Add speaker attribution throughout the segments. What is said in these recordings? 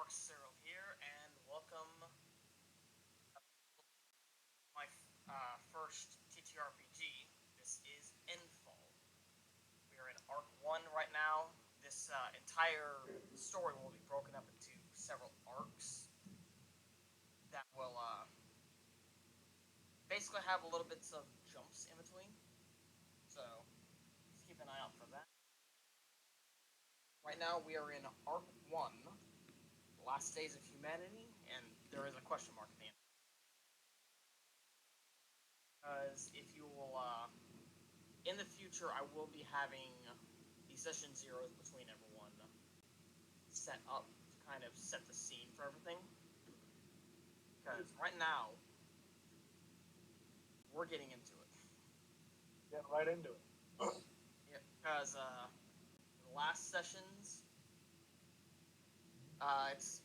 Speaker 1: Cyril here, and welcome my first TTRPG. This is Endfall. We are in Arc 1 right now. This entire story will be broken up into several arcs that will basically have a little bits of jumps in between. So, just keep an eye out for that. Right now, we are in Arc 1, The Last Days of Humanity, and there is a question mark at the end. Because if you will, in the future, I will be having the session zeros between everyone set up to kind of set the scene for everything. Because right now, we're getting into it.
Speaker 2: Get right into it.
Speaker 1: Yeah, because the last sessions, it's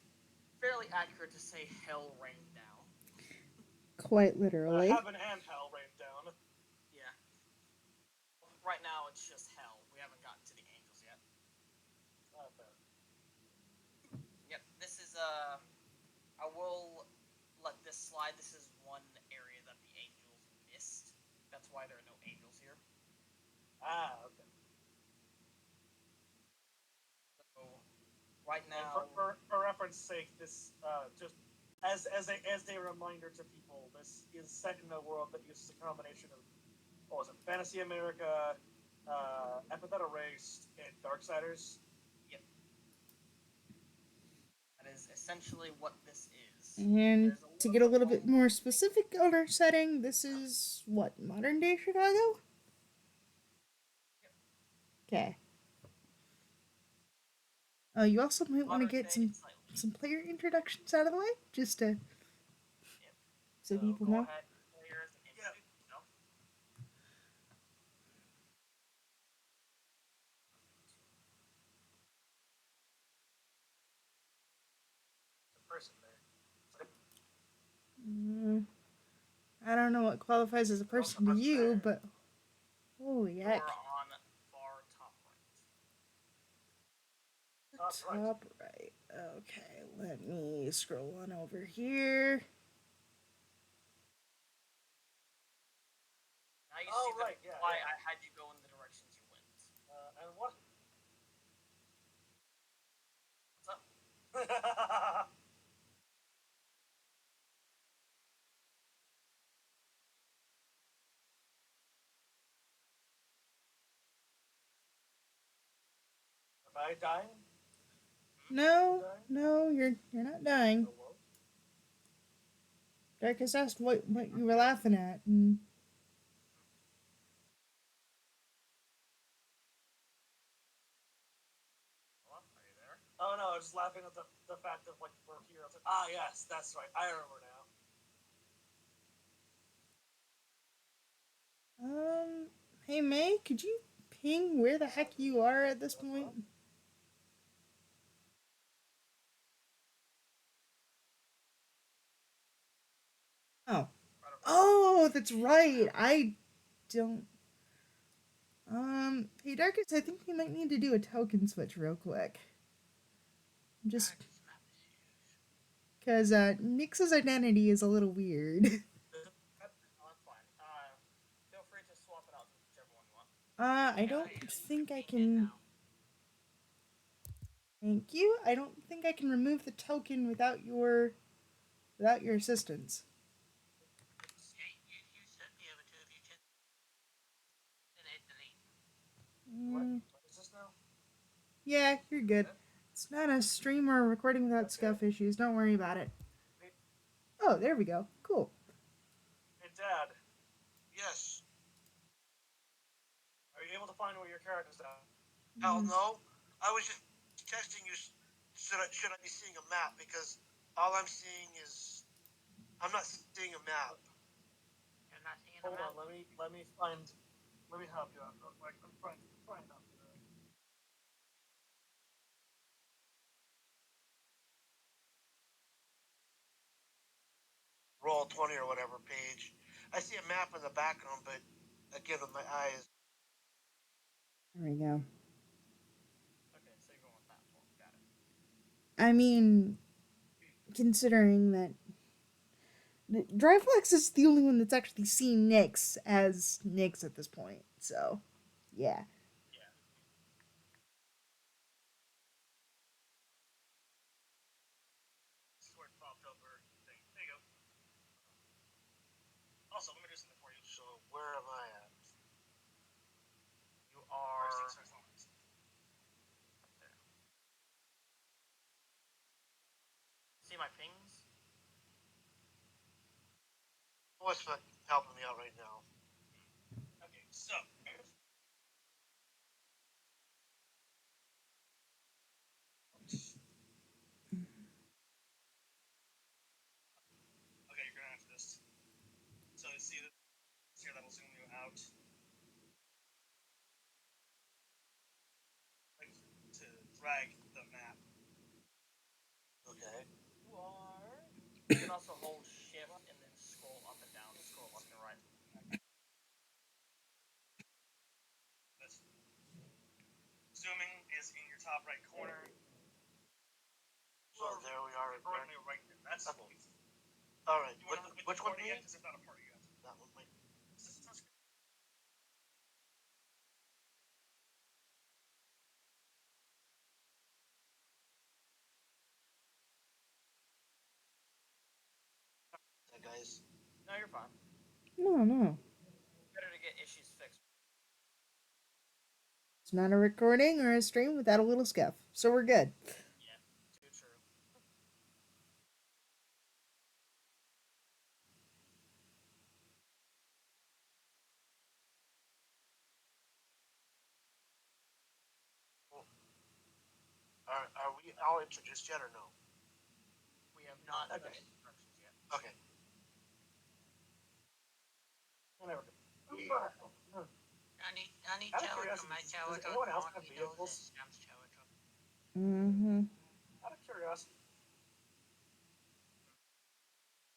Speaker 1: fairly accurate to say hell rained down.
Speaker 3: Quite literally.
Speaker 2: Heaven and hell rained down.
Speaker 1: Yeah. Right now, it's just hell. We haven't gotten to the angels yet.
Speaker 2: Fair.
Speaker 1: Yep. This is I will let this slide. This is one area that the angels missed. That's why there are no angels here.
Speaker 2: Okay.
Speaker 1: So right
Speaker 2: And
Speaker 1: now,
Speaker 2: for reference sake, this just as a reminder to people, this is set in a world that uses a combination of Fantasy America, Epithet Erased, and Darksiders.
Speaker 1: yep, that is essentially what this is.
Speaker 3: And to get a little bit more specific on our setting, this is what, modern day Chicago?
Speaker 1: Yep.
Speaker 3: Okay. You also might want to
Speaker 1: Modern
Speaker 3: get
Speaker 1: day
Speaker 3: some player introductions out of the way, just to
Speaker 1: Yep.
Speaker 3: so people
Speaker 1: go
Speaker 3: know.
Speaker 1: ahead, players, and introduce yourself.
Speaker 2: The person there.
Speaker 3: Mm, I don't know what qualifies as a person to you, but holy
Speaker 1: You're
Speaker 3: heck.
Speaker 1: on far top right.
Speaker 3: Top right. Okay, let me scroll on over here.
Speaker 1: Now you see why I had you go in the directions you went.
Speaker 2: And what?
Speaker 1: What's up?
Speaker 2: Am I dying?
Speaker 3: No, you're not dying. Darkus asked what you were laughing at, and
Speaker 1: Hello? Are you there?
Speaker 2: Oh no, I was just laughing at the fact of like we're here. I was like, yes, that's right. I remember now.
Speaker 3: Hey May, could you ping where the heck you are at this point? Oh. Oh, that's right. I don't. Hey Darkus, I think we might need to do a token switch real quick. Just because Nix's identity is a little weird.
Speaker 1: That's fine. Feel free to swap it out with whichever one you want.
Speaker 3: I don't think I can. Thank you. I don't think I can remove the token without your assistance.
Speaker 1: You should be able to if you just delete.
Speaker 3: Mm,
Speaker 2: What is this now?
Speaker 3: yeah, you're good. It's not a stream or recording without scuff issues. Don't worry about it. Oh, there we go. Cool.
Speaker 2: Hey, Dad.
Speaker 1: Yes.
Speaker 2: Are you able to find where your character's at?
Speaker 1: Hell no. I was just testing you. Should I be seeing a map? Because all I'm seeing is I'm not seeing a map. You're not seeing a
Speaker 2: Hold
Speaker 1: map.
Speaker 2: on, let me find. Let me help you out real quick. I'm trying to help you out.
Speaker 1: Roll 20 or whatever page. I see a map in the background, but again with my eyes.
Speaker 3: There we go.
Speaker 1: Okay, so you're going with that one. Got it.
Speaker 3: I mean, considering that Dryflex is the only one that's actually seen Nyx as Nyx at this point. So, yeah.
Speaker 2: Sword propped over thing. There you go. Also, let me do something for you.
Speaker 4: So where am I at?
Speaker 1: You are there. See my pings?
Speaker 4: What's not helping me out right now?
Speaker 2: Okay, so okay, you're gonna answer this. So you see this here that'll zoom you out. Like to drag the map.
Speaker 4: Okay.
Speaker 2: You are.
Speaker 1: You can also hold shift and then scroll up and down, scroll left and right.
Speaker 2: This. Zooming is in your top right corner.
Speaker 4: So there we are.
Speaker 2: Currently right there. That's
Speaker 4: all right.
Speaker 2: You want to look at
Speaker 4: Which
Speaker 2: the
Speaker 4: one?
Speaker 2: party yet? Because it's not a party yet.
Speaker 4: That one. Wait.
Speaker 2: Is this a touchscreen?
Speaker 4: Guys.
Speaker 1: No, you're fine.
Speaker 3: No.
Speaker 1: Better to get issues fixed.
Speaker 3: It's not a recording or a stream without a little scuff. So we're good.
Speaker 1: Yeah, too true.
Speaker 4: Are we all introduced yet or no?
Speaker 1: We have not done
Speaker 2: Okay.
Speaker 1: instructions yet.
Speaker 4: Okay.
Speaker 2: Whatever.
Speaker 5: Any
Speaker 2: Out of
Speaker 5: tower
Speaker 2: curiosity,
Speaker 5: my
Speaker 2: does
Speaker 5: tower
Speaker 2: anyone else have
Speaker 5: Monkey knows
Speaker 2: vehicles?
Speaker 5: this Sam's tower talk.
Speaker 3: Mm-hmm.
Speaker 2: Out of curiosity,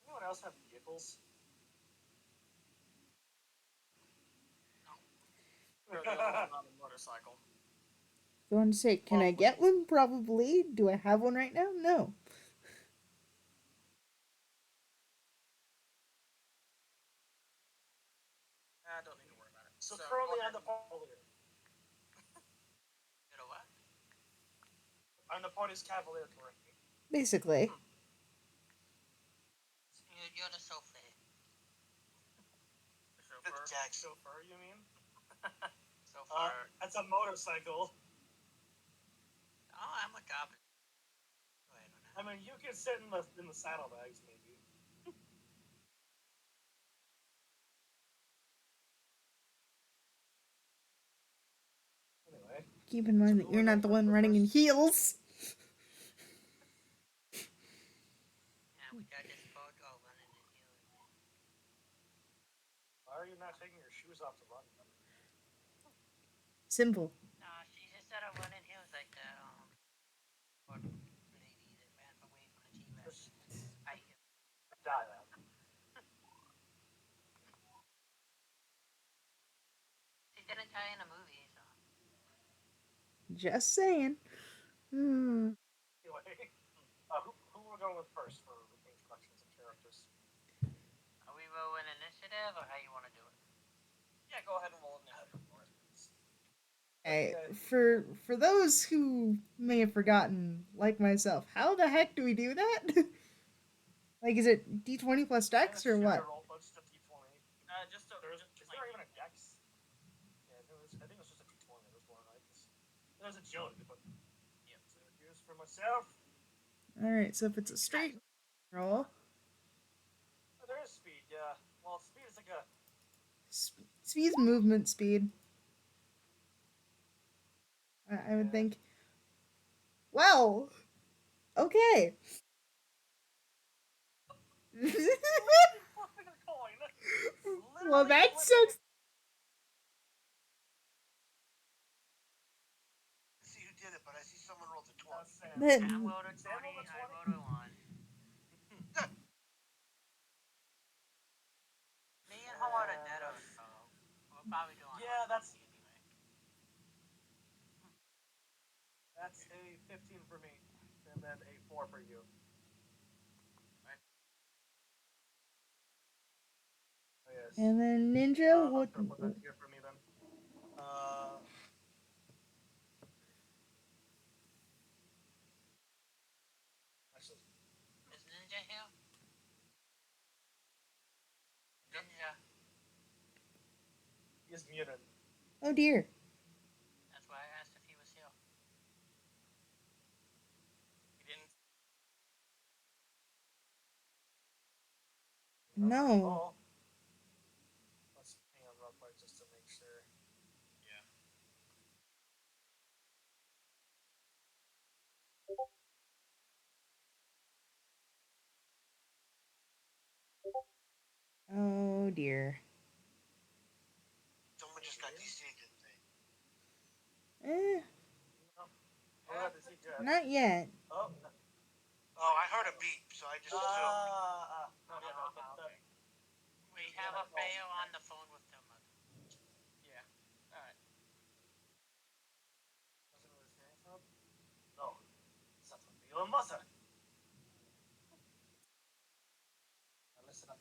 Speaker 2: anyone else have vehicles?
Speaker 1: You're the only one on a motorcycle.
Speaker 3: Going to say, can I get one? Probably. Do I have one right now? No.
Speaker 1: I don't need to worry about it.
Speaker 2: So currently I'm the Cavalier.
Speaker 5: You know what?
Speaker 2: I'm the party's Cavalier currently.
Speaker 3: Basically.
Speaker 5: You're the sofa.
Speaker 1: The chauffeur.
Speaker 4: Jack.
Speaker 2: Chauffeur, you mean?
Speaker 5: So far.
Speaker 2: That's a motorcycle.
Speaker 5: Oh, I'm a goblin.
Speaker 2: I mean, you can sit in the saddlebags, maybe. Anyway.
Speaker 3: Keep in mind that you're not the one running in heels.
Speaker 5: Yeah, we got this photo running in here.
Speaker 2: Why are you not taking your shoes off to run?
Speaker 3: Simple.
Speaker 5: No, she just said I run in heels like that. Lady that ran away from the T-Rex. I
Speaker 2: Die that.
Speaker 5: She didn't die in a movie, so.
Speaker 3: Just saying.
Speaker 2: Anyway, who we're going with first for introductions and characters?
Speaker 5: Are we rolling initiative or how you want to do it?
Speaker 1: Yeah, go ahead and roll initiative for it.
Speaker 3: Hey, for those who may have forgotten, like myself, how the heck do we do that? Like, is it D20 plus Dex or what?
Speaker 2: Roll just a D20.
Speaker 1: Just a,
Speaker 2: Is there even a Dex? Yeah, I think it's just a D20 at this point, right? There's a agility, but yeah. So here's for myself.
Speaker 3: Alright, so if it's a straight roll.
Speaker 2: Oh, there is speed, yeah. Well, speed is like a.
Speaker 3: Speed's movement speed. I would think. Well, okay. Well, that's so.
Speaker 4: I see who did it, but I see someone rolled a 12.
Speaker 3: Then,
Speaker 5: I rolled a 20, I rolled a 1. Me and how are the Netto, so we'll probably do on.
Speaker 2: Yeah, that's. Anyway. That's a 15 for me. and then a 4 for you. Oh, yes.
Speaker 3: And then Ninja, what?
Speaker 2: Hunter, put that here for me then. Actually,
Speaker 5: Is Ninja here? Ninja.
Speaker 2: he's muted.
Speaker 3: Oh dear.
Speaker 5: That's why I asked if he was here.
Speaker 1: He didn't.
Speaker 3: No.
Speaker 2: Oh. Let's hang on real quick just to make sure.
Speaker 1: Yeah.
Speaker 3: Oh dear.
Speaker 4: Someone just got DC'd, didn't they?
Speaker 3: Eh,
Speaker 2: No. We'll have to see Jet.
Speaker 3: not yet.
Speaker 2: Oh.
Speaker 4: Oh, I heard a beep, so I just assumed.
Speaker 2: No, yeah, no, but
Speaker 1: Okay.
Speaker 5: We have a fail on the phone with them.
Speaker 1: Yeah. All right.
Speaker 2: wasn't where his name from? No. That's what the mother. Now listen up.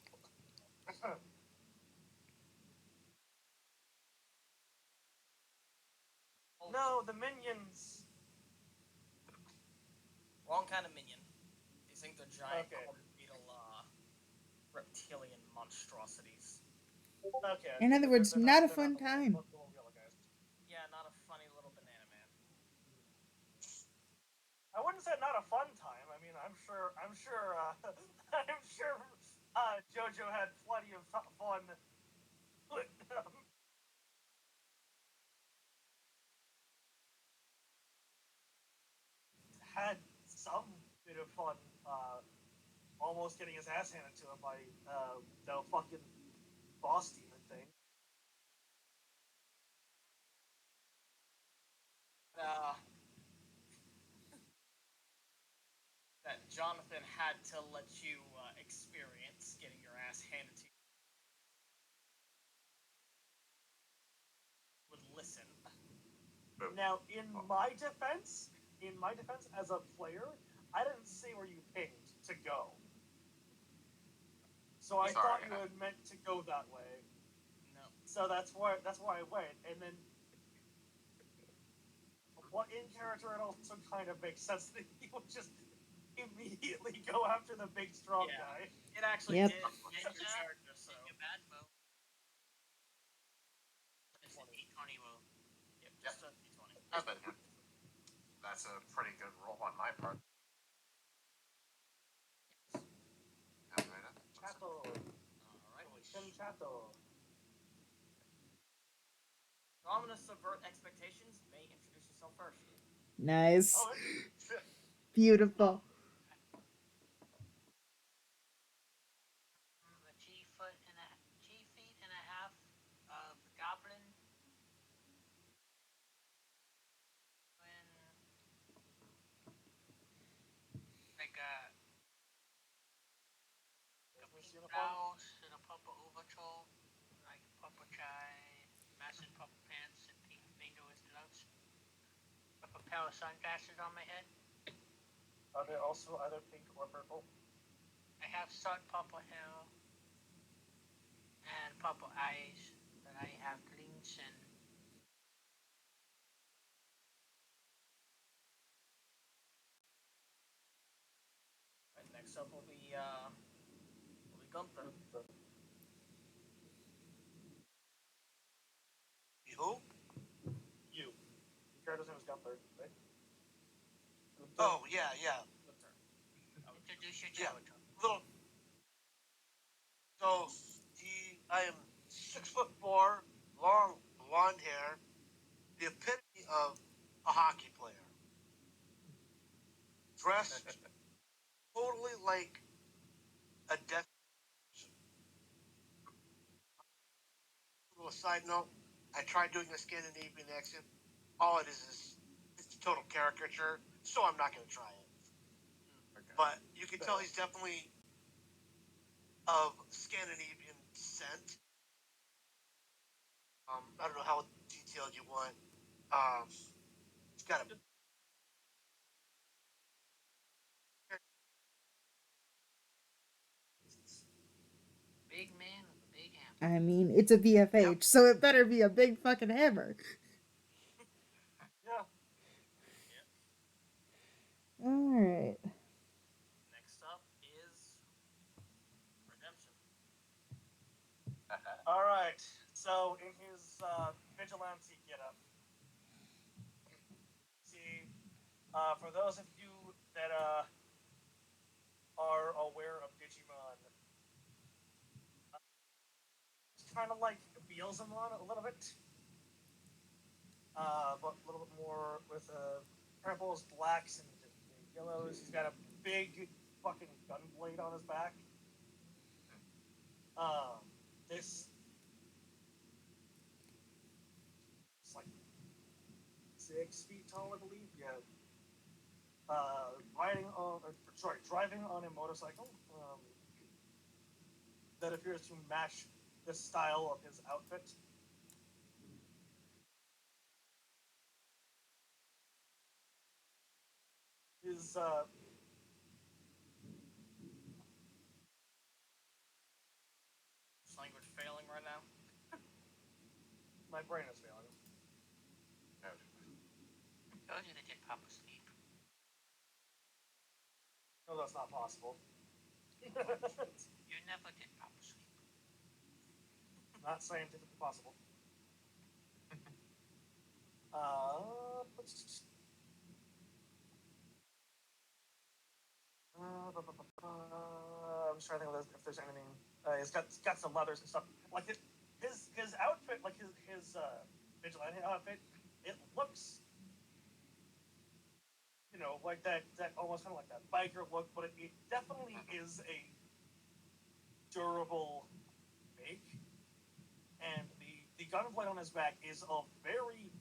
Speaker 2: No, the minions.
Speaker 1: Wrong kind of minion. These things are giant
Speaker 2: Okay.
Speaker 1: corporeal, reptilian monstrosities.
Speaker 2: Okay.
Speaker 3: In other words,
Speaker 2: they're
Speaker 3: not a
Speaker 2: they're
Speaker 3: fun
Speaker 2: the
Speaker 3: time.
Speaker 2: little yellow guys.
Speaker 1: Yeah, not a funny little banana man.
Speaker 2: I wouldn't say not a fun time. I mean, I'm sure, I'm sure JoJo had plenty of fun. Had some bit of fun, almost getting his ass handed to him by the fucking boss demon thing.
Speaker 1: Uh, that Jonathan had to let you experience getting your ass handed to you. Would listen.
Speaker 2: Now, in my defense, as a player, I didn't see where you pinged to go. So I thought you had meant to go that way.
Speaker 1: No.
Speaker 2: So that's why I went, and then what in character it also kind of makes sense that he would just immediately go after the big strong
Speaker 1: Yeah.
Speaker 2: guy.
Speaker 1: It actually
Speaker 3: Yep.
Speaker 1: did fit your character, so.
Speaker 5: Your bad move. It's a D20 roll.
Speaker 1: Yep, just a d20.
Speaker 6: I've been here. That's a pretty good roll on my part.
Speaker 2: Chato.
Speaker 1: Alright.
Speaker 2: Chato.
Speaker 1: So I'm gonna subvert expectations. May introduce yourself first.
Speaker 3: Nice.
Speaker 2: Oh,
Speaker 3: Beautiful.
Speaker 5: A G feet and a half of goblin. When like a blouse and a purple overcoat, like purple tie, massive purple pants and pink fingerless gloves. With a pair of sunglasses on my head.
Speaker 2: Are they also either pink or purple?
Speaker 5: I have sun purple hair and purple eyes, but I have glints and
Speaker 1: Right, next up will be Gunther.
Speaker 4: Who?
Speaker 2: You. Your character's name is Gunther, right?
Speaker 4: Oh, yeah.
Speaker 1: Gunther.
Speaker 5: introduce your
Speaker 4: Yeah.
Speaker 5: character.
Speaker 4: Little. So, I am 6'4", long blonde hair, the epitome of a hockey player. Dressed totally like a death. Little side note, I tried doing a Scandinavian accent. All it is it's a total caricature, so I'm not going to try it.
Speaker 6: Okay.
Speaker 4: But you can tell he's definitely of Scandinavian descent. I don't know how detailed you want. He's got a
Speaker 3: I mean, it's a BFH, so it better be a big fucking hammer.
Speaker 2: Yeah.
Speaker 1: Yep.
Speaker 3: Alright.
Speaker 1: Next up is Redemption.
Speaker 2: All right. So in his vigilante getup, see, for those of you that are aware of Digimon, it's kind of like Beelzemon a little bit, but a little bit more with purples, blacks, and yellows. He's got a big fucking gun blade on his back. This is like 6 feet tall, I believe. Yeah. Driving on a motorcycle that appears to match the style of his outfit. His
Speaker 1: Is language failing right now?
Speaker 2: my brain is failing.
Speaker 5: Told you to get Papa sleep.
Speaker 2: No, that's not possible.
Speaker 5: You never get Papa sleep.
Speaker 2: Not scientifically possible. I was trying to think if there's anything. He's got some leathers and stuff. Like his outfit, like his vigilante outfit, it looks, like that almost kind of like that biker look, but it definitely is a durable make. And the gunblade on his back is a very,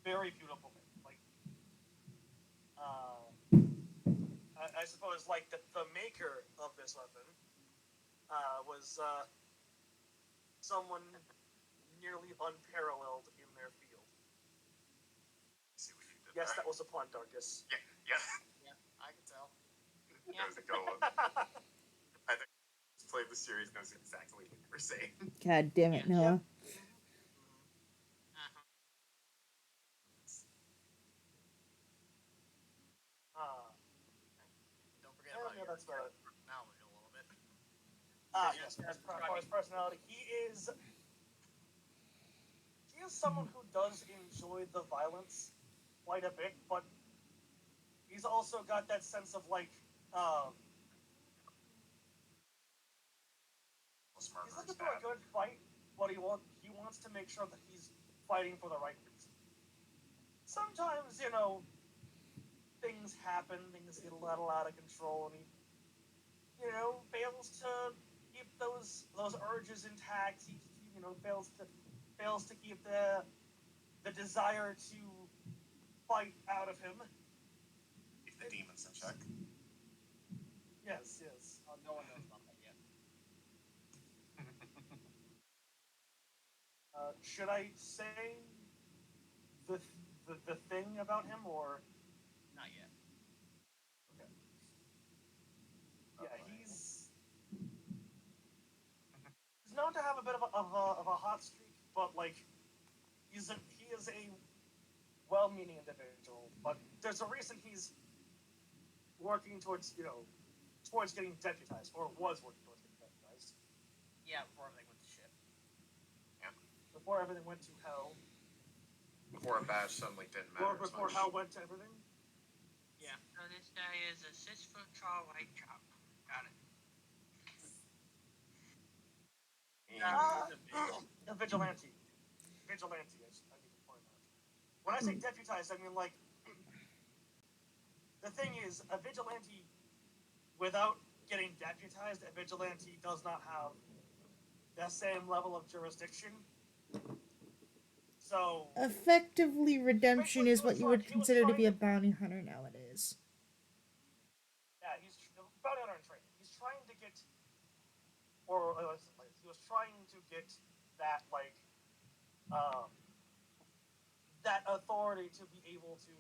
Speaker 2: very beautiful make. Like, I suppose like the maker of this weapon was someone nearly unparalleled in their field.
Speaker 6: See what you did
Speaker 2: Yes,
Speaker 6: there.
Speaker 2: that was a pun, Darkus.
Speaker 6: Yeah.
Speaker 1: Yeah, I can tell.
Speaker 6: That was a good one. I think who's played the series knows exactly what you were saying.
Speaker 3: God damn it, Noah.
Speaker 5: Uh-huh.
Speaker 1: Don't forget about your
Speaker 2: That's about it.
Speaker 1: personality a little bit.
Speaker 2: Yes. As far as personality, he is someone who does enjoy the violence quite a bit, but he's also got that sense of like, he's looking for a good fight, but he wants to make sure that he's fighting for the right reason. Sometimes, things happen, things get a little out of control, and he, fails to keep those urges intact. He, fails to keep the desire to fight out of him.
Speaker 6: Keep the demons in check.
Speaker 2: Yes.
Speaker 1: No one knows about that yet.
Speaker 2: Should I say the thing about him, or
Speaker 1: Not yet.
Speaker 2: okay? Yeah, he's known to have a bit of a hot streak, but like he is a well-meaning individual. But there's a reason he's working towards getting deputized, or was working towards getting deputized.
Speaker 1: Yeah, before everything went to shit.
Speaker 2: Before everything went to hell.
Speaker 6: Before a badge suddenly didn't matter.
Speaker 2: Or before hell went to everything.
Speaker 1: Yeah.
Speaker 5: So this guy is a 6-foot tall white chop. Got it.
Speaker 2: A vigilante. Vigilante, I need to point out. When I say deputized, I mean like the thing is, a vigilante without getting deputized, a vigilante does not have that same level of jurisdiction. So
Speaker 3: Effectively, redemption
Speaker 2: Basically,
Speaker 3: is what you would
Speaker 2: he was
Speaker 3: consider to
Speaker 2: trying
Speaker 3: be a
Speaker 2: to-
Speaker 3: bounty hunter nowadays.
Speaker 2: yeah, he's bounty hunter in training. He's trying to get, or he was trying to get that um, that authority to be able to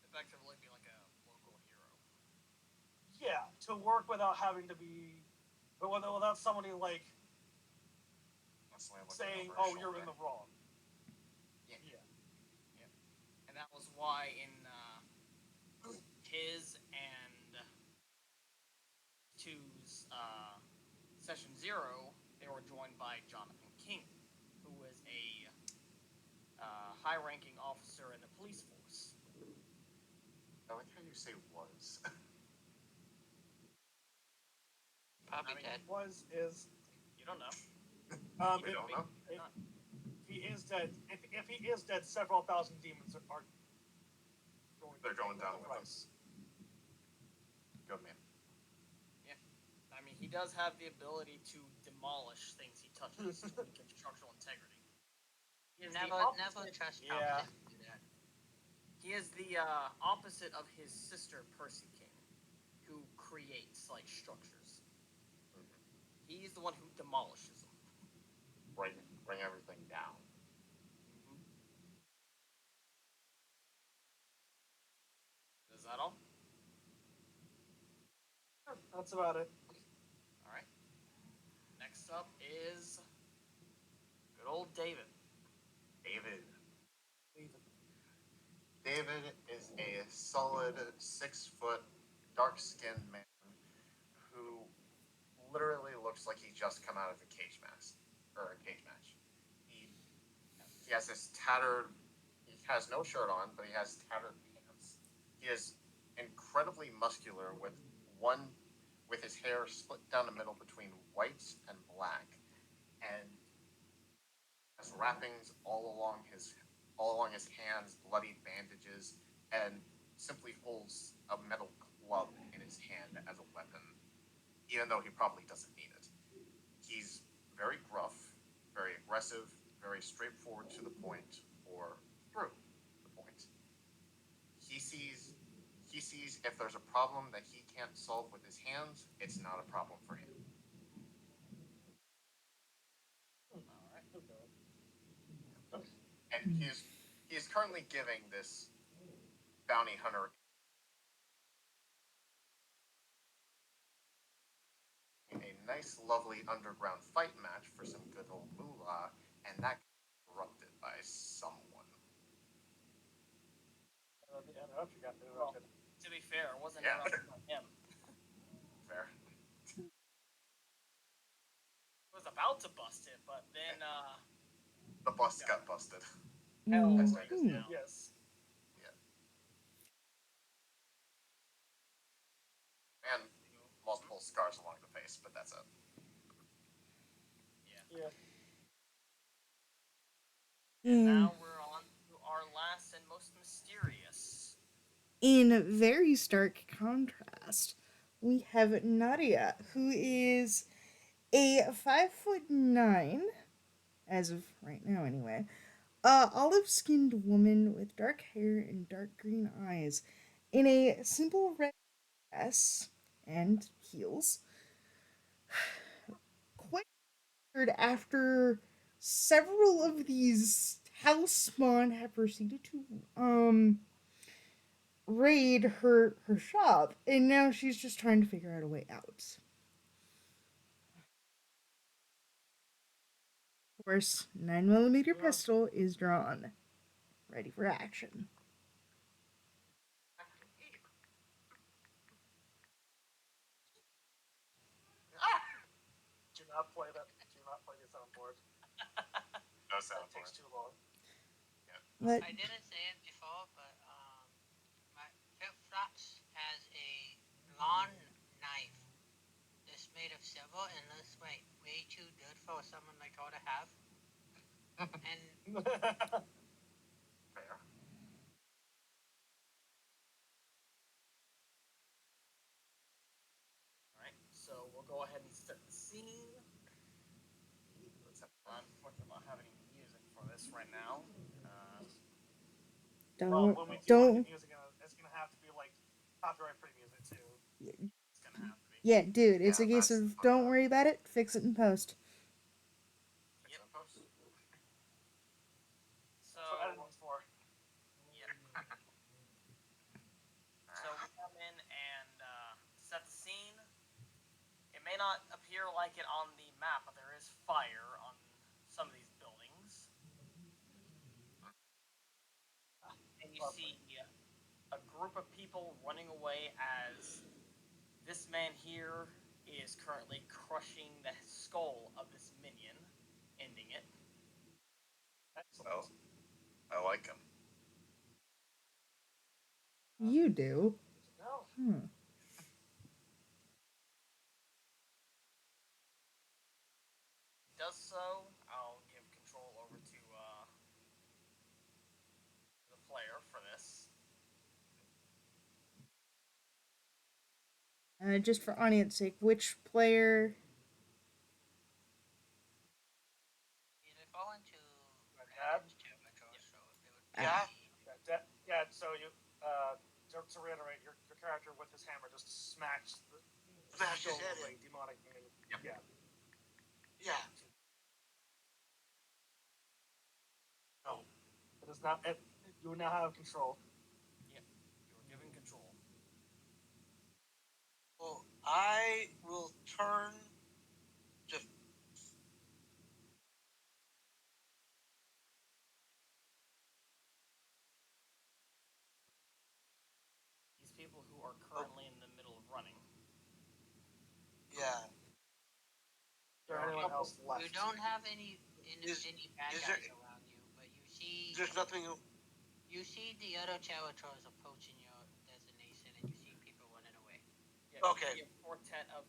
Speaker 1: Effectively be like a local hero.
Speaker 2: yeah, to work without having to be but without somebody like
Speaker 6: Constantly looking
Speaker 2: saying,
Speaker 6: over his
Speaker 2: "Oh, you're in
Speaker 6: shoulder.
Speaker 2: the wrong."
Speaker 1: Yeah.
Speaker 2: Yeah.
Speaker 1: And that was why in his and two's session 0, they were joined by Jonathan King, who was a high-ranking officer in the police force.
Speaker 6: I like how you say was.
Speaker 5: Probably
Speaker 1: I mean,
Speaker 5: dead.
Speaker 2: Is
Speaker 1: You don't know.
Speaker 6: We don't know.
Speaker 2: if he is dead, if he is dead, several thousand demons are going.
Speaker 6: They're going down
Speaker 2: the
Speaker 6: with him.
Speaker 2: price.
Speaker 6: Good man.
Speaker 1: I mean, he does have the ability to demolish things he touches to weaken structural integrity. He is
Speaker 5: Never,
Speaker 1: the opposite,
Speaker 5: never trust
Speaker 2: Yeah.
Speaker 5: Thompson to do that.
Speaker 1: He is the opposite of his sister Percy King, who creates like structures. He's the one who demolishes them.
Speaker 6: Bring everything down.
Speaker 1: Is that all?
Speaker 2: That's about it.
Speaker 1: All right. Next up is good old David.
Speaker 6: David.
Speaker 2: Leave it.
Speaker 6: David is a solid 6-foot, dark-skinned man who literally looks like he just come out of a cage match. He has this tattered. He has no shirt on, but he has tattered pants. He is incredibly muscular with his hair split down the middle between white and black, and has wrappings all along his hands, bloody bandages, and simply holds a metal club in his hand as a weapon, even though he probably doesn't need it. He's very gruff, very aggressive, very straightforward to the point, or through the point. He sees if there's a problem that he can't solve with his hands, it's not a problem for him.
Speaker 1: All right.
Speaker 6: And he is currently giving this bounty hunter a nice, lovely underground fight match for some good old moolah, and that got interrupted by someone.
Speaker 2: The interruption got interrupted.
Speaker 1: To be fair, it wasn't
Speaker 6: Yeah.
Speaker 1: interrupted by him.
Speaker 6: Fair.
Speaker 1: He was about to bust it, but then
Speaker 6: The bust got busted.
Speaker 1: hell
Speaker 3: Mhm.
Speaker 1: breaks down.
Speaker 2: Yes.
Speaker 6: And multiple scars along the face, but that's it.
Speaker 2: Yeah.
Speaker 1: And now we're on to our last and most mysterious.
Speaker 3: In very stark contrast, we have Nadia, who is a 5'9", as of right now anyway, olive-skinned woman with dark hair and dark green eyes, in a simple red dress and heels. Quite weird after several of these hellspawn have proceeded to raid her shop, and now she's just trying to figure out a way out. Of course, 9mm pistol is drawn, ready for action.
Speaker 2: Do not play that. Do not play the soundboard.
Speaker 6: No
Speaker 2: It
Speaker 6: sound for
Speaker 2: takes
Speaker 6: it.
Speaker 2: too long.
Speaker 3: But
Speaker 5: I didn't say it before, but my Flip Flops has a lawn knife. It's made of silver and looks like way too good for someone like her to have. And
Speaker 6: Fair.
Speaker 1: All right, so we'll go ahead and set the scene. Unfortunately, I'm not having any music for this right now.
Speaker 2: When we do
Speaker 3: don't
Speaker 2: music, it's gonna have to be like copyright-free music too.
Speaker 1: It's gonna have to be.
Speaker 3: yeah, dude, it's
Speaker 6: Yeah,
Speaker 3: a case
Speaker 6: that's
Speaker 3: of don't worry about it, fix it in post.
Speaker 6: Fix it in post.
Speaker 1: So,
Speaker 2: That's what editing's for.
Speaker 1: yep. So we come in and set the scene. It may not appear like it on the map, but there is fire on some of these buildings. And you see a group of people running away as this man here is currently crushing the skull of this minion, ending it.
Speaker 2: Excellent.
Speaker 6: Oh, I like him.
Speaker 3: You do?
Speaker 2: No.
Speaker 1: Does so, I'll give control over to the player for this.
Speaker 3: Just for audience sake, which player?
Speaker 5: They fall into
Speaker 2: Dad?
Speaker 5: Brandon's territory, so it would be.
Speaker 4: Yeah.
Speaker 2: Yeah. So you, to reiterate, your character with his hammer just smashed the
Speaker 4: Smashed his
Speaker 2: skull
Speaker 4: head
Speaker 2: of a
Speaker 4: in.
Speaker 2: demonic minion.
Speaker 6: Yep.
Speaker 2: Yeah.
Speaker 4: Yeah.
Speaker 2: No, it is not. You now have control.
Speaker 1: Yep, you're given control.
Speaker 4: Well, I will turn to.
Speaker 1: These people who are currently in the middle of running.
Speaker 4: Yeah.
Speaker 2: Is there anyone else left?
Speaker 5: You don't have any
Speaker 4: Is-
Speaker 5: any bad
Speaker 4: is
Speaker 5: guys
Speaker 4: there-
Speaker 5: around you, but you see
Speaker 4: There's nothing.
Speaker 5: you see the other territories approaching your destination, and you see people running away.
Speaker 1: Yeah,
Speaker 4: Okay.
Speaker 1: You see a quartet of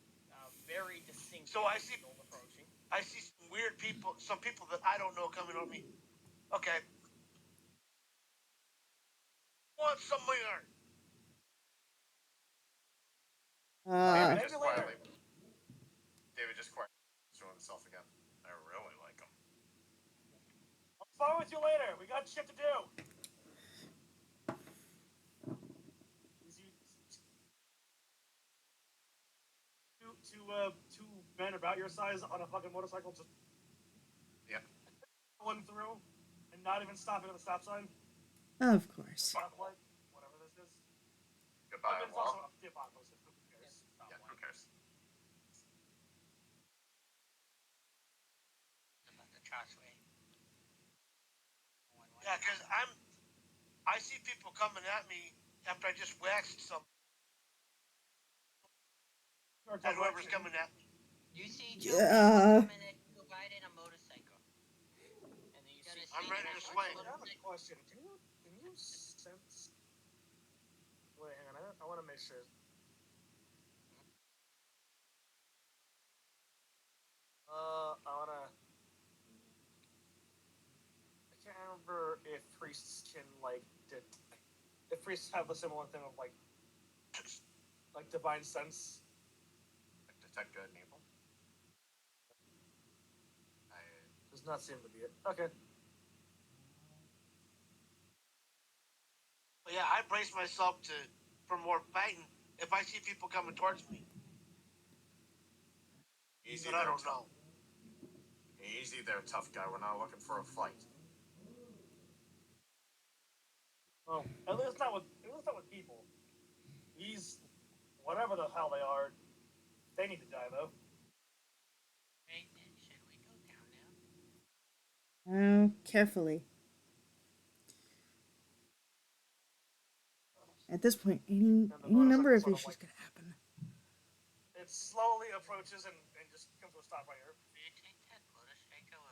Speaker 1: very distinct
Speaker 4: So I see-
Speaker 1: people approaching.
Speaker 4: I see some weird people, some people that I don't know coming on me. Okay. Want some more?
Speaker 3: Uh,
Speaker 2: Maybe
Speaker 6: just
Speaker 2: later.
Speaker 6: quietly. David just quietly to himself again. I really like him.
Speaker 2: I'll spar with you later. We got shit to do. Two men about your size on a fucking motorcycle just
Speaker 6: Yeah.
Speaker 2: going through and not even stopping at the stop sign.
Speaker 3: of course.
Speaker 2: Stop light, whatever this is.
Speaker 6: Goodbye,
Speaker 2: But it's
Speaker 6: wall.
Speaker 2: also the apocalypse. Who cares?
Speaker 6: Yeah, who cares?
Speaker 5: About the Trustway.
Speaker 4: Yeah, because I see people coming at me after I just waxed some. At whoever's coming at me.
Speaker 5: You see two
Speaker 3: Yeah.
Speaker 5: people coming at you riding a motorcycle.
Speaker 1: And then you
Speaker 5: Gotta
Speaker 1: see
Speaker 5: see
Speaker 4: I'm ready to swing.
Speaker 2: I have a question. Can you sense? Wait, hang on. I want to make sure. I wanna. I can't remember if priests can if priests have a similar thing of like divine sense.
Speaker 6: Like detect good and evil.
Speaker 2: Does not seem to be it. Okay.
Speaker 4: But yeah, I brace myself for more fighting if I see people coming towards me.
Speaker 6: Easy
Speaker 4: But I
Speaker 6: there,
Speaker 4: don't know.
Speaker 6: Easy there, tough guy. We're not looking for a fight.
Speaker 2: Well, at least not with people. These, whatever the hell they are, they need to die though.
Speaker 5: Right then, should we go down now?
Speaker 3: Carefully. At this point, any number of issues could happen.
Speaker 2: It slowly approaches and just comes to a stop right here.
Speaker 5: Do you take that motorcycle?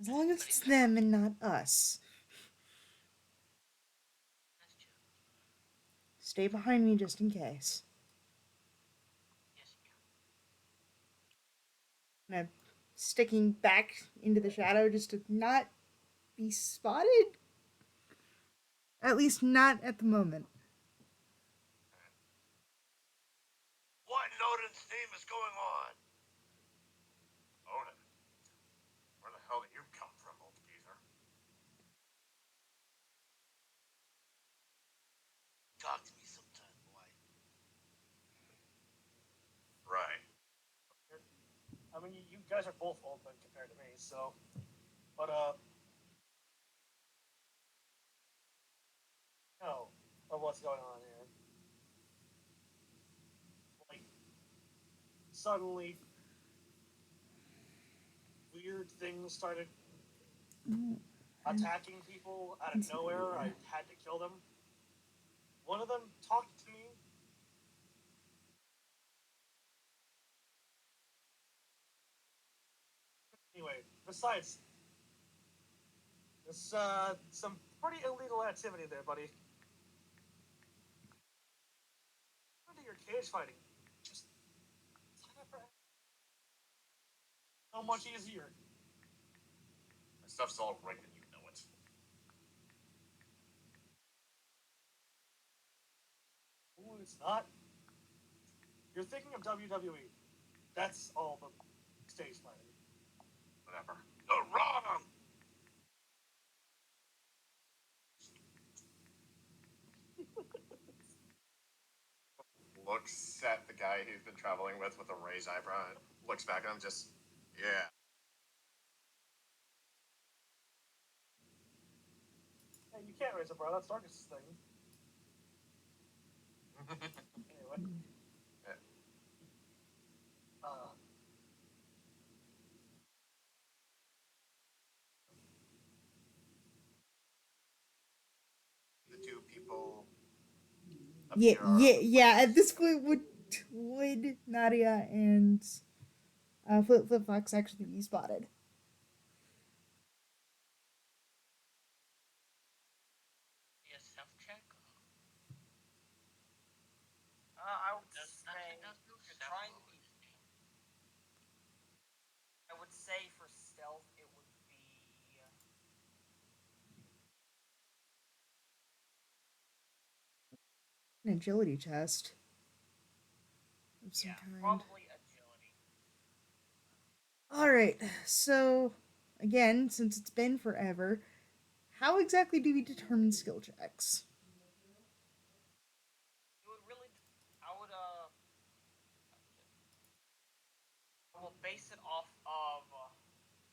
Speaker 3: As long as it's them and not us.
Speaker 5: That's true.
Speaker 3: Stay behind me just in case.
Speaker 5: Yes, ma'am.
Speaker 3: And I'm sticking back into the shadow just to not be spotted. At least not at the moment.
Speaker 4: What in Odin's name is going on?
Speaker 6: Odin? Where the hell did you come from, old geezer?
Speaker 4: Talk to me sometime, boy.
Speaker 6: Right.
Speaker 2: I mean, you guys are both old men compared to me, so. But no, of what's going on here. suddenly weird things started attacking people out of nowhere. I had to kill them. One of them talked to me. Anyway, besides, there's some pretty illegal activity there, buddy. Into your cage fighting. Just sign up for so much easier.
Speaker 6: My stuff's all rigged and you know it.
Speaker 2: Ooh, it's not. You're thinking of WWE. That's all the stage fighting.
Speaker 6: Whatever. You're wrong! Looks at the guy he's been traveling with a raised eyebrow and looks back at him just, yeah.
Speaker 2: Hey, you can't raise a bro. That's Darkus' thing. Anyway.
Speaker 6: The two people.
Speaker 3: Yeah. At this point, would Nadia and Flip Fox actually be spotted?
Speaker 5: Be a self check.
Speaker 1: I would
Speaker 5: Does
Speaker 1: say
Speaker 5: nothing does no
Speaker 1: if you're
Speaker 5: self
Speaker 1: trying to
Speaker 5: with
Speaker 1: be.
Speaker 5: this game.
Speaker 1: I would say for stealth, it would be.
Speaker 3: An agility test of some
Speaker 1: Yeah,
Speaker 3: kind.
Speaker 1: probably agility.
Speaker 3: Alright, so again, since it's been forever, how exactly do we determine skill checks?
Speaker 1: It would really. I would I will base it off of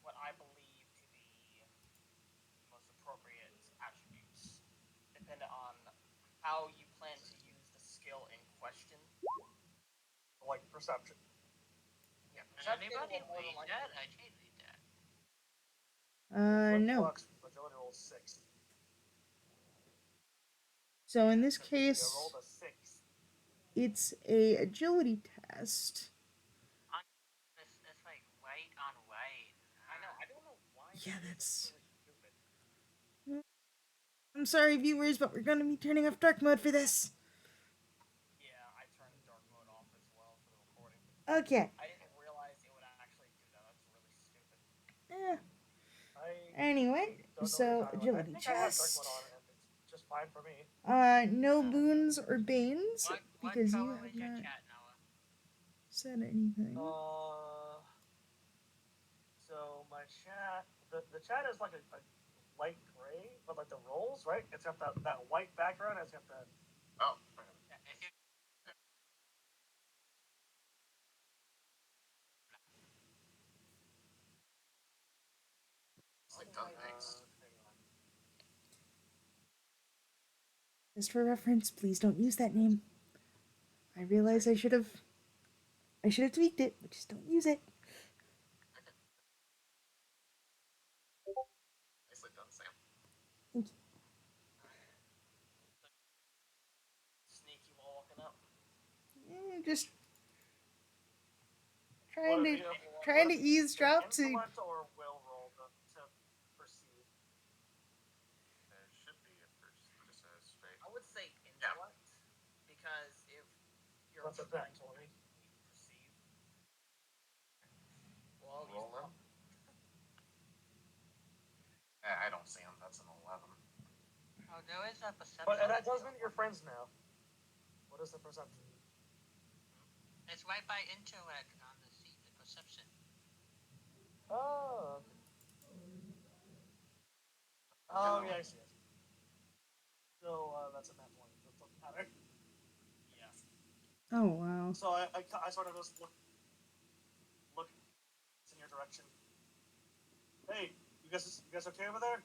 Speaker 1: what I believe to be the most appropriate attributes, depending on how you plan to use the skill in question.
Speaker 2: Like perception.
Speaker 1: Yeah,
Speaker 5: Can
Speaker 1: perception
Speaker 5: anybody
Speaker 1: will more than
Speaker 5: read
Speaker 1: likely.
Speaker 5: that? I can't read that.
Speaker 3: No.
Speaker 2: Flux, agility roll 6.
Speaker 3: So in this
Speaker 2: You
Speaker 3: case,
Speaker 2: rolled a 6.
Speaker 3: it's a agility test.
Speaker 5: It's like white on white.
Speaker 1: I know. I don't know why.
Speaker 3: Yeah,
Speaker 1: This
Speaker 3: that's.
Speaker 1: is really stupid.
Speaker 3: I'm sorry, viewers, but we're gonna be turning off dark mode for this.
Speaker 1: Yeah, I turned dark mode off as well for the recording.
Speaker 3: Okay.
Speaker 1: I didn't realize it would actually do that. That's really stupid.
Speaker 3: Anyway, so agility
Speaker 2: I think I have dark
Speaker 3: test.
Speaker 2: mode on and it's just fine for me.
Speaker 3: No boons or banes
Speaker 5: What
Speaker 3: because you
Speaker 5: color
Speaker 3: have
Speaker 5: is your
Speaker 3: not
Speaker 5: chat, Noah?
Speaker 3: said anything.
Speaker 2: So my chat, the chat is like a light gray, but like the rolls, right? It's got that white background. It's got the.
Speaker 6: Oh.
Speaker 5: Yeah, if you
Speaker 6: Nicely done, thanks.
Speaker 3: Just for reference, please don't use that name. I realize I should have tweaked it, but just don't use it.
Speaker 6: Nicely done, Sam.
Speaker 3: Thank you.
Speaker 1: Sneaky while walking up.
Speaker 3: Just
Speaker 2: What
Speaker 3: trying to
Speaker 2: if
Speaker 3: eavesdrop to.
Speaker 2: intellect or will roll to perceive?
Speaker 6: There should be a just a straight.
Speaker 1: I would say intellect because if you're
Speaker 2: What's a
Speaker 1: trying
Speaker 2: nat
Speaker 1: to
Speaker 2: 20?
Speaker 1: perceive, well,
Speaker 6: Roll them. I don't see him. That's an 11.
Speaker 5: oh, there is a perception.
Speaker 2: But that does mean you're friends now. What is the perception?
Speaker 5: It's right by intellect on the seat, the perception.
Speaker 2: Oh. Oh yeah, I see it. So that's a nat 20. So it doesn't matter.
Speaker 1: yeah.
Speaker 3: Oh wow.
Speaker 2: So I sort of just look in your direction. Hey, you guys okay over there?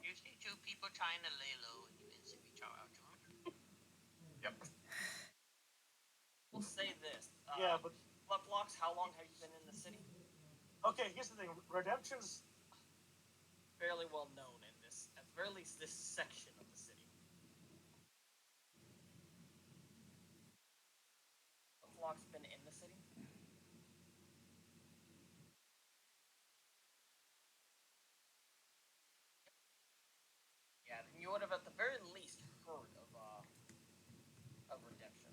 Speaker 5: You see two people trying to lay low and you instantly reach out to them.
Speaker 6: Yep.
Speaker 1: We'll say this.
Speaker 2: Yeah, but
Speaker 1: Flipflops, how long have you been in the city?
Speaker 2: Okay, here's the thing. Redemption's
Speaker 1: Fairly well known in this, at the very least, this section of the city. Flipflops been in the city? Yeah, then you would have at the very least heard of Redemption.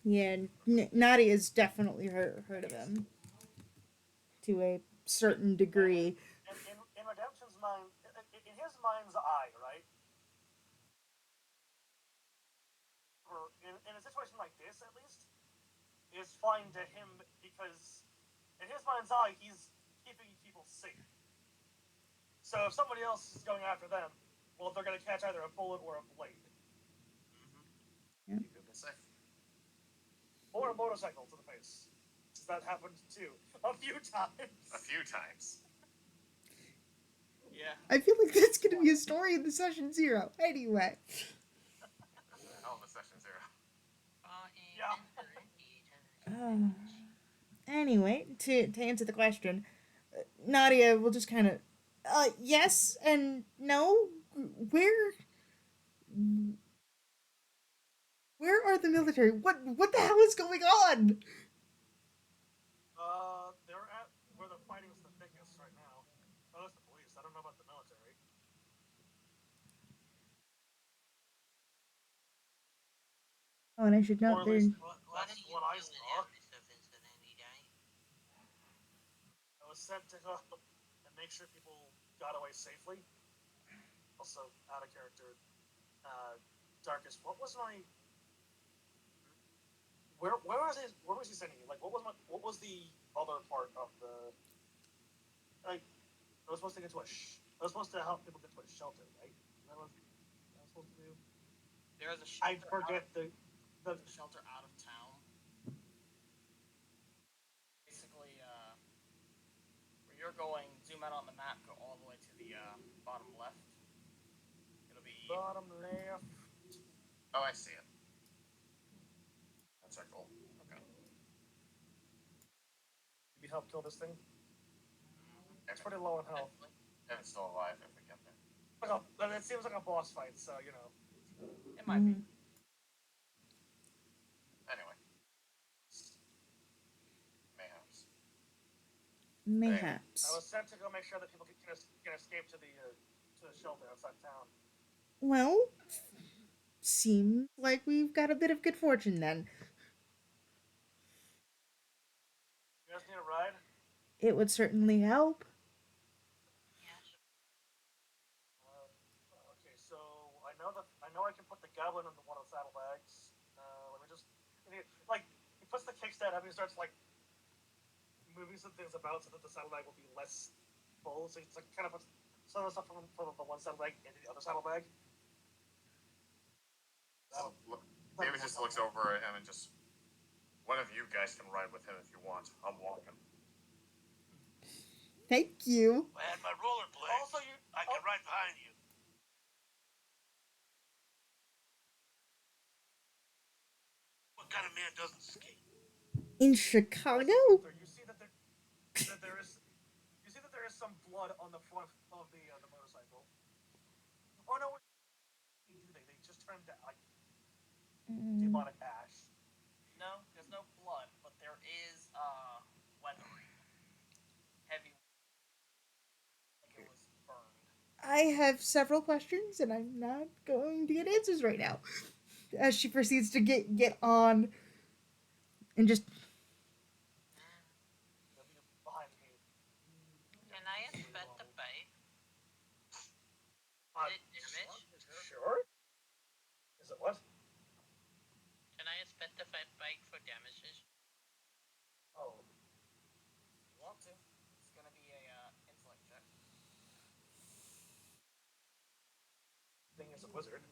Speaker 3: Yeah, Nadia's definitely heard of him to a certain degree.
Speaker 2: in Redemption's mind, in his mind's eye, right? Or in a situation like this, at least, is fine to him because in his mind's eye, he's keeping people safe. So if somebody else is going after them, well, they're going to catch either a bullet or a blade.
Speaker 3: Yeah.
Speaker 6: Keep people safe.
Speaker 2: Or a motorcycle to the face. That happened too. A few times.
Speaker 6: A few times.
Speaker 1: Yeah.
Speaker 3: I feel like that's going to be a story in the session 0. Anyway.
Speaker 6: Oh, the session 0.
Speaker 3: Uh, anyway, to answer the question, Nadia will just kind of, yes and no. Where where are the military? What the hell is going on?
Speaker 2: They're at where the fighting's the thickest right now. Oh, that's the police. I don't know about the military.
Speaker 3: Oh, and I should
Speaker 2: Or
Speaker 3: note
Speaker 2: at
Speaker 3: there.
Speaker 2: least
Speaker 5: What
Speaker 2: that's
Speaker 5: are you
Speaker 2: what I
Speaker 5: doing
Speaker 2: saw.
Speaker 5: after this incident, day?
Speaker 2: I was sent to go and make sure people got away safely. Also, out of character, Darkus. What was my? Where was he sending me? Like, what was the other part of the? Like, I was supposed to get to I was supposed to help people get to a shelter, right? That was I was supposed to do.
Speaker 1: There is a
Speaker 2: I
Speaker 1: shelter.
Speaker 2: forget the
Speaker 1: Shelter out of town. Basically, where you're going, zoom out on the map, go all the way to the bottom left. It'll be
Speaker 2: bottom left.
Speaker 6: Oh, I see it. That's our goal. Okay.
Speaker 2: Maybe help kill this thing. It's
Speaker 6: Okay.
Speaker 2: pretty low in health.
Speaker 6: And it's still alive if we get there.
Speaker 2: But it seems like a boss fight, so you know.
Speaker 1: it might be.
Speaker 6: Anyway. Mayhaps.
Speaker 3: Mayhaps.
Speaker 2: I was sent to go make sure that people can escape to the shelter outside town.
Speaker 3: Well, seems like we've got a bit of good fortune then.
Speaker 2: You guys need a ride?
Speaker 3: It would certainly help.
Speaker 5: Yes.
Speaker 2: Okay, so I know I can put the goblin in one of the saddlebags. Let me just like he puts the kickstand up and he starts like moving some things about so that the saddlebag will be less full. So it's like kind of puts some of the stuff from the one saddlebag into the other saddlebag.
Speaker 6: So, look, David just looks over at him and just, one of you guys can ride with him if you want. I'm walking.
Speaker 3: Thank you.
Speaker 4: I had my rollerblades.
Speaker 2: Also,
Speaker 4: I can ride behind you. What kind of man doesn't skate?
Speaker 3: In Chicago?
Speaker 2: You see that there is some blood on the front of the motorcycle. Oh no! They just turned to like demonic ash.
Speaker 1: No, there's no blood, but there is weathering. Heavy. Like it was burned.
Speaker 3: I have several questions, and I'm not going to get answers right now. As she proceeds to get on and just.
Speaker 2: Behind me.
Speaker 5: Can I inspect the bike?
Speaker 2: Uh,
Speaker 5: Is it damaged?
Speaker 2: Sure. Is it what?
Speaker 5: Can I inspect the bike for damages?
Speaker 2: Oh.
Speaker 1: If you want to, it's gonna be a intellect check.
Speaker 2: Thing is a wizard.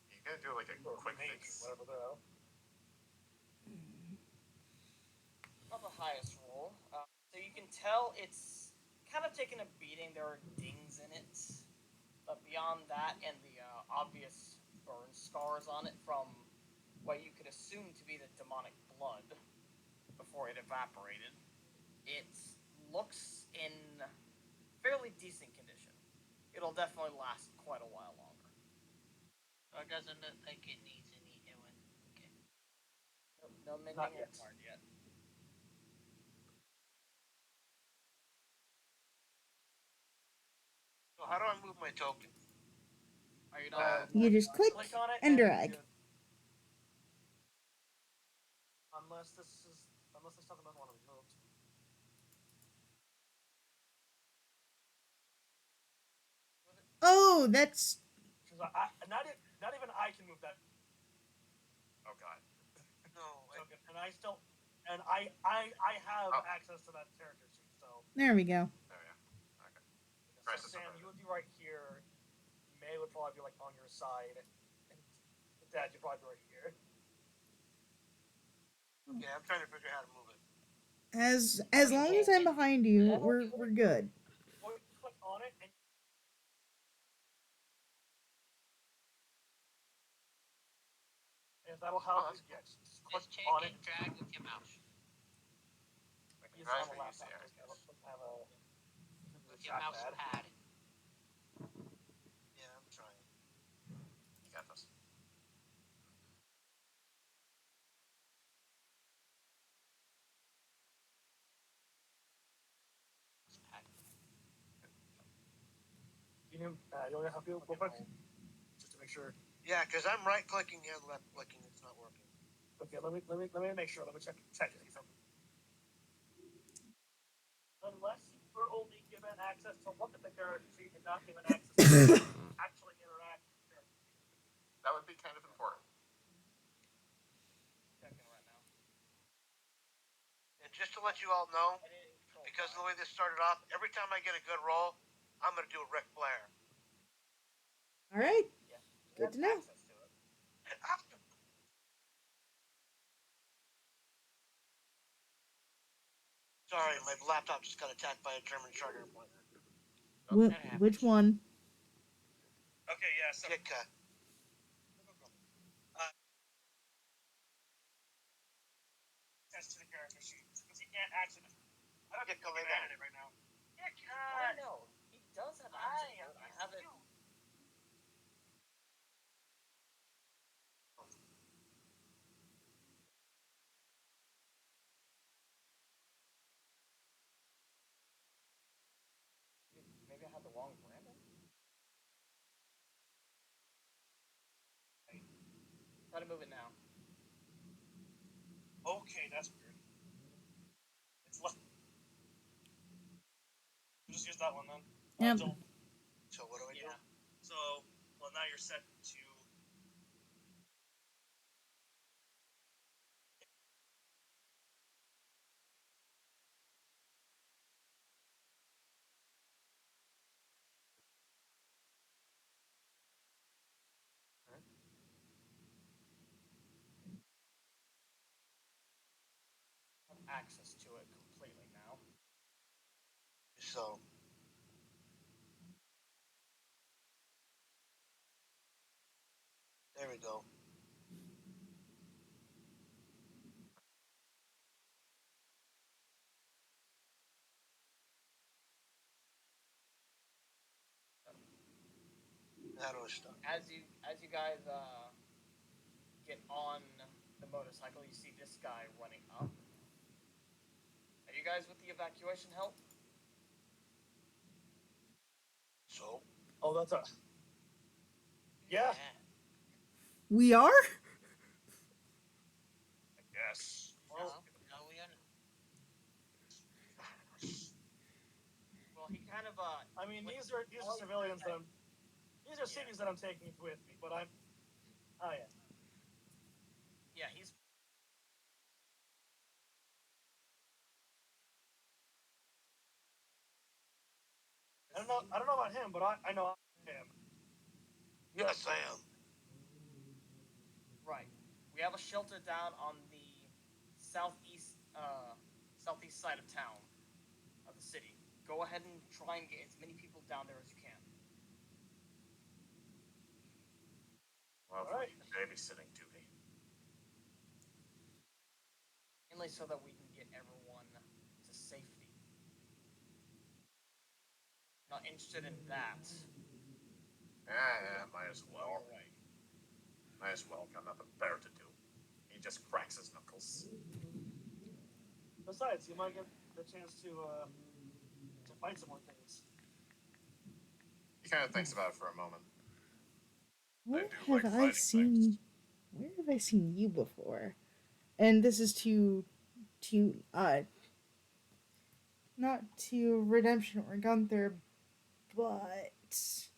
Speaker 6: You gotta do like a quick
Speaker 2: Mage,
Speaker 6: fix.
Speaker 2: whatever the hell.
Speaker 1: Not the highest roll. So you can tell it's kind of taken a beating. There are dings in it. But beyond that and the obvious burn scars on it from what you could assume to be the demonic blood, before it evaporated. It looks in fairly decent condition. It'll definitely last quite a while longer.
Speaker 5: So it doesn't look like it needs any healing. Okay.
Speaker 1: No mending
Speaker 2: Not yet.
Speaker 1: required yet.
Speaker 4: So how do I move my token?
Speaker 1: Are you not?
Speaker 3: You just click
Speaker 2: on it
Speaker 3: and drag.
Speaker 2: Unless this doesn't want to be moved.
Speaker 3: Oh, that's
Speaker 2: Not even I can move that
Speaker 6: Oh god.
Speaker 4: No,
Speaker 2: token, and I still, and I have
Speaker 6: Oh.
Speaker 2: access to that character sheet. So,
Speaker 3: there we go.
Speaker 6: There we go. Okay.
Speaker 2: so
Speaker 6: Crisis
Speaker 2: Sam,
Speaker 6: averted.
Speaker 2: you would be right here. May would probably be like on your side, and Dad, you'd probably be right here.
Speaker 4: yeah, I'm trying to figure out how to move it.
Speaker 3: As long as I'm behind you, we're good.
Speaker 2: Or you click on it, and that'll help.
Speaker 6: that's
Speaker 2: Yeah, just click
Speaker 5: Just take
Speaker 2: on
Speaker 5: and
Speaker 2: it.
Speaker 5: drag with your mouse.
Speaker 6: We can
Speaker 2: Use
Speaker 6: drive
Speaker 2: on
Speaker 6: for
Speaker 2: a
Speaker 6: UC,
Speaker 2: laptop.
Speaker 6: I
Speaker 2: Doesn't
Speaker 6: guess.
Speaker 2: have a
Speaker 5: With your mouse
Speaker 2: trackpad.
Speaker 5: pad.
Speaker 4: Yeah, I'm trying.
Speaker 6: You got this.
Speaker 5: Pad.
Speaker 2: You want to help you real quick, just to make sure.
Speaker 4: Yeah, because I'm right clicking and left clicking. It's not working.
Speaker 2: Okay, let me make sure. Let me check something. Unless you were only given access to look at the character sheet and not given access to actually interact with the character sheet.
Speaker 6: That would be kind of important.
Speaker 1: Checking right now.
Speaker 4: And just to let you all know, because of the way this started off, every time I get a good roll, I'm going to do a Ric Flair.
Speaker 3: All right.
Speaker 1: Yeah.
Speaker 3: Good to know.
Speaker 1: Access to it.
Speaker 4: Sorry, my laptop just got attacked by a German charter airplane.
Speaker 3: Which one?
Speaker 2: Okay, yeah. So
Speaker 4: Kitka.
Speaker 2: access to the character sheet because he can't actually. I don't get
Speaker 4: Kitka, lay
Speaker 2: mad
Speaker 4: down.
Speaker 2: at it right now.
Speaker 1: I know. He does have access to it. I haven't. Maybe I had the wrong Brandon? Try to move it now.
Speaker 2: Okay, that's weird. It's left. Just use that one then.
Speaker 3: Yep.
Speaker 4: So what do I do?
Speaker 2: So, well, now you're set to.
Speaker 1: Have access to it completely now.
Speaker 4: So, there we go. How do I start?
Speaker 1: As you guys get on the motorcycle, you see this guy running up. Are you guys with the evacuation help?
Speaker 4: So,
Speaker 2: Oh, that's a. Yeah.
Speaker 3: We are?
Speaker 2: I guess.
Speaker 5: No, we are.
Speaker 1: Well, he kind of
Speaker 2: I mean, these are civilians that I'm. These are cities that I'm taking with me, but I'm. Oh yeah.
Speaker 1: yeah, he's
Speaker 2: I don't know about him, but I know him.
Speaker 4: yes, I am.
Speaker 1: right. We have a shelter down on the southeast side of town of the city. Go ahead and try and get as many people down there as you can.
Speaker 6: Well,
Speaker 2: Alright.
Speaker 6: babysitting duty.
Speaker 1: Mainly so that we can interested in that.
Speaker 6: Might as
Speaker 1: Well,
Speaker 6: well.
Speaker 1: you're right.
Speaker 6: Might as well. Got nothing better to do. He just cracks his knuckles.
Speaker 2: Besides, you might get the chance to fight some more things.
Speaker 6: He kind of thinks about it for a moment.
Speaker 3: Where
Speaker 6: I do
Speaker 3: have
Speaker 6: like
Speaker 3: I
Speaker 6: fighting
Speaker 3: seen?
Speaker 6: things.
Speaker 3: Where have I seen you before? And this is to not to Redemption or Gunther, but this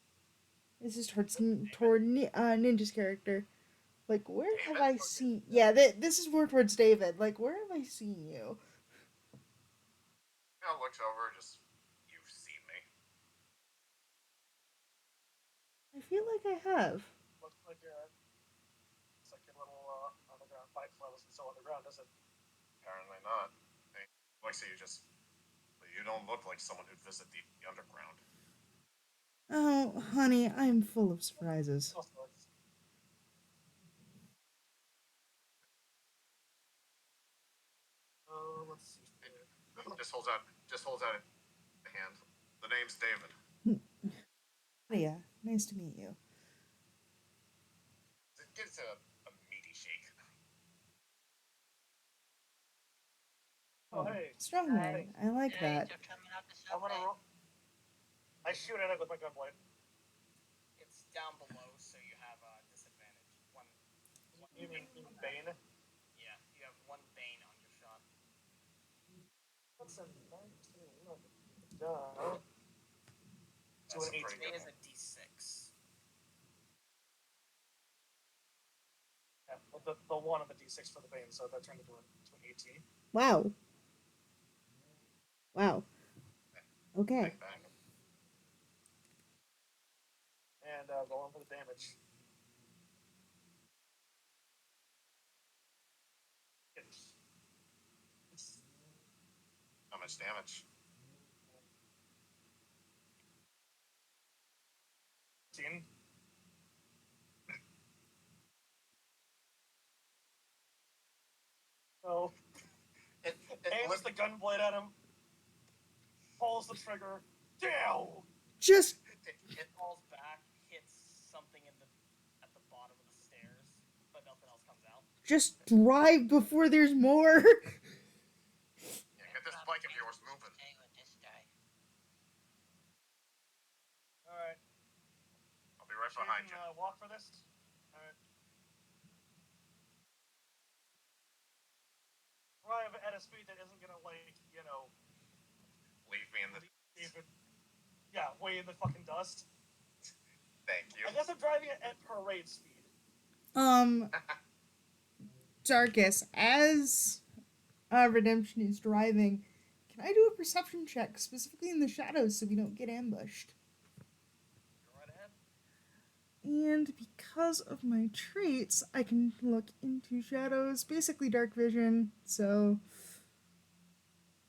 Speaker 3: is toward Ninja's character. Like, where have
Speaker 6: David?
Speaker 3: I seen? Yeah, this is more towards David. Like, where have I seen you?
Speaker 6: Looks over, just, you've seen me.
Speaker 3: I feel like I have.
Speaker 2: Looks like it's like your little underground fight clubs and so underground, doesn't it?
Speaker 6: Apparently not. Hey, looks at you just. You don't look like someone who'd visit the underground.
Speaker 3: Oh, honey, I'm full of surprises.
Speaker 2: Let's see.
Speaker 6: Just holds out a hand. The name's David.
Speaker 3: Yeah, nice to meet you.
Speaker 6: It gives a meaty shake.
Speaker 2: Oh, hey.
Speaker 3: Strong man. I like
Speaker 5: Hey,
Speaker 3: that.
Speaker 5: they're coming out the
Speaker 2: I'm gonna
Speaker 5: subway.
Speaker 2: roll. I shoot at it with my gunblade.
Speaker 1: It's down below, so you have a disadvantage.
Speaker 2: You mean Bane?
Speaker 1: Yeah, you have one bane on your shot.
Speaker 2: What's a 19? Duh. To
Speaker 6: That's
Speaker 2: an
Speaker 6: a pretty
Speaker 2: 18.
Speaker 1: Bane
Speaker 6: good
Speaker 1: is
Speaker 6: one.
Speaker 1: a d6.
Speaker 2: Yeah, well, the one on the d6 for the Bane, so that turned into an 18.
Speaker 3: Wow. Wow. Okay.
Speaker 6: Think back.
Speaker 2: And rolling for the damage.
Speaker 6: How much damage?
Speaker 2: 18. So, aims the gunblade at him, pulls the trigger, down!
Speaker 3: Just
Speaker 1: It falls back, hits something at the bottom of the stairs, but nothing else comes out.
Speaker 3: just drive before there's more.
Speaker 6: Yeah, get this bike of yours moving.
Speaker 5: Stay with this guy.
Speaker 2: Alright.
Speaker 6: I'll be right behind you.
Speaker 2: Walk for this? Alright. Drive at a speed that isn't gonna,
Speaker 6: Leave me in the.
Speaker 2: even, yeah, way in the fucking dust.
Speaker 6: Thank you.
Speaker 2: I guess I'm driving at parade speed.
Speaker 3: Darkus, as Redemption is driving, can I do a perception check, specifically in the shadows, so we don't get ambushed?
Speaker 1: Go right ahead.
Speaker 3: And because of my traits, I can look into shadows, basically dark vision, so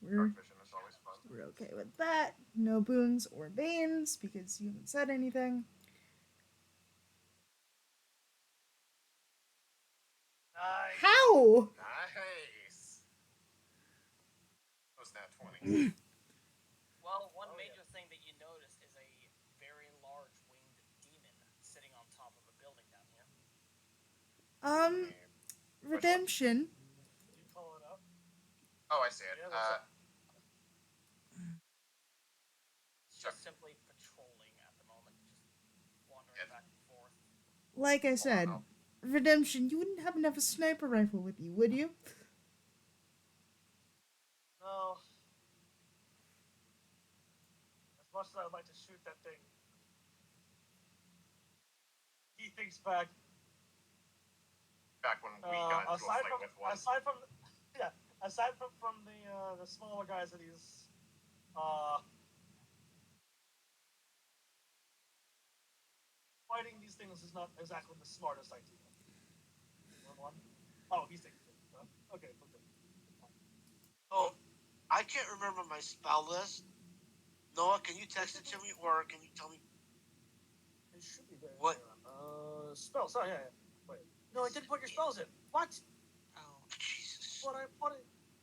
Speaker 6: Dark vision is always fun.
Speaker 3: we're okay with that. No boons or banes, because you haven't said anything.
Speaker 2: Nice.
Speaker 3: How?
Speaker 6: Nice. Those nat 20s.
Speaker 1: Well, one major thing that you notice is a very large winged demon sitting on top of a building down here.
Speaker 3: Redemption.
Speaker 2: Did you call it up?
Speaker 6: Oh, I see it.
Speaker 2: Yeah, what's up?
Speaker 1: It's just simply patrolling at the moment, just wandering back and forth.
Speaker 3: Like I said, Redemption, you wouldn't happen to have a sniper rifle with you, would you?
Speaker 2: No. As much as I'd like to shoot that thing, he thinks back.
Speaker 6: Back when we got into a fight with one.
Speaker 2: Aside from the smaller guys that he's fighting these things is not exactly the smartest idea. One? Oh, he's taking it. Okay, we're good.
Speaker 4: Oh, I can't remember my spell list. Noah, can you text it to me, or can you tell me?
Speaker 2: It should be there.
Speaker 4: What?
Speaker 2: Spells. Oh, yeah. Wait. No, I didn't put your spells in. What?
Speaker 5: Oh,
Speaker 4: Jesus.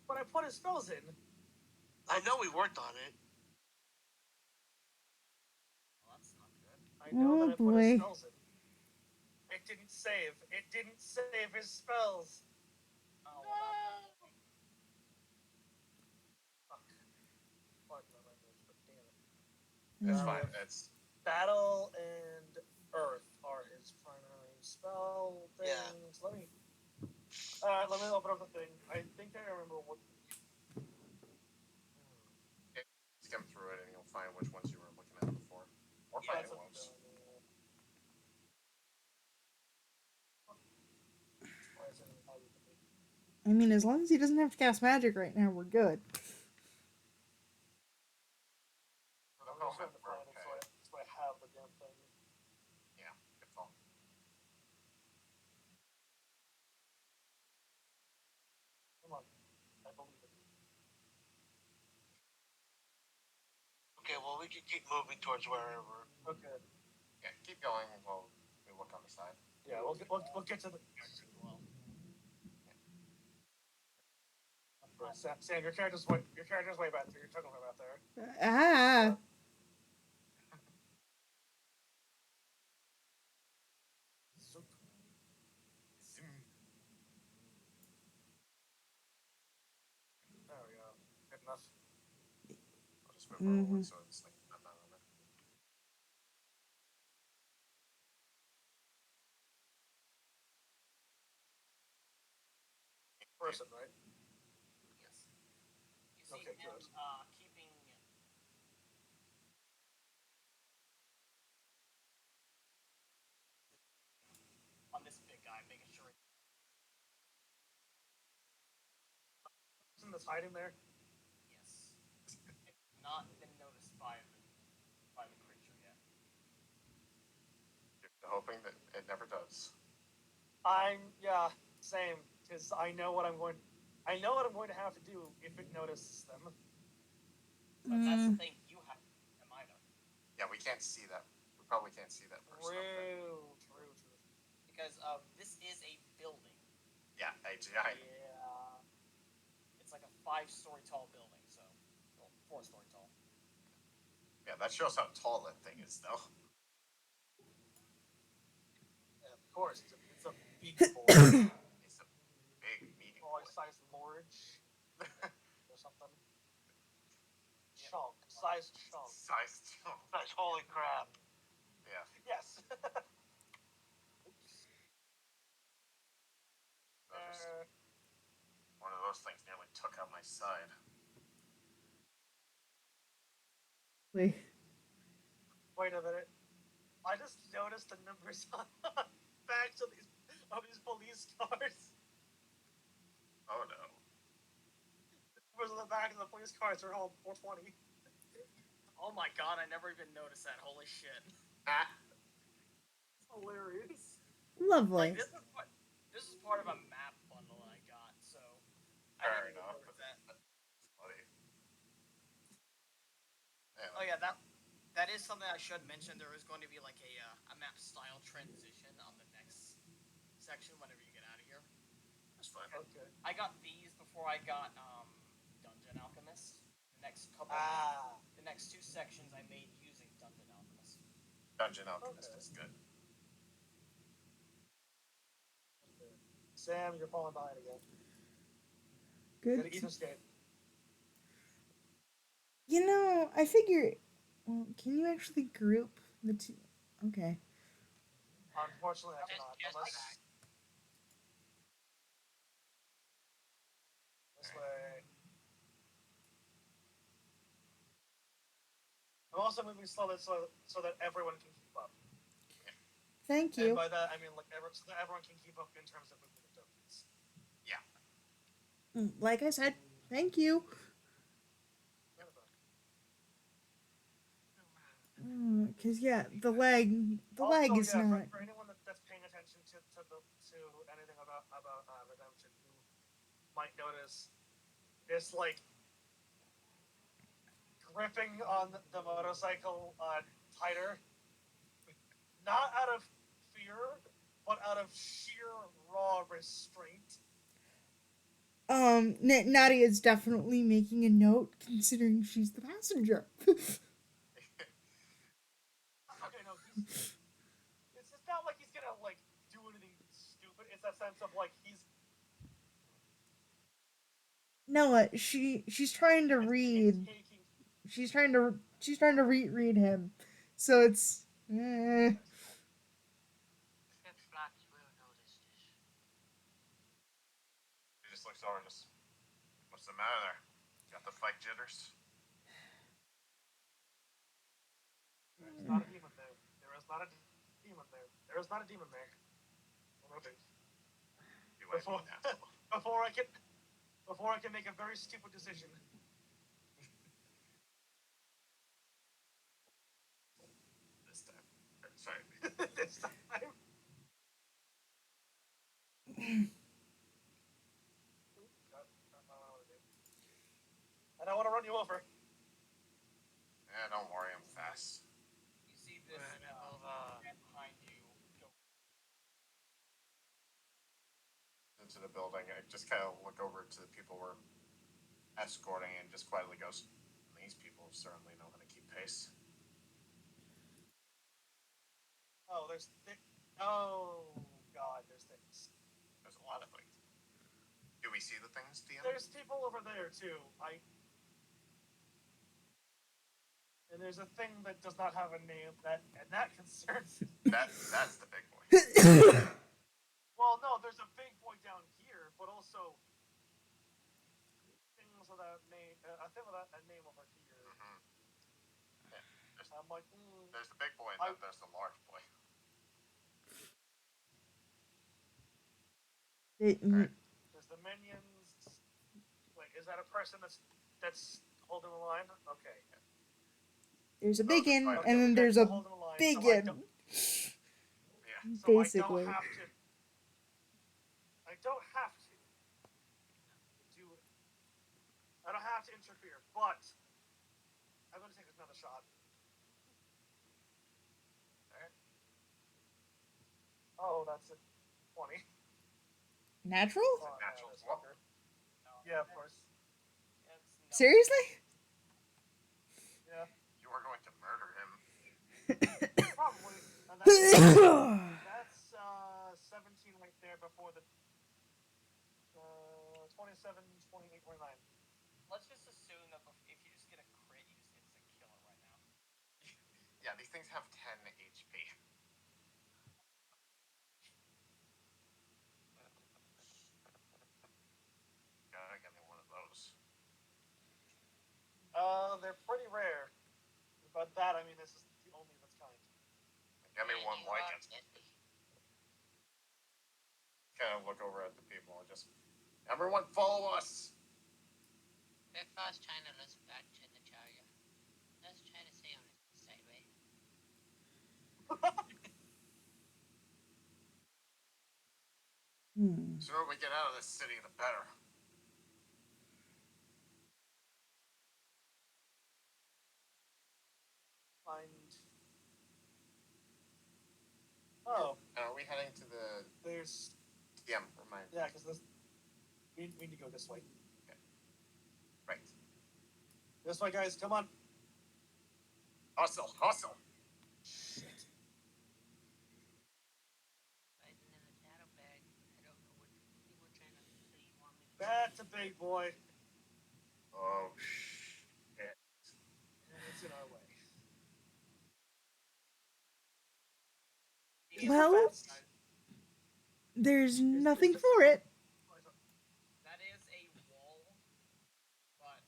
Speaker 2: But I put his spells in.
Speaker 4: I know we worked on it.
Speaker 2: I know
Speaker 3: Oh
Speaker 2: that I put his
Speaker 3: boy.
Speaker 2: spells in. It didn't save. It didn't save his spells.
Speaker 1: Oh, well,
Speaker 2: Fuck. Pardon my language, but damn it.
Speaker 6: It's
Speaker 3: Mm.
Speaker 6: fine.
Speaker 2: If
Speaker 6: It's
Speaker 2: Battle and Earth are his primary spell things.
Speaker 4: Yeah.
Speaker 2: Let me open up the thing. I think I remember what.
Speaker 6: skim through it and you'll find which ones you were looking at before, or
Speaker 1: Yeah,
Speaker 6: find
Speaker 2: That's
Speaker 6: new
Speaker 2: a
Speaker 6: ones.
Speaker 2: Why is it how you can
Speaker 3: I mean, as long as he doesn't have to cast magic right now, we're good.
Speaker 6: For the
Speaker 2: I'm just
Speaker 6: moment,
Speaker 2: trying to
Speaker 6: we're
Speaker 2: find it
Speaker 6: okay.
Speaker 2: so I have the damn thing.
Speaker 6: Yeah, good call.
Speaker 2: Come on. I believe it.
Speaker 4: Okay, well, we can keep moving towards wherever.
Speaker 2: Okay.
Speaker 6: Yeah, keep going while we look on the side.
Speaker 2: Yeah, we'll get to the.
Speaker 1: well.
Speaker 2: Sam, your character's way back there. You're talking about there.
Speaker 3: Ah.
Speaker 2: Zoop.
Speaker 6: Zoom.
Speaker 2: There we go. Good enough.
Speaker 6: I'll just move forward
Speaker 3: Mhm.
Speaker 6: so it's like not that on it.
Speaker 2: Person, right?
Speaker 1: Yes. You see
Speaker 2: Okay,
Speaker 1: him
Speaker 2: good.
Speaker 1: keeping on this big guy, making sure.
Speaker 2: Person that's hiding there.
Speaker 1: Yes. It's not been noticed by the creature yet.
Speaker 6: You're hoping that it never does.
Speaker 2: Same. Because I know what I'm going to have to do if it notices them.
Speaker 1: But that's the thing, you have them either.
Speaker 6: Yeah, we can't see that. We probably can't see that person.
Speaker 2: True.
Speaker 1: Because this is a building.
Speaker 6: Yeah, a giant.
Speaker 2: Yeah.
Speaker 1: It's like a 5-story tall building, so well, 4-story tall.
Speaker 6: Yeah, that shows how tall that thing is, though.
Speaker 2: Yeah, of course. It's a big boy.
Speaker 6: It's a big meeting
Speaker 2: Boy-sized large or something. Chunk. Size chunk.
Speaker 6: Size chunk.
Speaker 4: Nice, holy crap.
Speaker 6: Yeah.
Speaker 2: Yes.
Speaker 6: One of those things nearly took out my side.
Speaker 3: Wait.
Speaker 2: Wait a minute. I just noticed the numbers on the backs of these police cars.
Speaker 6: Oh no.
Speaker 2: The numbers on the back of the police cars are all 420.
Speaker 1: Oh my god, I never even noticed that. Holy shit.
Speaker 2: It's hilarious.
Speaker 3: Lovely.
Speaker 1: Like, this is part of a map bundle I got, so
Speaker 6: Fair
Speaker 1: I didn't even
Speaker 6: enough.
Speaker 1: notice that.
Speaker 6: It's funny. Yeah,
Speaker 1: Oh yeah, that is something I should mention. There is going to be like a map style transition on the next section whenever you get out of here.
Speaker 6: that's fine.
Speaker 2: Okay.
Speaker 1: I got these before I got Dungeon Alchemist. The next couple, the next 2 sections I made using Dungeon Alchemist.
Speaker 6: Dungeon Alchemist is good.
Speaker 2: Sam, you're falling behind again.
Speaker 3: Good.
Speaker 2: Gotta escape.
Speaker 3: You know, I figure. Well, can you actually group the two? Okay.
Speaker 2: Unfortunately, I cannot.
Speaker 5: Just
Speaker 2: Unless this way. I'm also moving slowly so that everyone can keep up.
Speaker 3: Thank
Speaker 2: And
Speaker 3: you.
Speaker 2: by that, I mean so that everyone can keep up in terms of movement of tokens.
Speaker 3: Like I said, thank you. Because yeah, the leg is
Speaker 2: yeah,
Speaker 3: not.
Speaker 2: for anyone that's paying attention to anything about Redemption, who might notice this like gripping on the motorcycle tighter, not out of fear, but out of sheer raw restraint.
Speaker 3: Nadia is definitely making a note, considering she's the passenger.
Speaker 2: Okay, no, It's not like he's gonna like do anything stupid. It's that sense of like he's
Speaker 3: No, she's trying to read.
Speaker 2: taking.
Speaker 3: She's trying to read him. So it's
Speaker 5: Flip-flops will notice this.
Speaker 6: He just looks over and just, what's the matter there? Got the fight jitters?
Speaker 2: There's not a demon there. There is not a demon there. There is not a demon there.
Speaker 6: Do I
Speaker 2: Before,
Speaker 6: mean that?
Speaker 2: before I can make a very stupid decision.
Speaker 6: This time. Sorry.
Speaker 2: This time. I don't want to run you over.
Speaker 6: Don't worry, I'm fast.
Speaker 1: You see this
Speaker 5: Run over.
Speaker 1: man behind you go.
Speaker 6: Into the building, I just kind of look over to the people we're escorting and just quietly goes, these people certainly know how to keep pace.
Speaker 2: Oh, oh God, there's things.
Speaker 6: There's a lot of things. Do we see the things, DM?
Speaker 2: There's people over there too. And there's a thing that does not have a name and that concerns me.
Speaker 6: That's the big boy.
Speaker 2: Well, no, there's a big boy down here, but also things without name. A thing without a name over here.
Speaker 6: Mm-hmm. Yeah,
Speaker 2: I'm like,
Speaker 6: there's the big boy and then there's the large boy.
Speaker 3: Right.
Speaker 2: There's the minions. Wait, is that a person that's holding the line? Okay.
Speaker 3: There's a biggin,
Speaker 6: Okay,
Speaker 3: and then there's a
Speaker 2: holding the line.
Speaker 3: biggin.
Speaker 6: Yeah.
Speaker 2: So
Speaker 3: Basically.
Speaker 2: I don't have to do it. I don't have to interfere, but I'm going to take another shot.
Speaker 6: Alright.
Speaker 2: Oh, that's a 20.
Speaker 3: Natural?
Speaker 2: Oh,
Speaker 6: Natural
Speaker 2: this
Speaker 6: as well.
Speaker 2: fucker.
Speaker 1: No,
Speaker 2: Yeah, of course.
Speaker 1: it's no.
Speaker 3: Seriously?
Speaker 2: Yeah,
Speaker 6: You are going to murder him.
Speaker 2: probably. And that's 17 right there before the 27, 28, 29.
Speaker 1: Let's just assume that if you just get a crit, you just instant kill it right now.
Speaker 6: Yeah, these things have 10 HP. Gotta get me one of those.
Speaker 2: They're pretty rare. But that, I mean, this is the only of its kind.
Speaker 6: Get me one
Speaker 5: You
Speaker 6: like
Speaker 5: are
Speaker 6: it.
Speaker 5: deadly.
Speaker 6: Kind of look over at the people and just, everyone follow us!
Speaker 5: Flip-flops trying to listen back to Natalia. Let's try to stay on the side way.
Speaker 6: The sooner we get out of this city, the better.
Speaker 2: Oh,
Speaker 6: Are we heading to the
Speaker 2: there's.
Speaker 6: DM? Remind me.
Speaker 2: Yeah, because we need to go this way.
Speaker 6: Right.
Speaker 2: This way, guys. Come on.
Speaker 6: Hustle, hustle!
Speaker 2: Shit.
Speaker 5: Fighting in a saddlebag. I don't know what you were trying to say you want me to do.
Speaker 2: That's a big boy.
Speaker 6: Oh, shit.
Speaker 2: And it's in our way.
Speaker 3: Well, there's nothing for it.
Speaker 1: That is a wall, but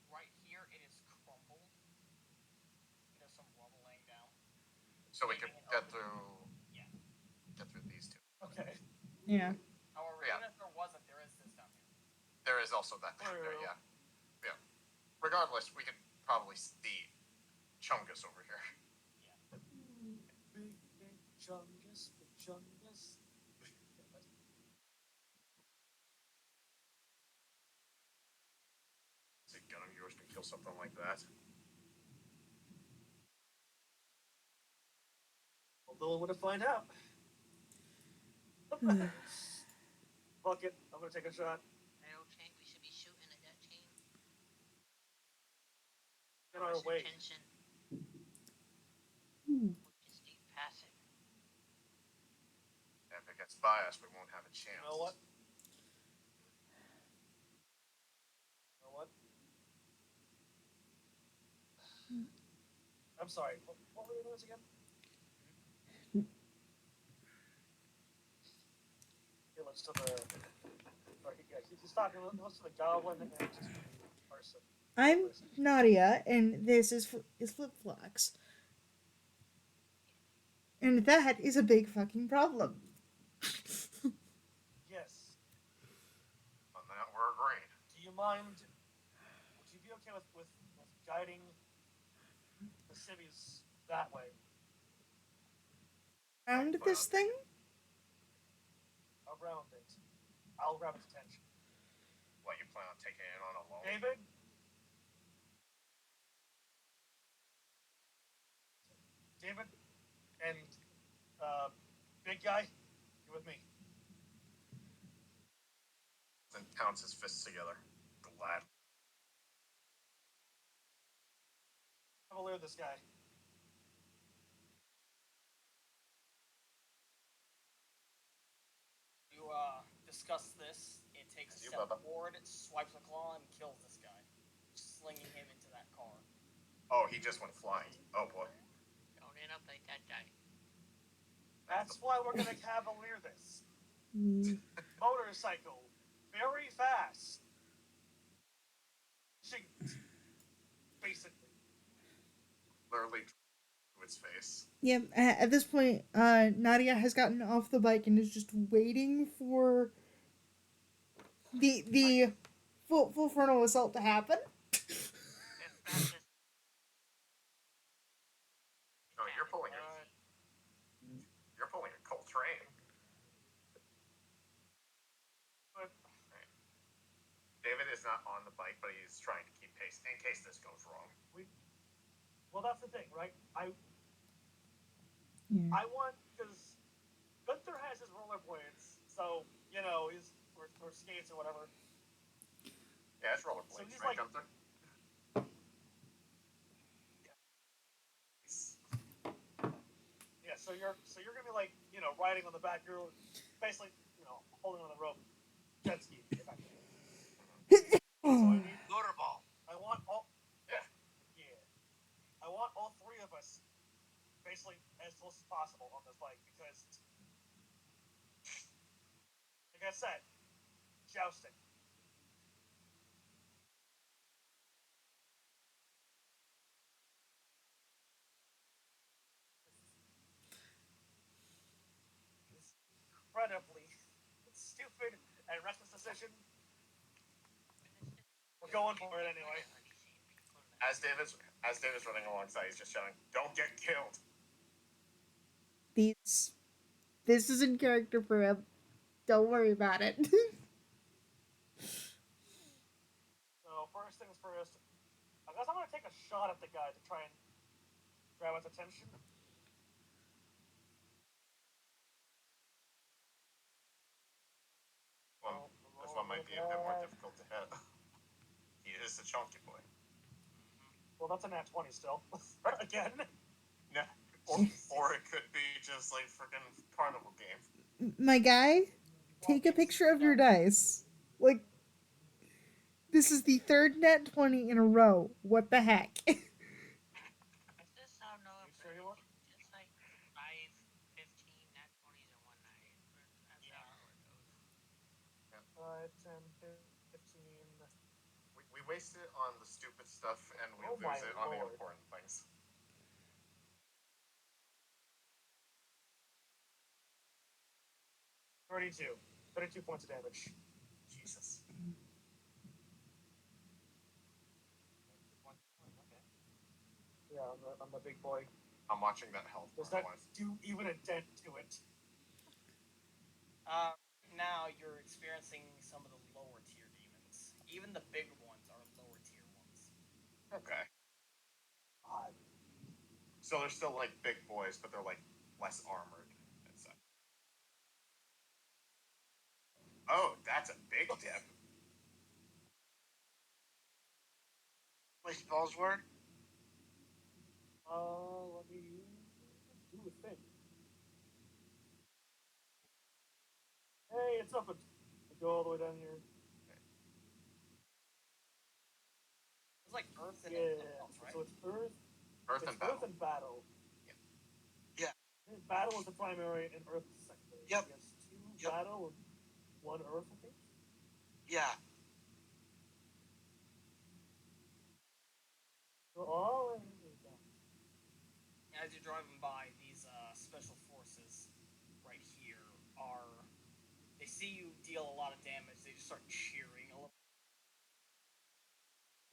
Speaker 1: right here it is crumbled. There's some rubble laying down.
Speaker 6: So we could get through.
Speaker 1: Yeah.
Speaker 6: Get through these two.
Speaker 2: Okay.
Speaker 3: Yeah.
Speaker 1: However,
Speaker 6: Yeah.
Speaker 1: even if there wasn't, there is this down here.
Speaker 6: There is also that thing there, yeah. Yeah. Regardless, we could probably see Chungus over here.
Speaker 2: Big Chungus, big Chungus.
Speaker 6: Is it gun of yours to kill something like that?
Speaker 2: Although I would have find out. Fuck it. I'm gonna take a shot.
Speaker 5: I don't think we should be shooting at that team.
Speaker 2: In our way.
Speaker 5: Attention.
Speaker 3: Ooh.
Speaker 5: Which is
Speaker 6: gets by us, we won't have a chance.
Speaker 2: You know what? You know what? I'm sorry. What were your names again? He looks to the. Or yeah, he's talking. He looks to the goblin and to the person.
Speaker 3: I'm Nadia, and this is Flip Flocks. And that is a big fucking problem.
Speaker 2: Yes.
Speaker 6: On that, we're agreed.
Speaker 2: Do you mind? Would you be okay with guiding the civvies that way?
Speaker 3: Around this thing?
Speaker 2: Around it. I'll grab its attention.
Speaker 6: What, you plan on taking it on alone?
Speaker 2: David? David? And, big guy? You with me?
Speaker 6: Then pounds his fists together. Glad.
Speaker 2: Cavalier this guy.
Speaker 1: You discuss this. It takes a
Speaker 6: You,
Speaker 1: step
Speaker 6: Bubba.
Speaker 1: forward, swipes a claw, and kills this guy, slinging him into that car.
Speaker 6: Oh, he just went flying. Oh boy.
Speaker 5: Don't end up like that guy.
Speaker 2: That's why we're gonna cavalier this.
Speaker 3: Mm.
Speaker 2: Motorcycle. Very fast. Basically.
Speaker 6: Literally to its face.
Speaker 3: Yeah, at this point, Nadia has gotten off the bike and is just waiting for the full frontal assault to happen.
Speaker 6: No, you're pulling it. You're pulling a Coltrane.
Speaker 2: But
Speaker 6: David is not on the bike, but he's trying to keep pace in case this goes wrong.
Speaker 2: well, that's the thing, right?
Speaker 3: Yeah.
Speaker 2: I want because Gunther has his rollerblades, so you know his or skates or whatever.
Speaker 6: Yeah, it's rollerblades,
Speaker 2: So he's
Speaker 6: right,
Speaker 2: like-
Speaker 6: Gunther?
Speaker 2: Yeah, so you're gonna be like riding on the back. You're basically holding on the rope, jet ski. So I need
Speaker 4: Motorball.
Speaker 2: I want all
Speaker 6: Yeah.
Speaker 2: I want all three of us basically as close as possible on this bike because, like I said, jousting. This incredibly stupid and reckless decision. We're going for it anyway.
Speaker 6: As David's running alongside, he's just shouting, "Don't get killed!"
Speaker 3: This is in character for him. Don't worry about it.
Speaker 2: So first things first, I guess I'm gonna take a shot at the guy to try and grab his attention.
Speaker 6: This one might be a bit more difficult to hit. He is a chunky boy.
Speaker 2: Well, that's a nat 20 still. Again.
Speaker 6: No, or it could be just like freaking carnival game.
Speaker 3: My guy, take a picture of your dice. Like, this is the third nat 20 in a row. What the heck?
Speaker 5: Is this how no
Speaker 2: You sure you want?
Speaker 5: It's like 5, 15 nat 20s in one night. That's how it goes.
Speaker 2: 5, 10, 15.
Speaker 6: We waste it on the stupid stuff and we
Speaker 2: Oh
Speaker 6: lose
Speaker 2: my
Speaker 6: it on the
Speaker 2: lord.
Speaker 6: important things.
Speaker 2: $32 points of damage.
Speaker 6: Jesus.
Speaker 2: Yeah, I'm the big boy.
Speaker 6: I'm watching that health.
Speaker 2: Does
Speaker 6: bar
Speaker 2: that
Speaker 6: once.
Speaker 2: do even a dent to it?
Speaker 1: Now you're experiencing some of the lower tier demons. Even the big ones are lower tier ones.
Speaker 6: Okay.
Speaker 2: God.
Speaker 6: So they're still like big boys, but they're like less armored and such. Oh, that's a big dip.
Speaker 4: My spells were.
Speaker 2: Let me do a thing. Hey, it's up. Go all the way down here.
Speaker 1: It's like Earth and
Speaker 2: Yeah.
Speaker 1: something else, right?
Speaker 2: So it's Earth.
Speaker 6: Earth
Speaker 2: It's
Speaker 6: and battle.
Speaker 2: Earth and battle.
Speaker 4: Yeah.
Speaker 2: Battle is the primary and Earth is the secondary.
Speaker 4: Yep.
Speaker 2: He has two
Speaker 4: Yep.
Speaker 2: battle and one Earth, I think.
Speaker 4: Yeah.
Speaker 2: So all
Speaker 1: As you're driving by, these special forces right here are. They see you deal a lot of damage. They just start cheering a little.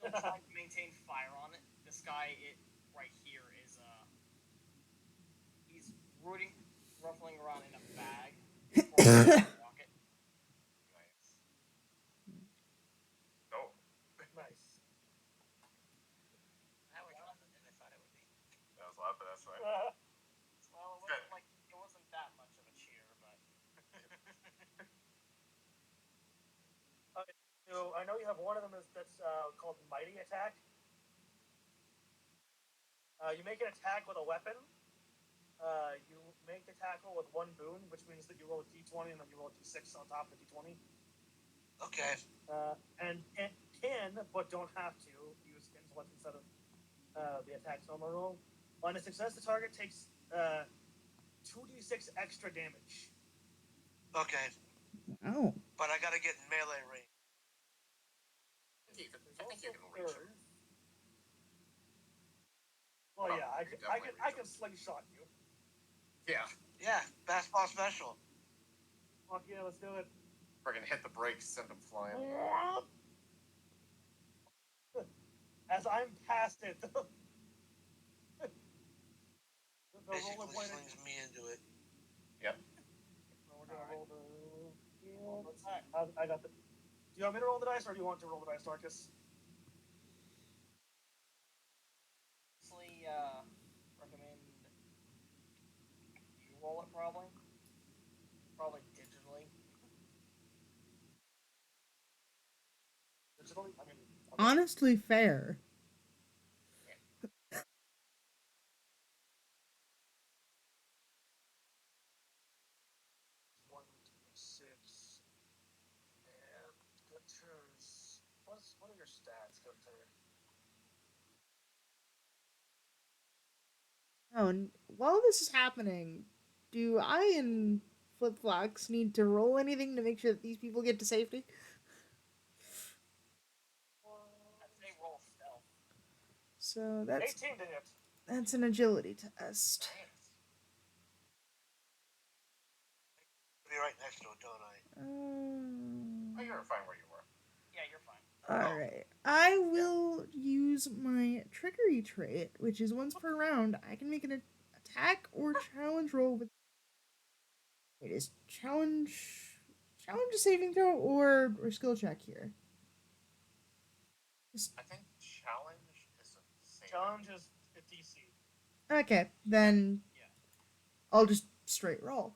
Speaker 1: Still trying to maintain fire on it. This guy, right here is he's ruffling around in a bag. Rocket.
Speaker 6: Nice. Oh,
Speaker 2: nice.
Speaker 5: That was longer than I thought it would be.
Speaker 6: that was loud, but that's fine.
Speaker 1: Well,
Speaker 6: Good.
Speaker 1: it wasn't that much of a cheer, but
Speaker 2: So I know you have one of them that's called Mighty Attack. You make an attack with a weapon. You make the tackle with one boon, which means that you roll a d20 and then you roll a d6 on top of the d20.
Speaker 4: Okay.
Speaker 2: And it can, but don't have to, use intellect instead of the attack's normal roll. On a success, the target takes 2d6 extra damage.
Speaker 4: Okay.
Speaker 3: Oh.
Speaker 4: But I gotta get in melee range.
Speaker 6: I think you can reach him.
Speaker 2: Well,
Speaker 6: Oh,
Speaker 2: yeah, I
Speaker 6: you
Speaker 2: can,
Speaker 6: definitely
Speaker 2: I
Speaker 6: reach
Speaker 2: can slingshot you.
Speaker 6: Yeah.
Speaker 4: Yeah. Fastball special.
Speaker 2: Fuck yeah, let's do it.
Speaker 6: Friggin' hit the brakes, send him flying.
Speaker 2: As I'm past it, the
Speaker 4: Basically
Speaker 2: rollerblading.
Speaker 4: slings me into it.
Speaker 6: Yep.
Speaker 2: We're gonna roll the. I got the. Do you want me to roll the dice, or do you want to roll the dice, Darkus?
Speaker 1: honestly, recommend you roll it probably digitally.
Speaker 2: Digitally? I mean, okay.
Speaker 3: Honestly fair.
Speaker 2: And Gunter's. What are your stats, Gunter?
Speaker 3: Oh, and while this is happening, do I and Flipflox need to roll anything to make sure that these people get to safety?
Speaker 1: I'd say roll stealth.
Speaker 3: So that's
Speaker 2: 18 to hit.
Speaker 3: that's an agility test.
Speaker 4: I'll be right next to it, don't I?
Speaker 6: Oh, you're fine where you were.
Speaker 1: Yeah, you're fine.
Speaker 3: Alright. I will use my trickery trait, which is once per round. I can make an attack or challenge roll with. It is challenge a saving throw or skill check here.
Speaker 6: I think challenge is a saving.
Speaker 2: Challenge is a DC.
Speaker 3: Okay, then
Speaker 1: Yeah.
Speaker 3: I'll just straight roll.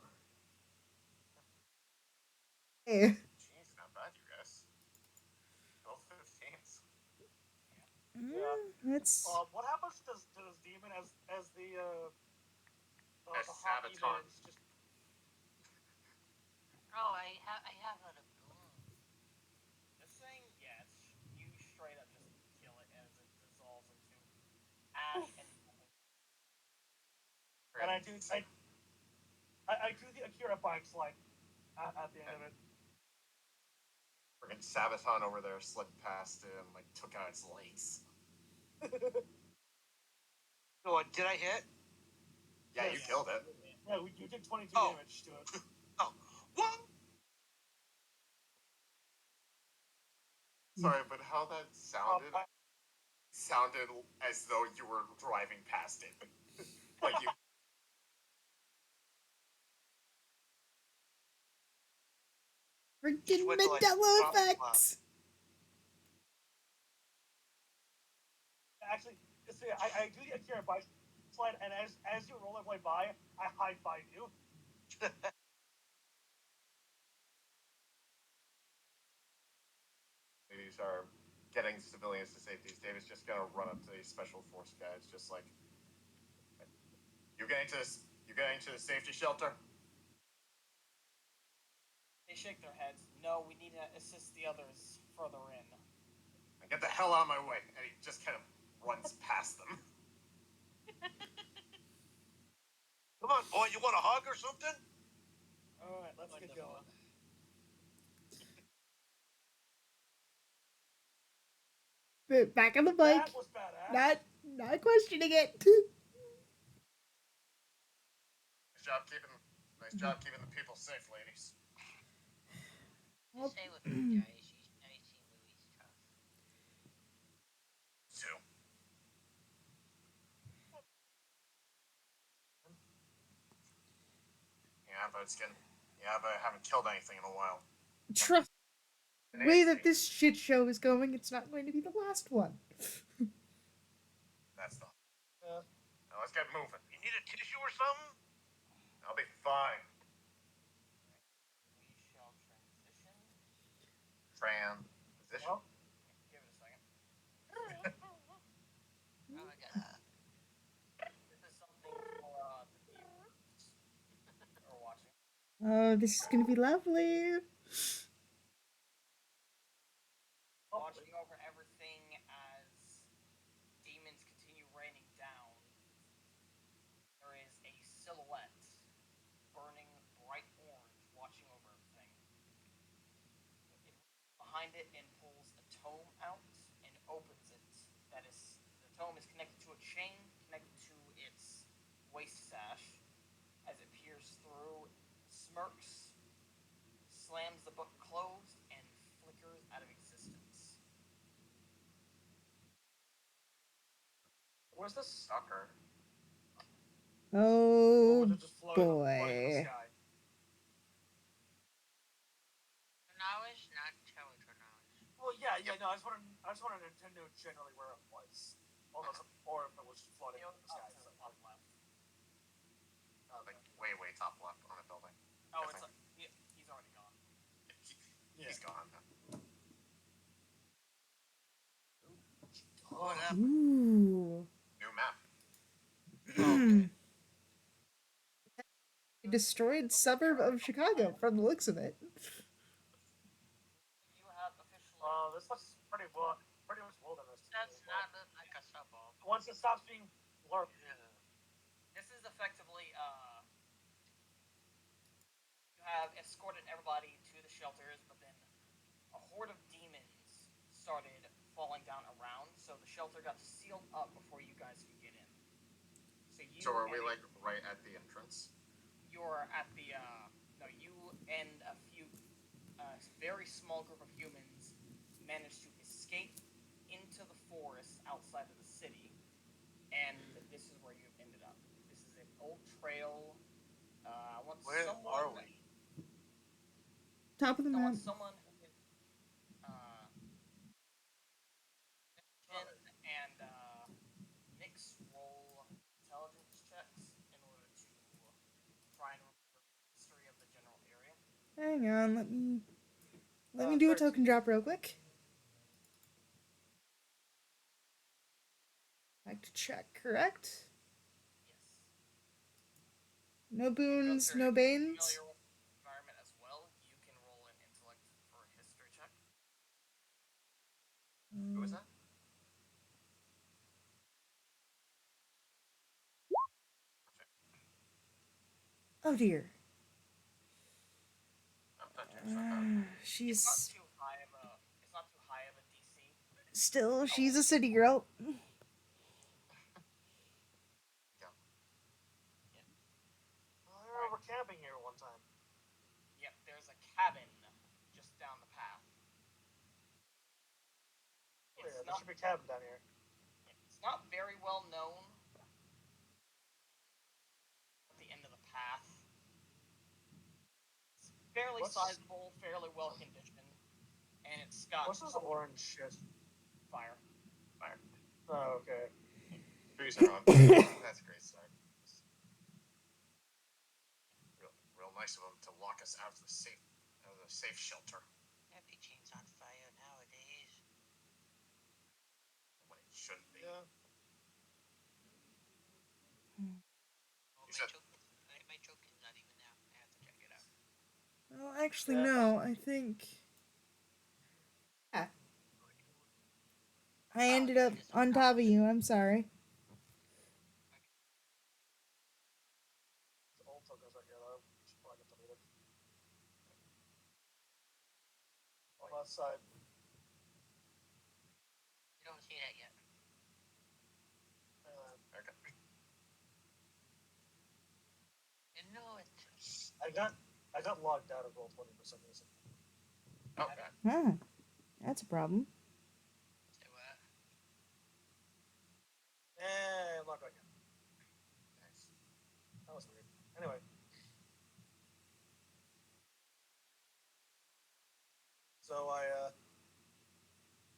Speaker 3: Hey.
Speaker 6: Jeez, not bad, you guys. Both 15s.
Speaker 3: That's
Speaker 2: What happens to this demon as the
Speaker 6: As
Speaker 2: hockey
Speaker 6: Sabaton.
Speaker 2: man's just
Speaker 5: Oh, I have a boom.
Speaker 1: This thing, yeah, you straight up just kill it as it dissolves into ash and nothing.
Speaker 2: and I do the Akira bike slide at the end of it.
Speaker 6: Friggin' Sabaton over there slipped past it and took out its legs.
Speaker 4: So did I hit?
Speaker 6: Yeah, you killed it.
Speaker 2: Yeah, you did 22
Speaker 4: Oh.
Speaker 2: damage to it.
Speaker 4: Oh. What?
Speaker 6: Sorry, but how that sounded as though you were driving past it. You.
Speaker 3: freaking
Speaker 4: Went to,
Speaker 3: Mandela
Speaker 4: pop.
Speaker 3: effect.
Speaker 2: Actually, I do the Akira bike slide, and as you rollerblade by, I high five you.
Speaker 6: These are getting civilians to safety. David's just gonna run up to these special force guys, just you getting to the safety shelter?
Speaker 1: They shake their heads. No, we need to assist the others further in.
Speaker 6: Get the hell out of my way. And he just kind of runs past them.
Speaker 4: Come on, boy, you want a hug or something?
Speaker 2: All right, let's get going.
Speaker 3: But back on the bike.
Speaker 2: That was badass.
Speaker 3: Not questioning it.
Speaker 6: Nice job keeping the people safe, ladies.
Speaker 5: Just say with me, guys. She's nice and Louis tough.
Speaker 6: Two. But I haven't killed anything in a while.
Speaker 3: Trust the way that this shit show is going, it's not going to be the last one.
Speaker 6: That's the. Now let's get moving.
Speaker 4: You need a tissue or something?
Speaker 6: I'll be fine.
Speaker 1: We shall transition.
Speaker 6: Transition.
Speaker 2: Well,
Speaker 1: Give it a second.
Speaker 5: Oh my god.
Speaker 1: This is something for the viewers who are watching.
Speaker 3: Oh, this is going to be lovely.
Speaker 1: Watching over everything as demons continue raining down, there is a silhouette burning bright orange watching over everything. Behind it and pulls a tome out and opens it. The tome is connected to a chain connected to its waist sash. As it peers through, smirks, slams the book closed, and flickers out of existence.
Speaker 2: where's this?
Speaker 6: Sucker.
Speaker 3: Oh,
Speaker 2: was it just floating in the
Speaker 3: boy.
Speaker 2: sky?
Speaker 5: Knowledge, not intelligent knowledge.
Speaker 2: Well, yeah. No, I just wanted to know generally where it was, almost, or if it was just floating in the sky.
Speaker 1: Up to the top left.
Speaker 6: Like way top left on a building.
Speaker 1: Oh,
Speaker 6: I
Speaker 1: it's
Speaker 6: think.
Speaker 1: he's already gone.
Speaker 6: He's gone now.
Speaker 5: What up?
Speaker 3: Ooh.
Speaker 6: New map.
Speaker 5: Okay.
Speaker 3: Destroyed suburb of Chicago from the looks of it.
Speaker 1: You have officially.
Speaker 2: This looks pretty much wilderness.
Speaker 5: Does not look like a suburb.
Speaker 2: Once it stops being blurred.
Speaker 5: Yeah.
Speaker 1: This is effectively you have escorted everybody to the shelters, but then a horde of demons started falling down around, so the shelter got sealed up before you guys could get in.
Speaker 6: So are we like right at the entrance?
Speaker 1: You're at the no, you and a few very small group of humans managed to escape into the forest outside of the city, and this is where you've ended up. This is an old trail.
Speaker 4: Where are we?
Speaker 3: Top of the
Speaker 1: I want
Speaker 3: map.
Speaker 1: someone who can and mix roll intelligence checks in order to try and remember the history of the general area.
Speaker 3: Hang on, let me do a token drop real quick. Back to check, correct?
Speaker 1: Yes.
Speaker 3: No boons,
Speaker 1: Gunther,
Speaker 3: no
Speaker 1: if you're
Speaker 3: banes.
Speaker 1: familiar with the environment as well, you can roll an intellect for a history check.
Speaker 6: Who is that?
Speaker 3: Oh dear.
Speaker 6: I'm not too sure.
Speaker 3: She's
Speaker 1: It's not too high of a DC.
Speaker 3: still, she's a city girl.
Speaker 2: I remember camping here one time.
Speaker 1: Yep, there's a cabin just down the path.
Speaker 2: There should be a cabin down here.
Speaker 1: It's not very well known. At the end of the path. It's fairly sizable, fairly well conditioned, and it's got
Speaker 2: What's this orange shit?
Speaker 1: fire.
Speaker 2: Oh, okay.
Speaker 6: Trees are on. That's a great start. Real nice of them to lock us out of the safe shelter.
Speaker 5: Everything's on fire nowadays.
Speaker 6: When it shouldn't be.
Speaker 4: Yeah.
Speaker 5: Oh, my token's not even now. I have to check it out.
Speaker 3: Well, I Actually,
Speaker 2: Yeah.
Speaker 3: no. I think. Yeah. I
Speaker 5: Oh,
Speaker 3: ended
Speaker 5: you
Speaker 3: up
Speaker 5: just
Speaker 3: on
Speaker 5: top
Speaker 3: top
Speaker 5: of
Speaker 3: of
Speaker 5: it.
Speaker 3: you. I'm sorry.
Speaker 2: The old tokens right here, though. Should probably get deleted. On that side.
Speaker 5: You don't see that yet.
Speaker 6: Okay.
Speaker 5: You know it.
Speaker 2: I got logged out of Roll20 for some reason.
Speaker 6: Okay.
Speaker 3: Huh. That's a problem.
Speaker 5: Say what?
Speaker 2: And logged back in.
Speaker 6: Nice.
Speaker 2: That was weird. Anyway. So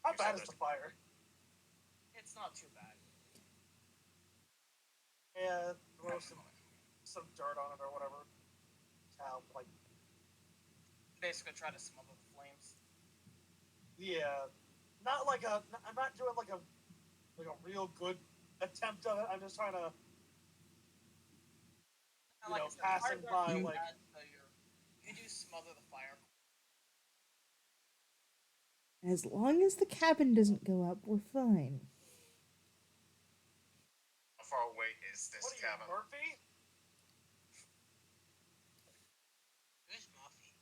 Speaker 2: how
Speaker 6: You
Speaker 2: bad
Speaker 6: said
Speaker 2: is the fire?
Speaker 1: It's not too bad.
Speaker 2: Yeah, throw some dirt on it or whatever. Like,
Speaker 1: Basically, try to smother the flames.
Speaker 2: yeah, not like I'm not doing like a real good attempt of it. I'm just trying to,
Speaker 1: Like I said,
Speaker 2: passing
Speaker 1: fires aren't
Speaker 2: by
Speaker 1: too
Speaker 2: like.
Speaker 1: bad, so you do smother the fire.
Speaker 3: As long as the cabin doesn't go up, we're fine.
Speaker 6: How far away is this
Speaker 2: What are you,
Speaker 6: cabin?
Speaker 2: Murphy?
Speaker 5: Who's Muffy?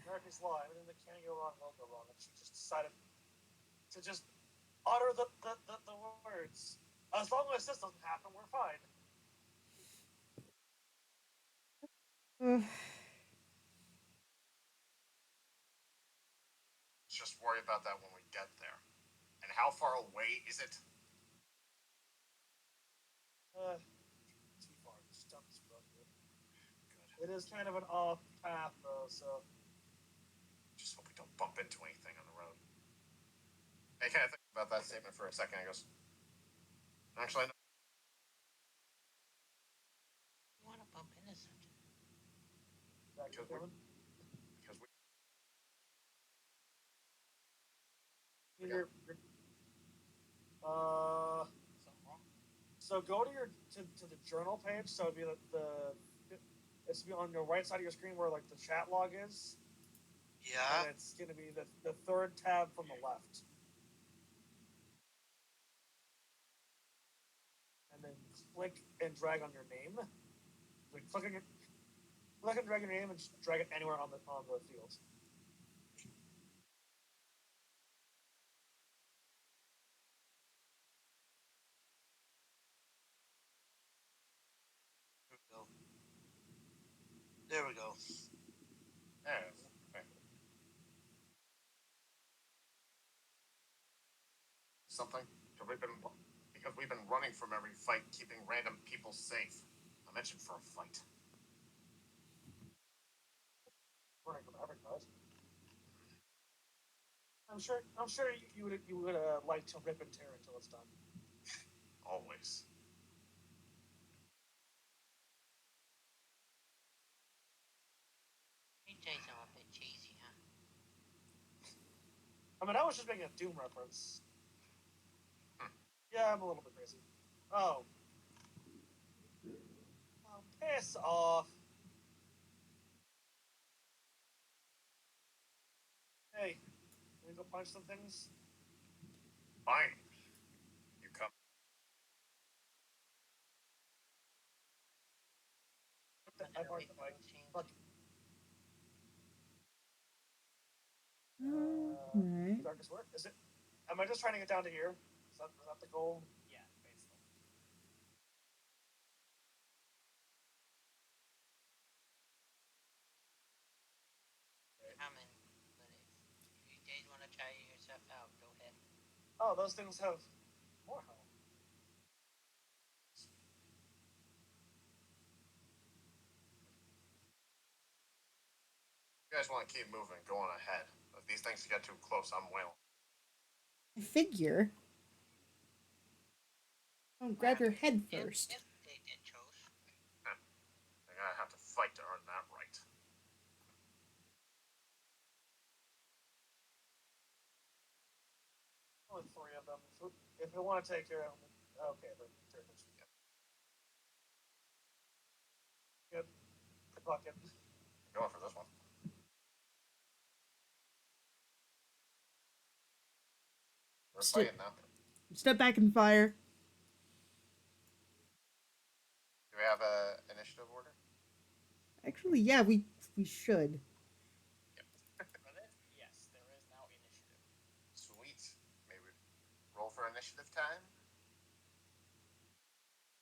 Speaker 2: Murphy's Law. Everything that can go wrong will go wrong, and she just decided to just utter the words. As long as this doesn't happen, we're fine.
Speaker 3: Ugh.
Speaker 6: Let's just worry about that when we get there. And how far away is it?
Speaker 2: Too far. Just dump this road here.
Speaker 6: Good.
Speaker 2: It is kind of an off path though, so.
Speaker 6: Just hope we don't bump into anything on the road. Hey, can I think about that statement for a second? I goes, actually, no.
Speaker 5: You want to bump into something?
Speaker 6: Because we, because we
Speaker 2: You're,
Speaker 1: Something wrong?
Speaker 2: so go to the journal page. So it'd be it's be on the right side of your screen where like the chat log is.
Speaker 4: Yeah.
Speaker 2: And it's gonna be the third tab from the left. And then click and drag on your name. Like click and drag your name and just drag it anywhere on the field.
Speaker 4: There we go.
Speaker 6: yeah, okay. Something because we've been running from every fight, keeping random people safe. I mentioned for a fight.
Speaker 2: Running from every fight. I'm sure you would like to rip and tear until it's done.
Speaker 6: Always.
Speaker 5: You days are a bit cheesy, huh?
Speaker 2: I mean, I was just making a Doom reference.
Speaker 6: Hmm.
Speaker 2: Yeah, I'm a little bit crazy. Oh, piss off. Hey, can we go punch some things?
Speaker 6: Fine. You come.
Speaker 2: I parked the bike. Fuck.
Speaker 3: Alright.
Speaker 2: Darkus, where is it? Am I just trying to get down to here? Is that the goal?
Speaker 1: Yeah, basically.
Speaker 5: Coming, but if you days want to try yourself out, go ahead.
Speaker 2: Oh, those things have more health.
Speaker 6: You guys want to keep moving, go on ahead. If these things get too close, I'm wailing.
Speaker 3: I figure. Don't grab your head first.
Speaker 5: If they did chose.
Speaker 6: They're gonna have to fight to earn that right.
Speaker 2: Only three of them. If we want to take care of them, okay, but yep. Good. Bucket.
Speaker 6: Going for this one. We're
Speaker 3: St-
Speaker 6: fighting now.
Speaker 3: Step back and fire.
Speaker 6: Do we have a initiative order?
Speaker 3: Actually, yeah, we should.
Speaker 1: For this, yes, there is now initiative.
Speaker 6: Sweet. Maybe roll for initiative time?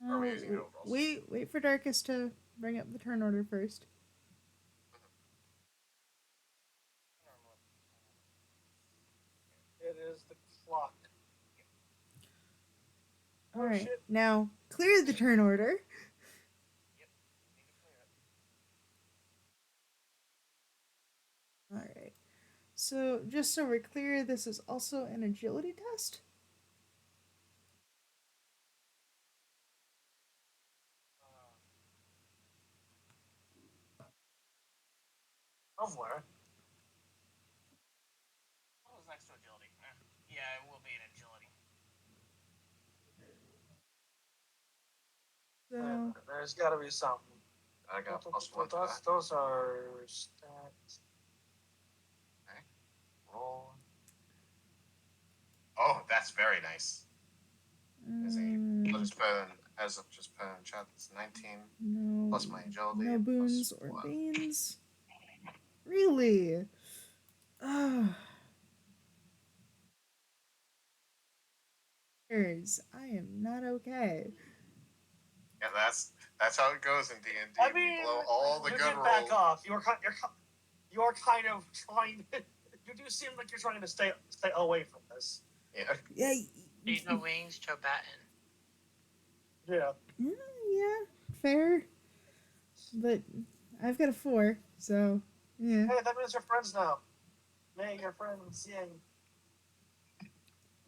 Speaker 6: Or are we using overalls?
Speaker 3: Wait for Darkus to bring up the turn order first.
Speaker 2: It is the clock.
Speaker 3: All right,
Speaker 2: shit.
Speaker 3: now clear the turn order.
Speaker 1: Yep, we need to clear it.
Speaker 3: All right. So just so we're clear, this is also an agility test.
Speaker 2: Somewhere.
Speaker 1: What was next to agility? Yeah, it will be an agility.
Speaker 3: So
Speaker 2: There's got to be something.
Speaker 6: I got +1 to that.
Speaker 2: Those are stats.
Speaker 6: Okay. Roll. Oh, that's very nice. As I'll just put in, as I've just put in chat, it's 19
Speaker 3: no,
Speaker 6: plus my agility.
Speaker 3: no boons
Speaker 6: plus
Speaker 3: or
Speaker 6: 1.
Speaker 3: banes. Really? Ah. I am not okay.
Speaker 6: Yeah, that's how it goes in D&D.
Speaker 2: I mean,
Speaker 6: we blow all the
Speaker 2: you
Speaker 6: good
Speaker 2: can
Speaker 6: rolls.
Speaker 2: back off. You're kind of trying. You do seem like you're trying to stay away from this.
Speaker 6: Yeah.
Speaker 3: Yeah.
Speaker 5: Leave the wings to batten.
Speaker 2: Yeah.
Speaker 3: Yeah, fair. But I've got a 4, so yeah.
Speaker 2: Hey, that means you're friends now. May your friends, yeah.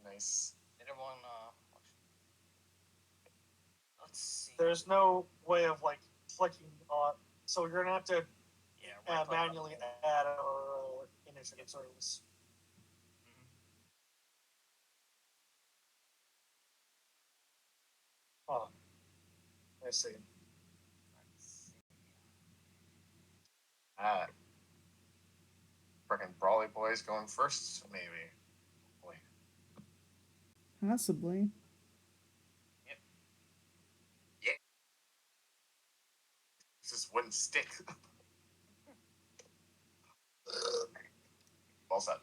Speaker 6: Nice.
Speaker 1: Did everyone, let's see.
Speaker 2: There's no way of like clicking on, so you're gonna have to
Speaker 1: right
Speaker 2: manually add our initiative service. Oh, I see.
Speaker 1: Let's see.
Speaker 6: Freaking Brawly Boys going first, maybe. Boy.
Speaker 3: Possibly.
Speaker 1: Yep.
Speaker 6: Yeah. This just wouldn't stick. Well said.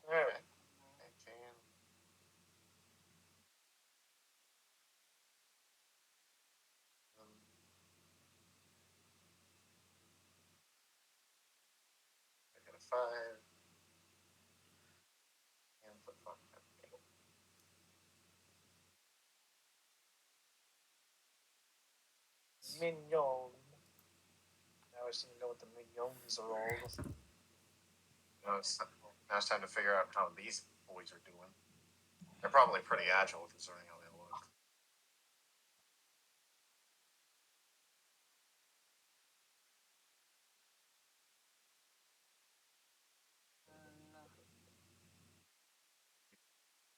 Speaker 2: Alright.
Speaker 6: 19. I got a 5. And the fuck.
Speaker 2: Mignon. Now it's gonna go with the mignons are all.
Speaker 6: Now it's time to figure out how these boys are doing. They're probably pretty agile considering how they look.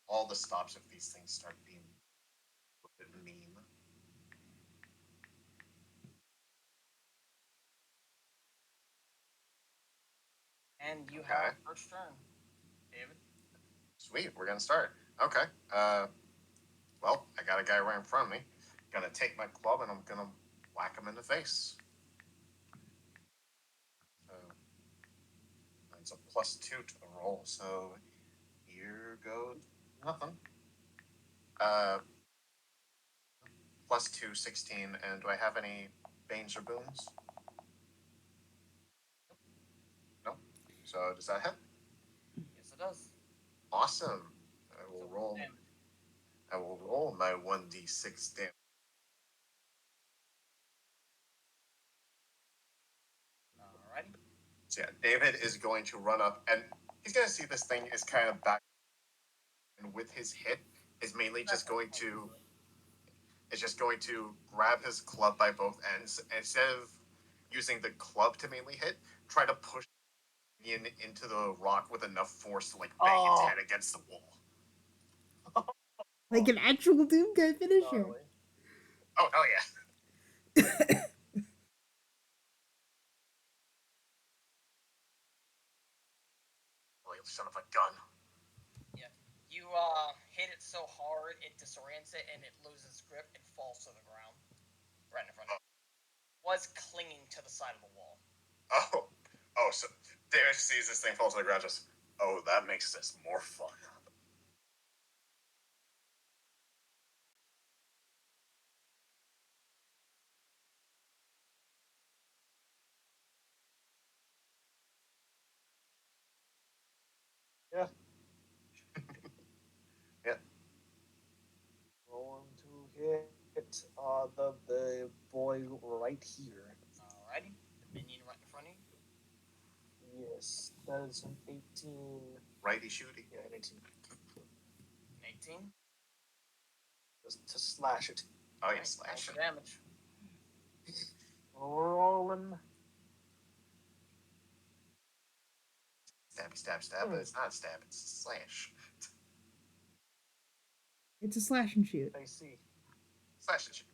Speaker 6: All the stops if these things start being a bit mean.
Speaker 1: And you have first turn, David.
Speaker 6: Sweet, we're gonna start. Okay. Well, I got a guy right in front of me. Gonna take my club and I'm gonna whack him in the face. So it's a +2 to the roll. So here goes nothing. +2, 16. And do I have any banes or boons? No. So does that hit?
Speaker 1: Yes, it does.
Speaker 6: Awesome. I will
Speaker 1: So
Speaker 6: roll.
Speaker 1: damage.
Speaker 6: I will roll my 1d6 damage.
Speaker 1: Alrighty.
Speaker 6: So yeah, David is going to run up and he's gonna see this thing is kind of back, and with his hit is mainly just going to is just going to grab his club by both ends, and instead of using the club to mainly hit, try to push into the rock with enough force to like bang its head against the wall.
Speaker 3: Like an actual Doom guy finisher.
Speaker 2: Gnarly.
Speaker 6: Oh hell yeah! Oh, you son of a gun!
Speaker 1: Yeah. You hit it so hard it disorients it and it loses grip and falls to the ground. Right in front of it. Was clinging to the side of the wall.
Speaker 6: Oh, so David sees this thing fall to the ground. Just that makes this more fun.
Speaker 2: Yeah.
Speaker 6: Yeah.
Speaker 2: Going to hit the boy right here.
Speaker 1: Alrighty. The minion right in front of you.
Speaker 2: Yes, that is an 18.
Speaker 6: Righty shooty.
Speaker 2: Yeah, an 18.
Speaker 1: 18.
Speaker 2: Just to slash it.
Speaker 6: Oh yeah,
Speaker 1: Roll
Speaker 6: slash
Speaker 1: for
Speaker 6: it.
Speaker 1: damage.
Speaker 2: Rolling.
Speaker 6: Stabby, stab, stab, but it's not a stab, it's a slash.
Speaker 3: It's a slash and shoot.
Speaker 2: I see.
Speaker 6: Slash and shoot.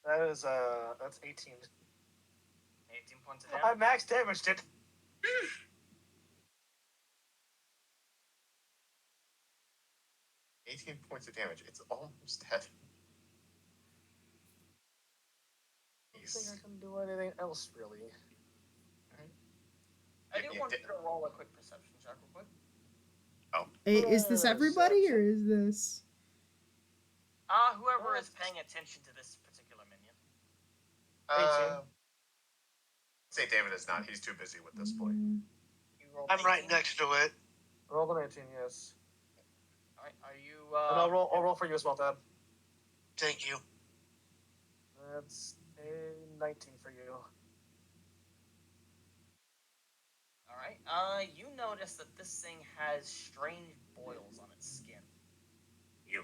Speaker 2: That is that's 18.
Speaker 1: 18 points of
Speaker 2: I
Speaker 1: damage.
Speaker 2: max damaged it.
Speaker 6: 18 points of damage. It's almost dead.
Speaker 2: I don't think I can do anything else really.
Speaker 1: I do want you to roll a quick perception check real quick.
Speaker 3: Is this everybody or is this?
Speaker 1: Whoever is paying attention to this particular minion.
Speaker 2: 18.
Speaker 6: Say David is not. He's too busy with this boy.
Speaker 1: You rolled
Speaker 4: I'm
Speaker 1: 18?
Speaker 4: right next to it.
Speaker 2: Roll an 18, yes.
Speaker 1: Alright, are you
Speaker 2: And I'll roll for you as well, Dad.
Speaker 4: Thank you.
Speaker 2: That's a 19 for you.
Speaker 1: Alright, you notice that this thing has strange boils on its skin.
Speaker 6: You.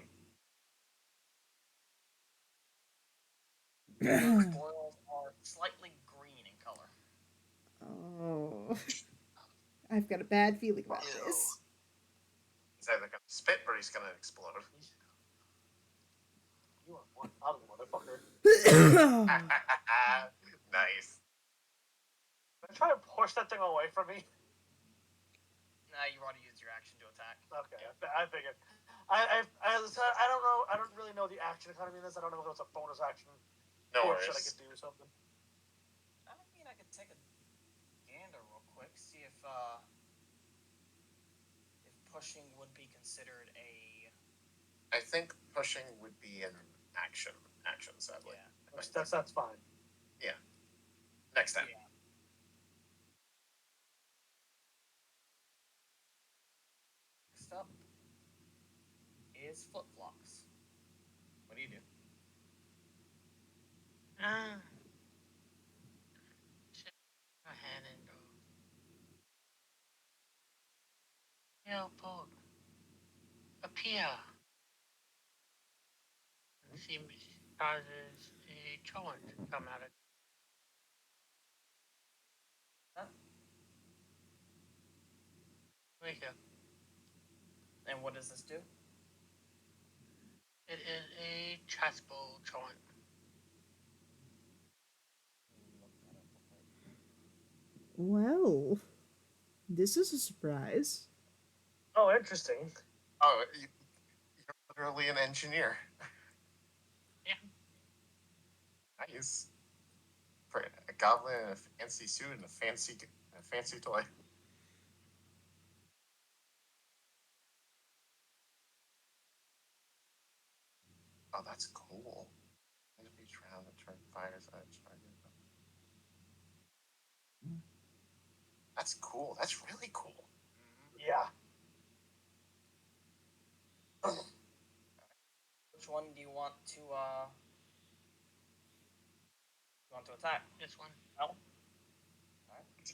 Speaker 1: Those boils are slightly green in color.
Speaker 3: Oh. I've got a bad feeling about this.
Speaker 6: He's either gonna spit or he's gonna explode.
Speaker 2: You are one ugly motherfucker.
Speaker 6: Nice.
Speaker 2: I'm trying to push that thing away from me.
Speaker 1: Nah, you already used your action to attack.
Speaker 2: Okay, I figured. I don't know. I don't really know the action economy in this. I don't know if it's a bonus action.
Speaker 6: No
Speaker 2: or
Speaker 6: worries.
Speaker 2: should I could do something?
Speaker 1: I mean, I could take a gander real quick, see if pushing would be considered a.
Speaker 6: I think pushing would be an action, sadly.
Speaker 1: Yeah.
Speaker 2: That's fine.
Speaker 6: Yeah. Next time.
Speaker 1: Yeah. Next up is flip flops. What do you do?
Speaker 5: Go ahead and go. Sailboat. Appear. Seems causes a torrent to come out of.
Speaker 1: Huh?
Speaker 5: Right here.
Speaker 1: And what does this do?
Speaker 5: It is a chessboard torrent.
Speaker 3: Well, this is a surprise.
Speaker 2: Oh, interesting.
Speaker 6: Oh, you're literally an engineer.
Speaker 5: Yeah.
Speaker 6: Nice. For a goblin in a fancy suit and a fancy toy. Oh, that's cool. End of each round, the turn fires at a target. That's cool. That's really cool.
Speaker 2: Yeah.
Speaker 1: Which one do you want to attack?
Speaker 5: This one.
Speaker 1: Alright,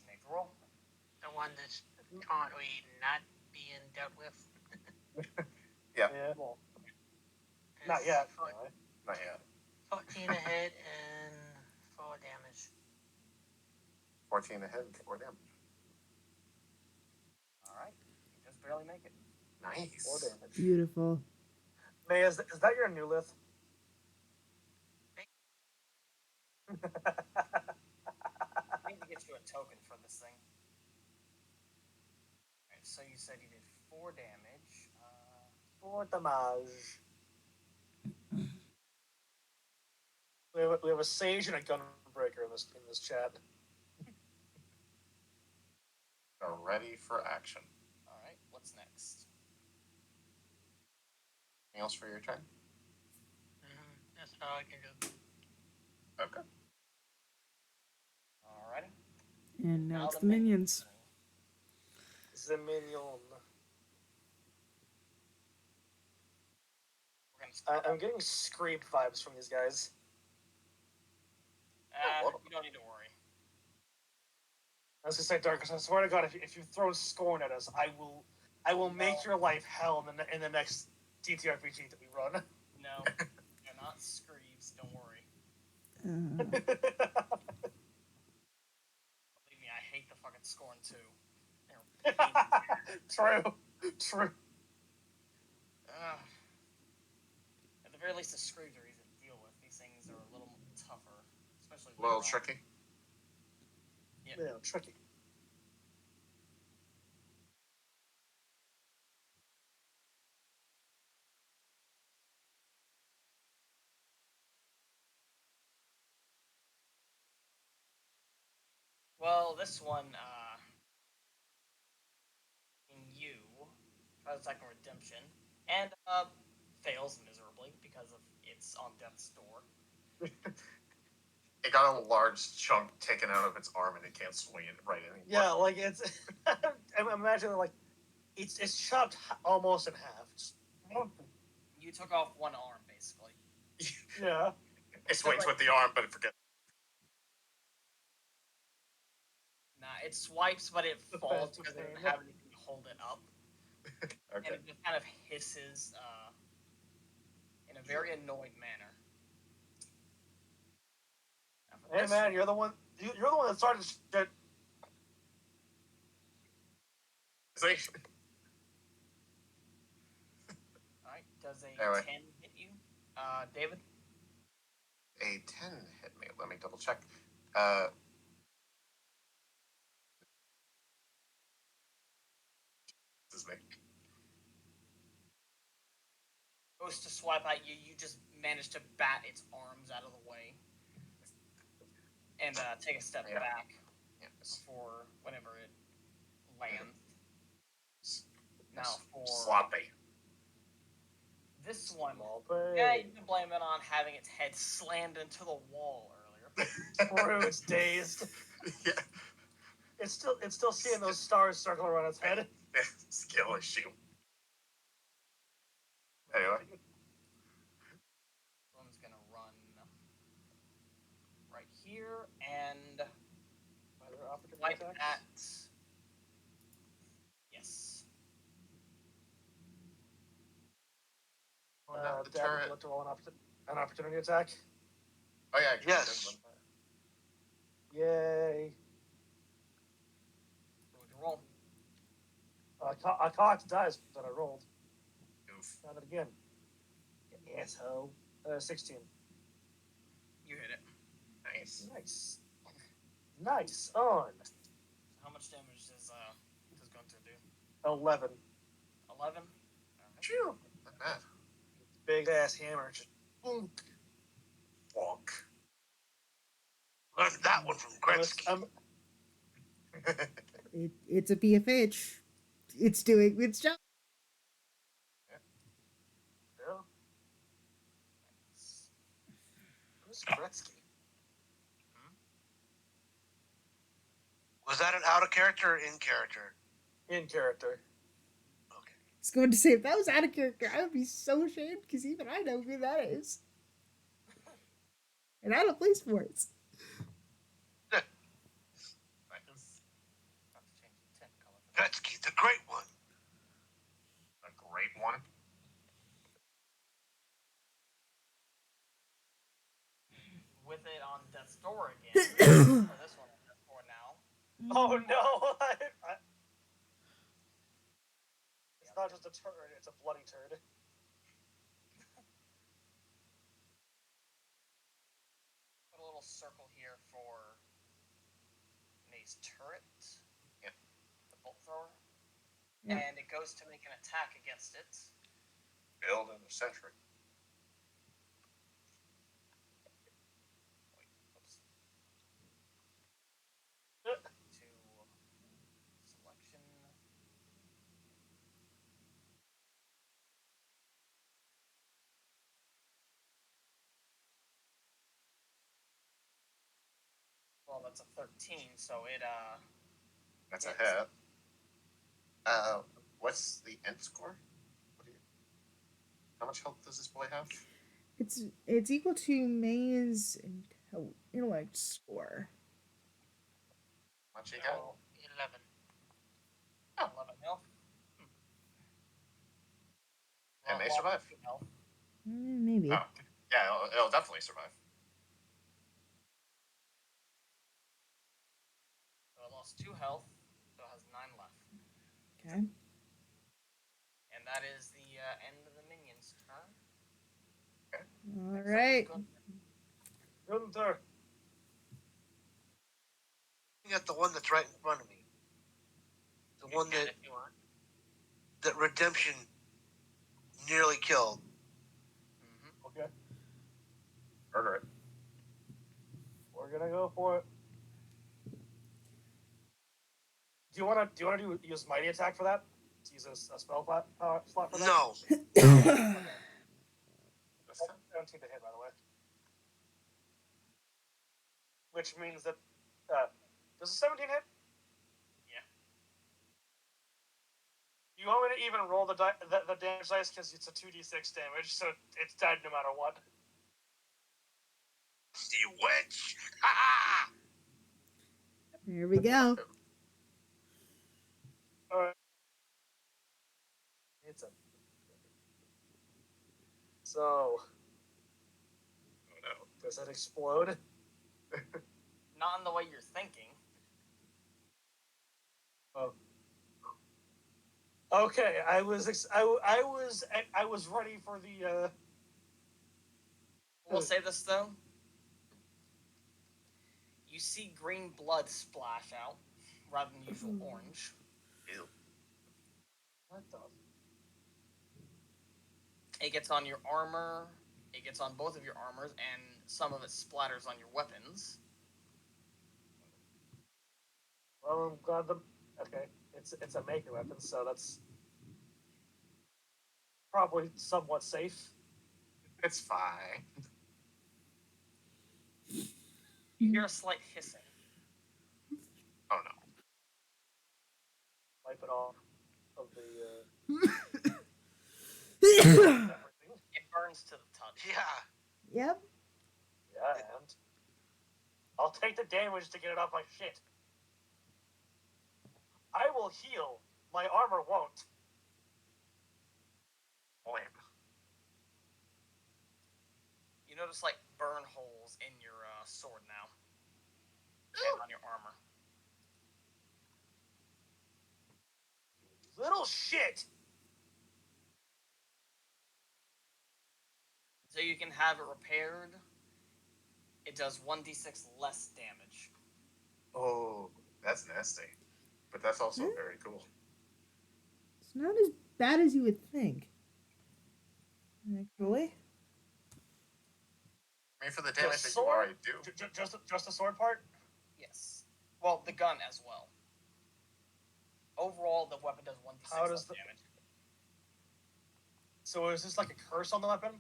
Speaker 1: make the roll.
Speaker 5: The one that's currently not being dealt with.
Speaker 6: Yeah.
Speaker 2: Well, Not yet.
Speaker 5: Four-
Speaker 2: Anyway.
Speaker 6: Not yet.
Speaker 5: 14 a hit and 4 damage.
Speaker 6: 14 to hit, 4 damage.
Speaker 1: All right, you just barely make it.
Speaker 6: Nice.
Speaker 2: 4 damage.
Speaker 3: Beautiful.
Speaker 2: May, is that your new lith?
Speaker 1: I need to get you a token for this thing. Alright, so you said you did 4 damage.
Speaker 2: 4 damage. We have a sage and a gunbreaker in this chat.
Speaker 6: Are ready for action.
Speaker 1: Alright, what's next?
Speaker 6: Anything else for your turn?
Speaker 5: That's all I can do.
Speaker 6: Okay.
Speaker 1: Alrighty.
Speaker 3: And now
Speaker 1: Now
Speaker 3: it's
Speaker 1: the
Speaker 3: the minions.
Speaker 2: The minion. I'm getting Scream vibes from these guys.
Speaker 1: You don't need to worry.
Speaker 2: I was gonna say, Darkus, I swear to God, if you throw scorn at us, I will make your life hell in the next TTRPG that we run.
Speaker 1: No, you're not Screeves. Don't worry.
Speaker 3: Uh,
Speaker 1: Believe me, I hate the fucking Scorn too.
Speaker 2: True.
Speaker 1: At the very least, the Screeves are easy to deal with. These things are a little tougher, especially.
Speaker 6: A little tricky.
Speaker 1: Yep.
Speaker 2: Yeah, tricky.
Speaker 1: Well, this one, in you, tries attacking Redemption, and fails miserably because of it's on death's door.
Speaker 6: It got a large chunk taken out of its arm and it can't swing it right anymore.
Speaker 2: Yeah, like it's. I'm imagining like it's chopped almost in half. Just,
Speaker 1: You took off one arm, basically.
Speaker 2: yeah.
Speaker 6: It swings with the arm, but it forgets.
Speaker 1: Nah, it swipes, but it
Speaker 2: The
Speaker 1: falls
Speaker 2: fast
Speaker 1: because it doesn't
Speaker 2: sustain.
Speaker 1: have anything to hold it up, and
Speaker 6: Okay.
Speaker 1: it just kind of hisses in a very annoyed manner. Now, for
Speaker 2: Hey
Speaker 1: this
Speaker 2: man,
Speaker 1: one-
Speaker 2: you're the one. You're the one that started shit.
Speaker 6: See?
Speaker 1: Alright, does a
Speaker 6: Anyway.
Speaker 1: 10 hit you? David?
Speaker 6: A 10 hit me. Let me double check. This is me.
Speaker 1: Goes to swipe at you, you just manage to bat its arms out of the way. And take a step
Speaker 6: Yeah.
Speaker 1: back
Speaker 6: Yes.
Speaker 1: for whenever it lands. Now for
Speaker 6: Sloppy.
Speaker 1: this one,
Speaker 2: Sloppy.
Speaker 1: yeah, you can blame it on having its head slammed into the wall earlier.
Speaker 2: True, it's dazed.
Speaker 6: Yeah.
Speaker 2: It's still seeing those stars circle around its head.
Speaker 6: Skill issue. Anyway.
Speaker 1: This one's gonna run right here and
Speaker 2: Other opportunity
Speaker 1: wipe
Speaker 2: attacks?
Speaker 1: at. Yes.
Speaker 6: Not the
Speaker 2: Dad,
Speaker 6: turret.
Speaker 2: would you like to roll an opportunity attack?
Speaker 6: Oh, yeah.
Speaker 4: Yes.
Speaker 2: Yay.
Speaker 1: What would you roll?
Speaker 2: I cocked dice that I rolled.
Speaker 6: Oof.
Speaker 2: Not it again. You asshole. 16.
Speaker 1: You hit it.
Speaker 6: Nice.
Speaker 2: Nice. Nice on.
Speaker 1: How much damage does Gunter do?
Speaker 2: 11.
Speaker 1: 11?
Speaker 6: Phew. Not bad.
Speaker 2: Big ass hammer. Just boom.
Speaker 6: Walk.
Speaker 4: Learned that one from Gretzky.
Speaker 3: it's a BFH. It's doing its job.
Speaker 2: Yeah. Who's Gretzky?
Speaker 4: Was that an out of character or in character?
Speaker 2: In character.
Speaker 4: Okay.
Speaker 3: I was going to say, if that was out of character, I would be so ashamed because even I know who that is. And I don't play sports.
Speaker 4: Gretzky, the great one.
Speaker 6: A great one.
Speaker 1: on death's door again. Or this one on death's door now.
Speaker 2: Oh no! It's not just a turd; it's a bloody turd.
Speaker 1: Put a little circle here for May's turret.
Speaker 6: Yeah.
Speaker 1: The bolt thrower.
Speaker 3: Yeah.
Speaker 1: And it goes to make an attack against it.
Speaker 6: Build in the sentry.
Speaker 1: Oops.
Speaker 2: Uh.
Speaker 1: To selection. Well, that's a 13, so it
Speaker 6: That's a
Speaker 1: hits.
Speaker 6: hit. What's the end score? How much health does this boy have?
Speaker 3: It's equal to May's intellect score.
Speaker 6: How much he got?
Speaker 5: 11.
Speaker 1: 11 health.
Speaker 6: And May survive?
Speaker 1: Health.
Speaker 3: Maybe.
Speaker 6: Oh, yeah, it'll definitely survive.
Speaker 1: So it lost 2 health, so it has 9 left.
Speaker 3: Okay.
Speaker 1: And that is the end of the minion's turn.
Speaker 3: All right.
Speaker 2: Gunther.
Speaker 4: You got the one that's right in front of me. The one that
Speaker 5: If you want.
Speaker 4: Redemption nearly killed.
Speaker 1: Mm-hmm.
Speaker 2: Okay,
Speaker 6: Murder it.
Speaker 2: we're gonna go for it. Do you want to use mighty attack for that? To use a spell slot for that?
Speaker 4: No.
Speaker 2: Okay.
Speaker 6: This time?
Speaker 2: 17 to hit, by the way. Which means that does a 17 hit?
Speaker 1: Yeah.
Speaker 2: You want me to even roll the damage dice because it's a 2d6 damage, so it's dead no matter what.
Speaker 4: You witch! Ha ha!
Speaker 3: Here we go.
Speaker 2: All right. It's a. So.
Speaker 6: Oh no.
Speaker 2: Does it explode?
Speaker 1: Not in the way you're thinking.
Speaker 2: Oh. Okay, I was ready for the.
Speaker 1: We'll say this though. You see green blood splash out rather than usual orange.
Speaker 6: Ew.
Speaker 2: What the?
Speaker 1: It gets on your armor. It gets on both of your armors, and some of it splatters on your weapons.
Speaker 2: Well, I'm glad the. Okay, it's a maker weapon, so that's probably somewhat safe.
Speaker 6: It's fine.
Speaker 1: You hear a slight hissing.
Speaker 6: Oh no.
Speaker 2: Wipe it off of the.
Speaker 3: Yep.
Speaker 2: Everything.
Speaker 1: It burns to the touch.
Speaker 4: Yeah.
Speaker 2: Yeah, and I'll take the damage to get it off my shit. I will heal. My armor won't.
Speaker 1: You notice like burn holes in your sword now, and on your armor.
Speaker 2: Little shit.
Speaker 1: So you can have it repaired. It does 1d6 less damage.
Speaker 6: Oh, that's nasty. But that's also very cool.
Speaker 3: It's not as bad as you would think. Actually.
Speaker 6: I mean, for the damage that you
Speaker 2: sword?
Speaker 6: already do.
Speaker 2: Just the sword part?
Speaker 1: Yes. Well, the gun as well. Overall, the weapon does 1d6
Speaker 2: How does
Speaker 1: less
Speaker 2: the-
Speaker 1: damage.
Speaker 2: So is this like a curse on the weapon?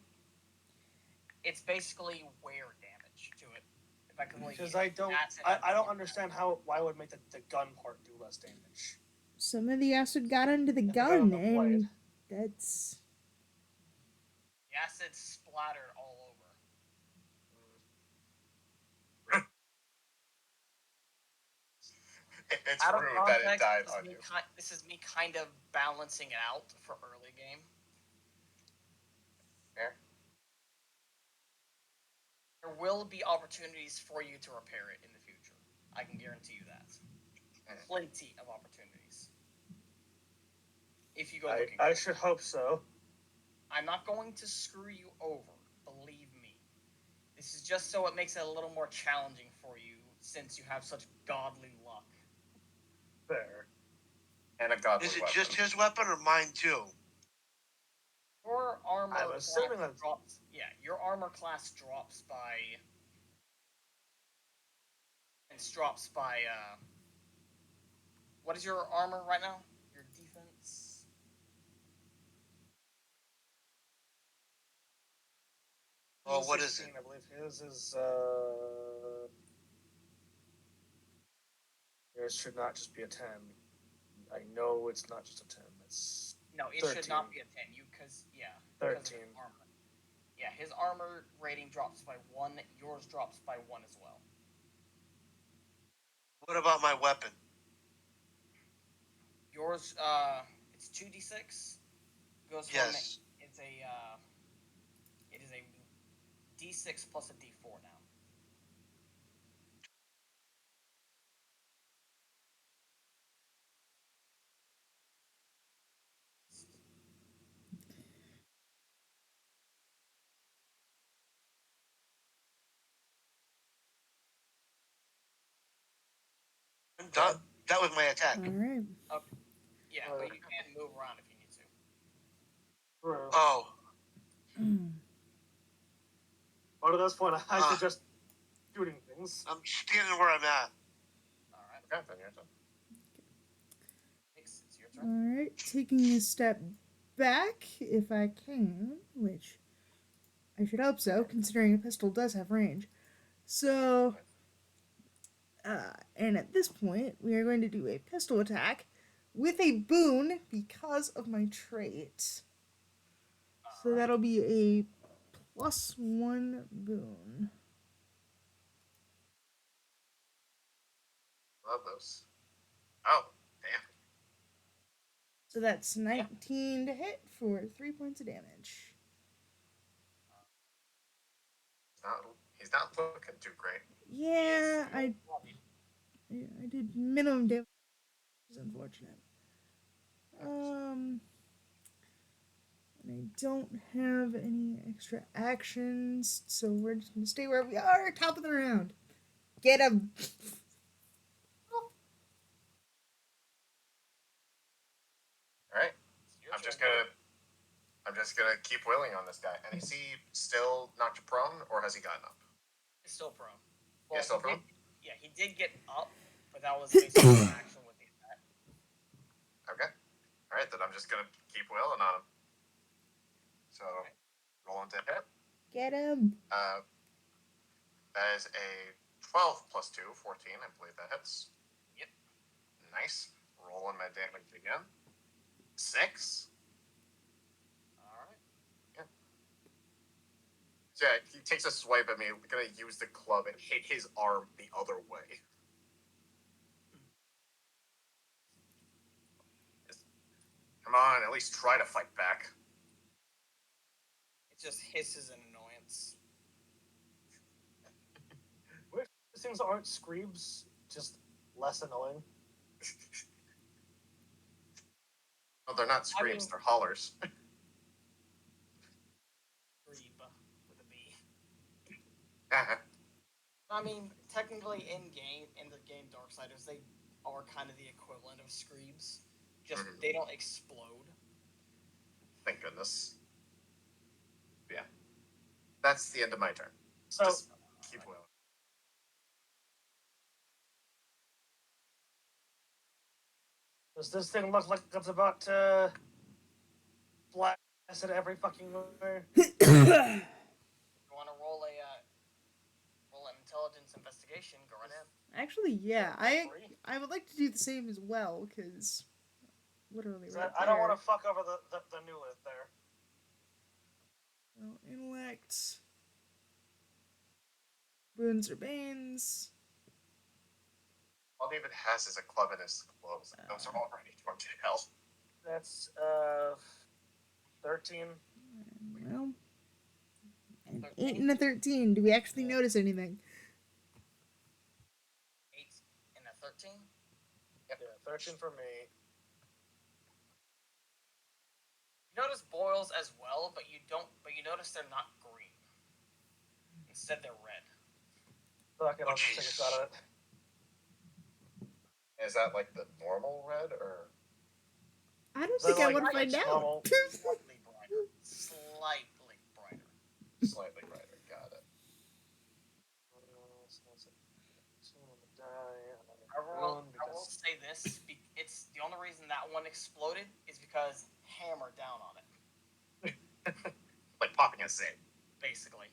Speaker 1: It's basically wear damage to it. Effectively,
Speaker 2: Because I don't understand why would make the gun part do less damage.
Speaker 3: Some of the acid got into the
Speaker 2: And the gun
Speaker 3: gun,
Speaker 2: on the blade.
Speaker 3: and that's.
Speaker 1: The acid splattered all over.
Speaker 6: It's
Speaker 1: Out of
Speaker 6: rude that it
Speaker 1: context,
Speaker 6: died on you.
Speaker 1: this is me kind of balancing it out for early game.
Speaker 6: Fair.
Speaker 1: There will be opportunities for you to repair it in the future. I can guarantee you that. Plenty of opportunities. If you go looking.
Speaker 2: I should hope so.
Speaker 1: I'm not going to screw you over. Believe me. This is just so it makes it a little more challenging for you since you have such godly luck.
Speaker 2: Fair.
Speaker 6: And a godly
Speaker 4: Is it
Speaker 6: weapon.
Speaker 4: just his weapon or mine too?
Speaker 1: Your armor
Speaker 2: I'm assuming
Speaker 1: class
Speaker 2: that's
Speaker 1: drops. Yeah, your armor class drops by. It drops by. What is your armor right now? Your defense.
Speaker 4: Oh, what is
Speaker 2: 16,
Speaker 4: it?
Speaker 2: I believe his is. Yours should not just be a 10. I know it's not just a 10. It's
Speaker 1: No, it
Speaker 2: 13.
Speaker 1: should not be a 10. Because
Speaker 2: 13.
Speaker 1: Of armor. Yeah, his armor rating drops by 1. Yours drops by 1 as well.
Speaker 4: What about my weapon?
Speaker 1: Yours, it's 2d6. Goes from
Speaker 4: Yes.
Speaker 1: it is a d6 plus a d4 now.
Speaker 4: That was my attack.
Speaker 3: All right.
Speaker 1: Okay. Yeah, but you can move around if you need to.
Speaker 2: True.
Speaker 4: Oh.
Speaker 2: But at this point, I suggest shooting things.
Speaker 4: I'm standing where I'm at.
Speaker 1: Alright.
Speaker 6: Okay, then your turn.
Speaker 1: It's your
Speaker 3: All
Speaker 1: turn.
Speaker 3: right. Taking a step back, if I can, which I should hope so, considering a pistol does have range. So, and at this point, we are going to do a pistol attack with a boon because of my trait. So that'll be a +1 boon.
Speaker 6: Love those. Oh, damn.
Speaker 3: So that's 19 to hit for 3 points of damage.
Speaker 6: He's not looking too great.
Speaker 3: Yeah, I did minimum damage, which is unfortunate. And I don't have any extra actions, so we're just gonna stay where we are. Top of the round. Get him.
Speaker 6: All right. I'm just gonna keep willing on this guy. And is he still knocked prone, or has he gotten up?
Speaker 1: He's still prone.
Speaker 6: He's still prone?
Speaker 1: He did get up, but that was basically an action with the attack.
Speaker 6: Okay. All right, then I'm just gonna keep willing on him. So, roll into hit.
Speaker 3: Get him.
Speaker 6: That is a 12 plus 2, 14. I believe that hits.
Speaker 1: Yep.
Speaker 6: Nice. Rolling my damage again. 6.
Speaker 1: Alright.
Speaker 6: Yeah. So yeah, he takes a swipe at me. I'm gonna use the club and hit his arm the other way. Come on, at least try to fight back.
Speaker 1: It just hisses in annoyance.
Speaker 2: These things aren't screams, just less annoying.
Speaker 6: Oh, they're not screams, they're hollers.
Speaker 1: Screeb with a B. I mean, technically in the game Darksiders, they are kind of the equivalent of screams. Just they don't explode.
Speaker 6: Thank goodness. Yeah. That's the end of my turn.
Speaker 2: So,
Speaker 6: just keep willing.
Speaker 2: does this thing look like it's about to blast it every fucking way?
Speaker 1: You want to roll an intelligence investigation? Go right in.
Speaker 3: Actually, yeah, I would like to do the same as well, because literally right
Speaker 2: I don't want to fuck over the new list there.
Speaker 3: So, intellect. Boons or banes.
Speaker 6: All David has is a club in his clothes. Those are already going to hell.
Speaker 2: That's 13.
Speaker 3: Well, An
Speaker 1: 13.
Speaker 3: 8 and a 13. Do we actually
Speaker 1: Yeah.
Speaker 3: notice anything?
Speaker 1: 8 and a 13.
Speaker 2: Yeah, 13 for me.
Speaker 1: You notice boils as well, but you don't. But you notice they're not green. Instead, they're red.
Speaker 2: Fuck it, I'll just take a shot at it.
Speaker 6: Is that like the normal red or?
Speaker 3: I don't
Speaker 2: Is that
Speaker 3: think I
Speaker 2: like-
Speaker 3: want to
Speaker 2: like
Speaker 3: find out.
Speaker 2: normal?
Speaker 1: Slightly brighter. Slightly brighter.
Speaker 6: Slightly brighter. Got it.
Speaker 1: I will say this: it's the only reason that one exploded is because hammer down on it,
Speaker 6: Like popping a zig.
Speaker 1: basically.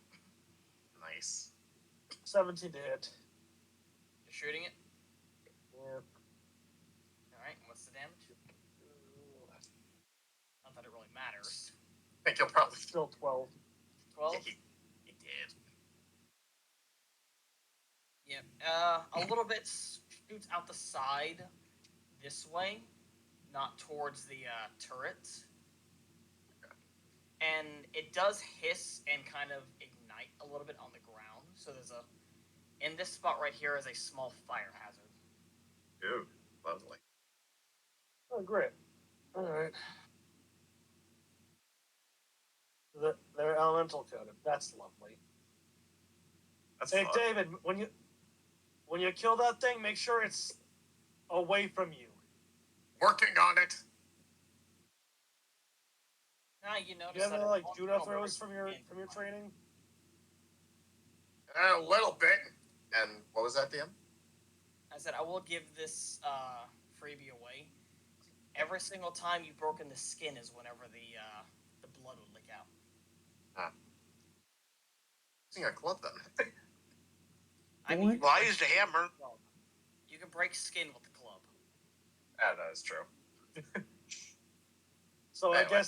Speaker 6: Nice.
Speaker 2: 17 to hit.
Speaker 1: You're shooting it.
Speaker 2: Yeah.
Speaker 1: All right. What's the damage? Not that it really matters.
Speaker 6: I think you'll probably.
Speaker 2: Still 12.
Speaker 1: 12.
Speaker 6: Yeah, he did.
Speaker 1: Yeah. A little bit shoots out the side this way, not towards the turret. And it does hiss and kind of ignite a little bit on the ground. So there's a in this spot right here is a small fire hazard.
Speaker 6: Dude, lovely.
Speaker 2: Oh, great. Alright. They're elemental coded. That's lovely.
Speaker 6: That's
Speaker 2: Hey,
Speaker 6: fun.
Speaker 2: David, when you kill that thing, make sure it's away from you.
Speaker 6: Working on it.
Speaker 1: Now you notice
Speaker 2: Do you have
Speaker 1: that
Speaker 2: any
Speaker 1: it
Speaker 2: like
Speaker 1: won't
Speaker 2: judo
Speaker 1: come
Speaker 2: throws
Speaker 1: over
Speaker 2: from your training?
Speaker 6: A little bit. And what was that, DM?
Speaker 1: I said I will give this freebie away. Every single time you've broken the skin is whenever the blood would leak out.
Speaker 6: Using a club then.
Speaker 1: I mean,
Speaker 3: Well,
Speaker 4: I used a hammer.
Speaker 1: You can break skin with the club.
Speaker 6: Ah, that is true.
Speaker 2: So
Speaker 6: Anyway.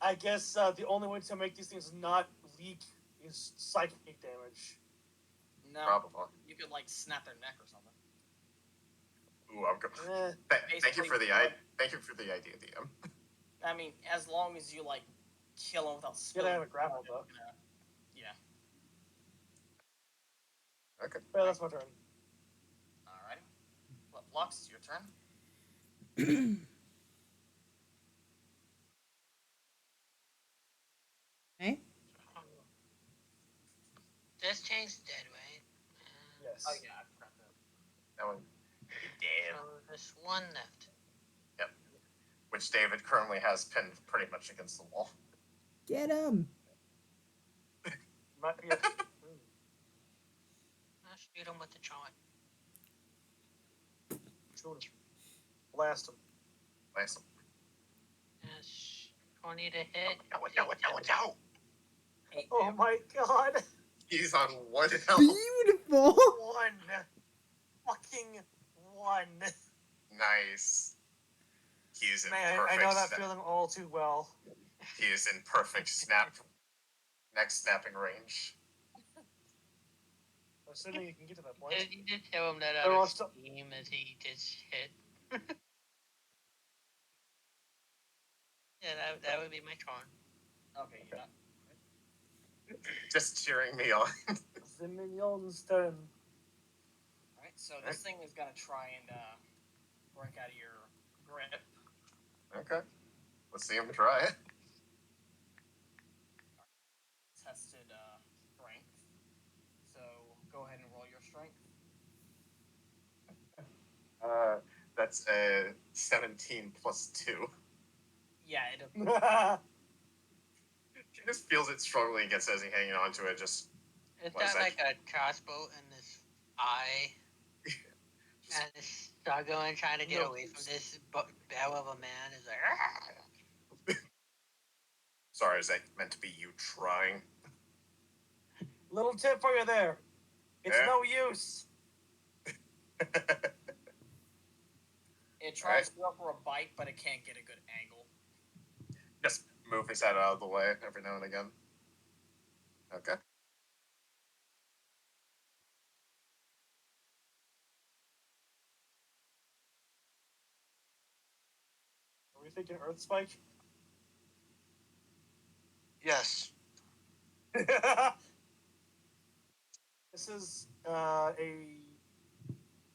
Speaker 2: I guess the only way to make these things not leak is psychic damage.
Speaker 1: No,
Speaker 6: Probably.
Speaker 1: you could like snap their neck or something.
Speaker 6: Ooh, I'm good.
Speaker 2: Eh,
Speaker 6: Thank you for the idea, DM.
Speaker 1: I mean, as long as you like kill them without
Speaker 2: get
Speaker 1: spilling.
Speaker 2: out of grapple though.
Speaker 1: Yeah.
Speaker 6: Okay.
Speaker 2: Yeah, that's my turn.
Speaker 1: Alrighty. Flux, it's your turn.
Speaker 3: Okay.
Speaker 5: This chain's dead, right?
Speaker 2: Yes.
Speaker 1: Oh yeah, I forgot that.
Speaker 6: That one. Damn.
Speaker 5: So there's one left.
Speaker 6: Which David currently has pinned pretty much against the wall.
Speaker 3: Get him.
Speaker 2: Might be a,
Speaker 5: I'll shoot him with the charm.
Speaker 2: shoot him. Blast him.
Speaker 6: Nice.
Speaker 5: Yes. 20 to hit.
Speaker 6: No.
Speaker 2: Oh my god!
Speaker 6: He's on one health.
Speaker 3: Beautiful.
Speaker 2: One! Fucking one!
Speaker 6: Nice. He's in
Speaker 2: Man, I
Speaker 6: perfect
Speaker 2: know that feeling all too well.
Speaker 6: He is in perfect neck snapping range.
Speaker 2: Assuming you can get to that point.
Speaker 5: You did tell him that
Speaker 2: They're all
Speaker 5: out of
Speaker 2: still-
Speaker 5: steam as he just hit. Yeah, that would be my turn.
Speaker 1: Okay, yeah.
Speaker 6: Just cheering me on.
Speaker 2: The minion's turn.
Speaker 1: Alright, so this thing is gonna try and break out of your grip.
Speaker 6: Okay. Let's see him try it.
Speaker 1: Tested strength. So go ahead and roll your strength.
Speaker 6: That's a 17 plus 2.
Speaker 1: Yeah, it
Speaker 6: He just feels it struggling against it as he's hanging on to it. Just
Speaker 5: It's
Speaker 6: What is
Speaker 5: got
Speaker 6: that?
Speaker 5: like a crossbow in this eye. And it's struggling trying to get away from this bell of a man. Is like, "Argh!"
Speaker 6: sorry, is that meant to be you trying?
Speaker 2: Little tip for you there. It's
Speaker 6: Yeah.
Speaker 2: no use.
Speaker 1: It tries to go for a bite, but it can't get a good angle.
Speaker 6: Just move his head out of the way every now and again. Okay.
Speaker 2: Are we thinking Earth Spike?
Speaker 4: Yes.
Speaker 2: This is a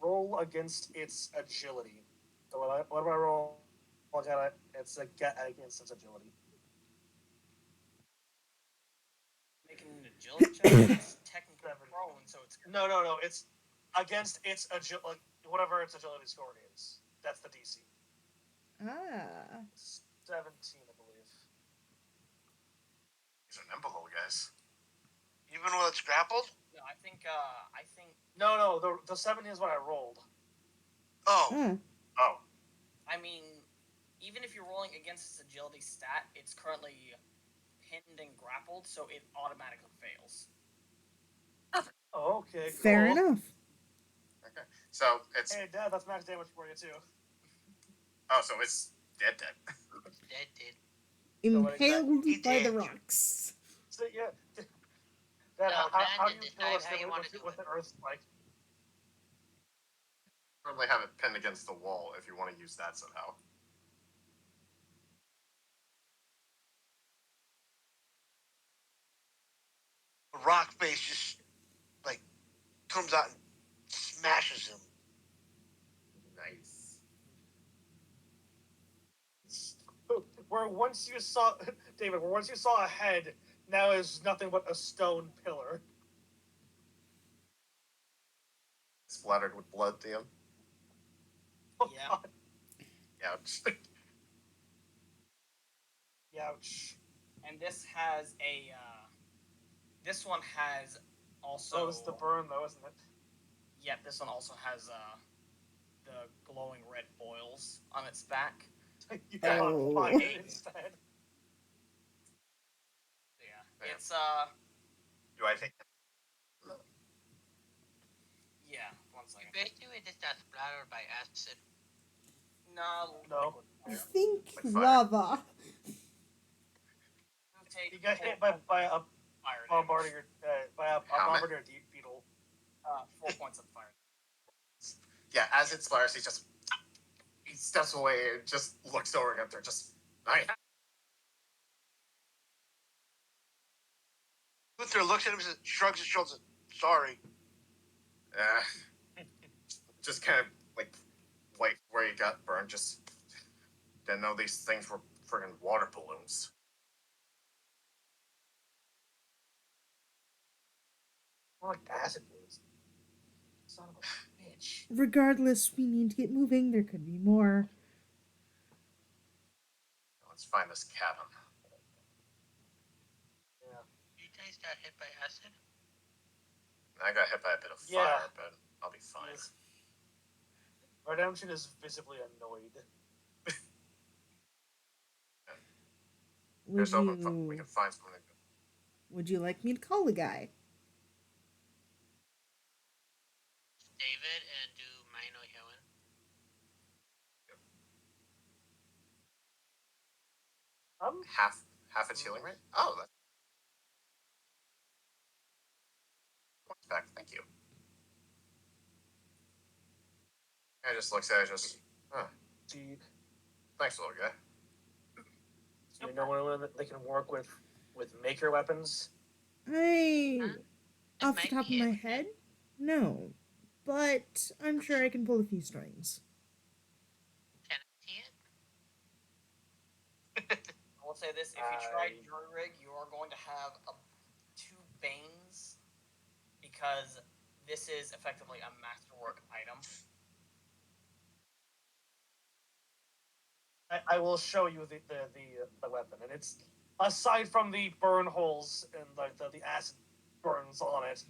Speaker 2: roll against its agility. So what do I roll? It's a get against its agility.
Speaker 1: Making an agility check. It's technically prone, so it's
Speaker 2: No. It's against its agility, whatever its agility score is. That's the DC.
Speaker 3: Ah.
Speaker 2: 17, I believe.
Speaker 6: These are nimble little guys.
Speaker 4: Even when it's grappled?
Speaker 1: No, I think
Speaker 2: No. The 17 is what I rolled.
Speaker 4: Oh.
Speaker 3: Ah.
Speaker 6: Oh,
Speaker 1: I mean, even if you're rolling against its agility stat, it's currently pinned and grappled, so it automatically fails.
Speaker 2: Oh, okay, cool.
Speaker 3: Fair enough.
Speaker 6: okay. So it's
Speaker 2: Hey, Dad, that's max damage for you too.
Speaker 6: so it's dead.
Speaker 5: It's dead, dude.
Speaker 3: Impaled
Speaker 4: he
Speaker 3: by the
Speaker 4: did.
Speaker 3: rocks.
Speaker 2: So yeah, Dad,
Speaker 5: So,
Speaker 2: how
Speaker 5: man,
Speaker 2: do you
Speaker 5: decide
Speaker 2: kill us
Speaker 5: how you wanna do
Speaker 2: with
Speaker 5: it.
Speaker 2: an earth spike?
Speaker 6: Currently have it pinned against the wall if you want to use that somehow.
Speaker 4: Rock face just like comes out and smashes him.
Speaker 6: Nice.
Speaker 2: Where once you saw David, where once you saw a head, now is nothing but a stone pillar.
Speaker 6: Splattered with blood, Liam.
Speaker 2: Oh,
Speaker 1: Yeah.
Speaker 2: God.
Speaker 6: Ouch.
Speaker 2: Ouch.
Speaker 1: And this has a this one has also
Speaker 2: So is the burn though, isn't it?
Speaker 1: yeah, this one also has the glowing red boils on its back.
Speaker 2: You got
Speaker 3: Oh.
Speaker 2: on fire instead.
Speaker 1: Yeah.
Speaker 6: Yeah.
Speaker 1: It's
Speaker 6: Do I think?
Speaker 1: yeah, one
Speaker 5: You
Speaker 1: second.
Speaker 5: basically just got splattered by acid.
Speaker 1: No.
Speaker 2: No.
Speaker 3: I think
Speaker 6: Like fire.
Speaker 3: lava.
Speaker 1: You take
Speaker 2: You got hit
Speaker 1: 4
Speaker 2: by a
Speaker 1: fire damage.
Speaker 2: bombardier
Speaker 6: How many?
Speaker 2: bombardier beetle.
Speaker 1: 4 points of fire.
Speaker 6: Yeah, as it splatters, he steps away and just looks over at her. Just nice.
Speaker 4: Luther looks at him and shrugs his shoulders. Sorry.
Speaker 6: Just kind of like where you got burned. Just didn't know these things were friggin' water balloons.
Speaker 2: More like acid wounds. Son of a bitch.
Speaker 3: Regardless, we need to get moving. There could be more.
Speaker 6: Let's find this cabin.
Speaker 2: Yeah.
Speaker 5: You guys got hit by acid?
Speaker 6: I got hit by a bit of
Speaker 2: Yeah.
Speaker 6: fire, but I'll be fine.
Speaker 2: Yes. Redemption is visibly annoyed.
Speaker 3: Would
Speaker 6: Here's open. We
Speaker 3: you
Speaker 6: can find something.
Speaker 3: would you like me to call the guy?
Speaker 5: David and do Mino Hewen.
Speaker 6: Half its healing rate. Oh, that's points back. Thank you. I just looks at it. Just
Speaker 2: Indeed.
Speaker 6: thanks, little guy.
Speaker 2: So you know when they can work with maker weapons?
Speaker 3: I,
Speaker 5: It
Speaker 3: off the
Speaker 5: might
Speaker 3: top of
Speaker 5: be
Speaker 3: my
Speaker 5: it.
Speaker 3: head, no. But I'm sure I can pull a few strings.
Speaker 5: Can I see it?
Speaker 1: I will say this: if you try jury rig, you are going to have 2 banes because this is effectively a masterwork item.
Speaker 2: I will show you the weapon, and it's aside from the burn holes and like the acid burns on it,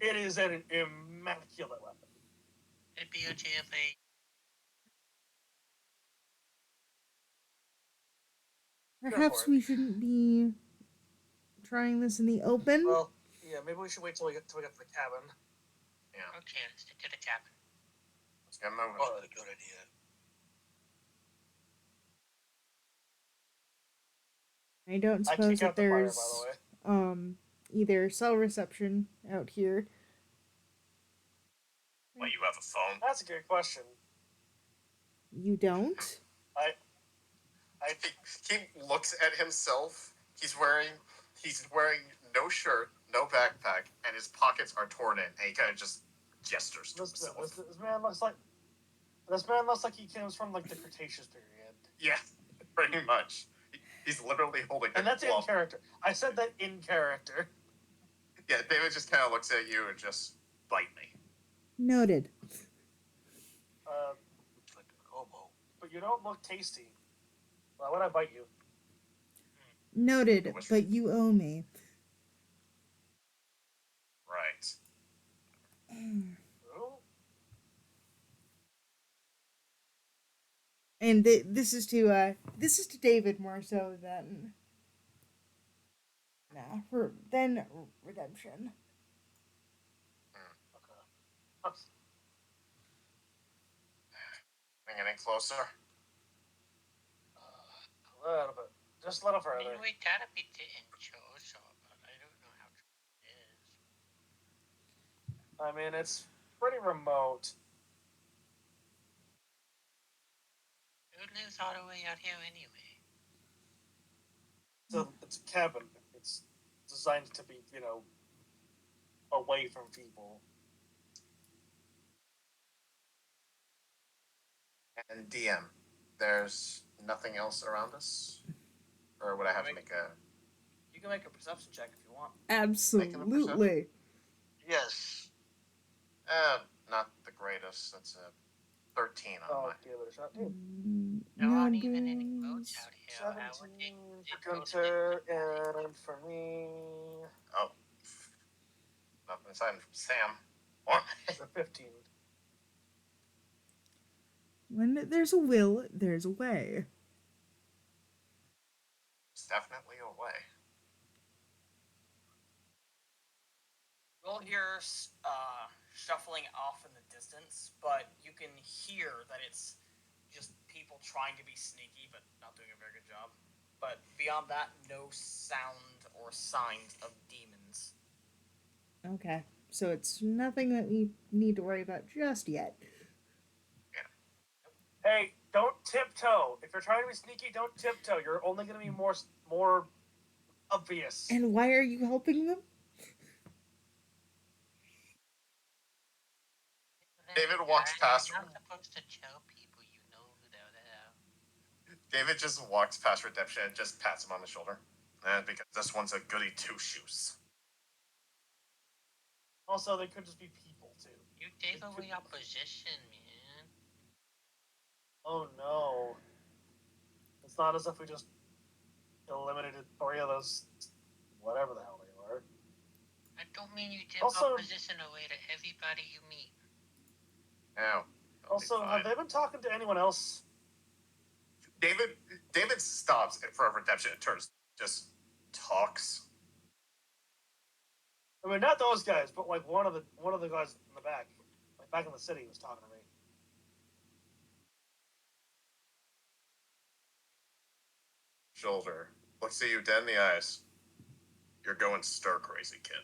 Speaker 2: it is an immaculate weapon.
Speaker 5: It'd be okay if I
Speaker 3: Perhaps
Speaker 2: it.
Speaker 3: we shouldn't be trying this in the open.
Speaker 2: Well, yeah, maybe we should wait till we get to the cabin.
Speaker 6: Yeah.
Speaker 5: Okay, let's stick to the cabin.
Speaker 6: Let's get moving.
Speaker 4: Oh, that's a good idea.
Speaker 3: I don't
Speaker 2: I
Speaker 3: suppose
Speaker 2: kick
Speaker 3: that
Speaker 2: out the fire,
Speaker 3: there's
Speaker 2: by the way.
Speaker 3: either cell reception out here.
Speaker 6: Well, you have a phone.
Speaker 2: That's a good question.
Speaker 3: You don't?
Speaker 2: I
Speaker 6: He looks at himself. He's wearing He's wearing no shirt, no backpack, and his pockets are torn in, and he kind of just gestures to
Speaker 2: This,
Speaker 6: himself.
Speaker 2: this man looks like this man looks like he comes from like the Cretaceous period.
Speaker 6: Yeah, pretty much. He's literally holding
Speaker 2: And
Speaker 6: a
Speaker 2: that's in
Speaker 6: club.
Speaker 2: character. I said that in character.
Speaker 6: Yeah, David just kind of looks at you and just bite me.
Speaker 3: Noted.
Speaker 4: Looks like a hobo.
Speaker 2: But you don't look tasty. Why would I bite you?
Speaker 3: Noted, but you owe me.
Speaker 6: Right.
Speaker 2: Oh,
Speaker 3: And this is to David more so than than redemption.
Speaker 2: okay.
Speaker 6: Getting closer.
Speaker 2: A little bit. Just a little
Speaker 5: I
Speaker 2: further.
Speaker 5: mean, we gotta be in Choso, but I don't know how true it is.
Speaker 2: I mean, it's pretty remote.
Speaker 5: Who lives all the way out here anyway?
Speaker 2: So it's a cabin. It's designed to be, away from people.
Speaker 6: And DM, there's nothing else around us? Or would I have to make a...
Speaker 1: You can make a perception check if you want.
Speaker 3: Absolutely.
Speaker 4: Yes.
Speaker 6: Not the greatest. That's a 13 on
Speaker 2: Oh,
Speaker 6: mine.
Speaker 2: give it a shot, dude.
Speaker 5: There
Speaker 3: No
Speaker 5: aren't even any boats out here. How would
Speaker 2: 17
Speaker 5: they
Speaker 2: for Gunter, and for me,
Speaker 6: Oh. Nothing inside from Sam. What?
Speaker 2: it's a 15.
Speaker 3: When there's a will, there's a way.
Speaker 6: It's definitely a way.
Speaker 1: You'll hear shuffling off in the distance, but you can hear that it's just people trying to be sneaky, but not doing a very good job. But beyond that, no sound or signs of demons.
Speaker 3: Okay. So it's nothing that we need to worry about just yet.
Speaker 2: Hey, don't tiptoe. If you're trying to be sneaky, don't tiptoe. You're only going to be more obvious.
Speaker 3: And why are you helping them?
Speaker 6: David walks past.
Speaker 5: You're not supposed to tell people you know who they're there.
Speaker 6: David just walks past Redemption and just pats him on the shoulder. And because this one's a goody two shoes.
Speaker 2: Also, they could just be people, too.
Speaker 5: You gave away your position, man.
Speaker 2: Oh, no. It's not as if we just eliminated 3 of those, whatever the hell they are.
Speaker 5: I don't mean you give
Speaker 2: Also-
Speaker 5: your position away to everybody you meet.
Speaker 6: Now.
Speaker 2: Also, have they been talking to anyone else?
Speaker 6: David stops for Redemption and turns, just talks.
Speaker 2: I mean, not those guys, but like one of the guys in the back, like back in the city, was talking to me.
Speaker 6: Shoulder. Looks at you dead in the eyes. You're going stir crazy, kid.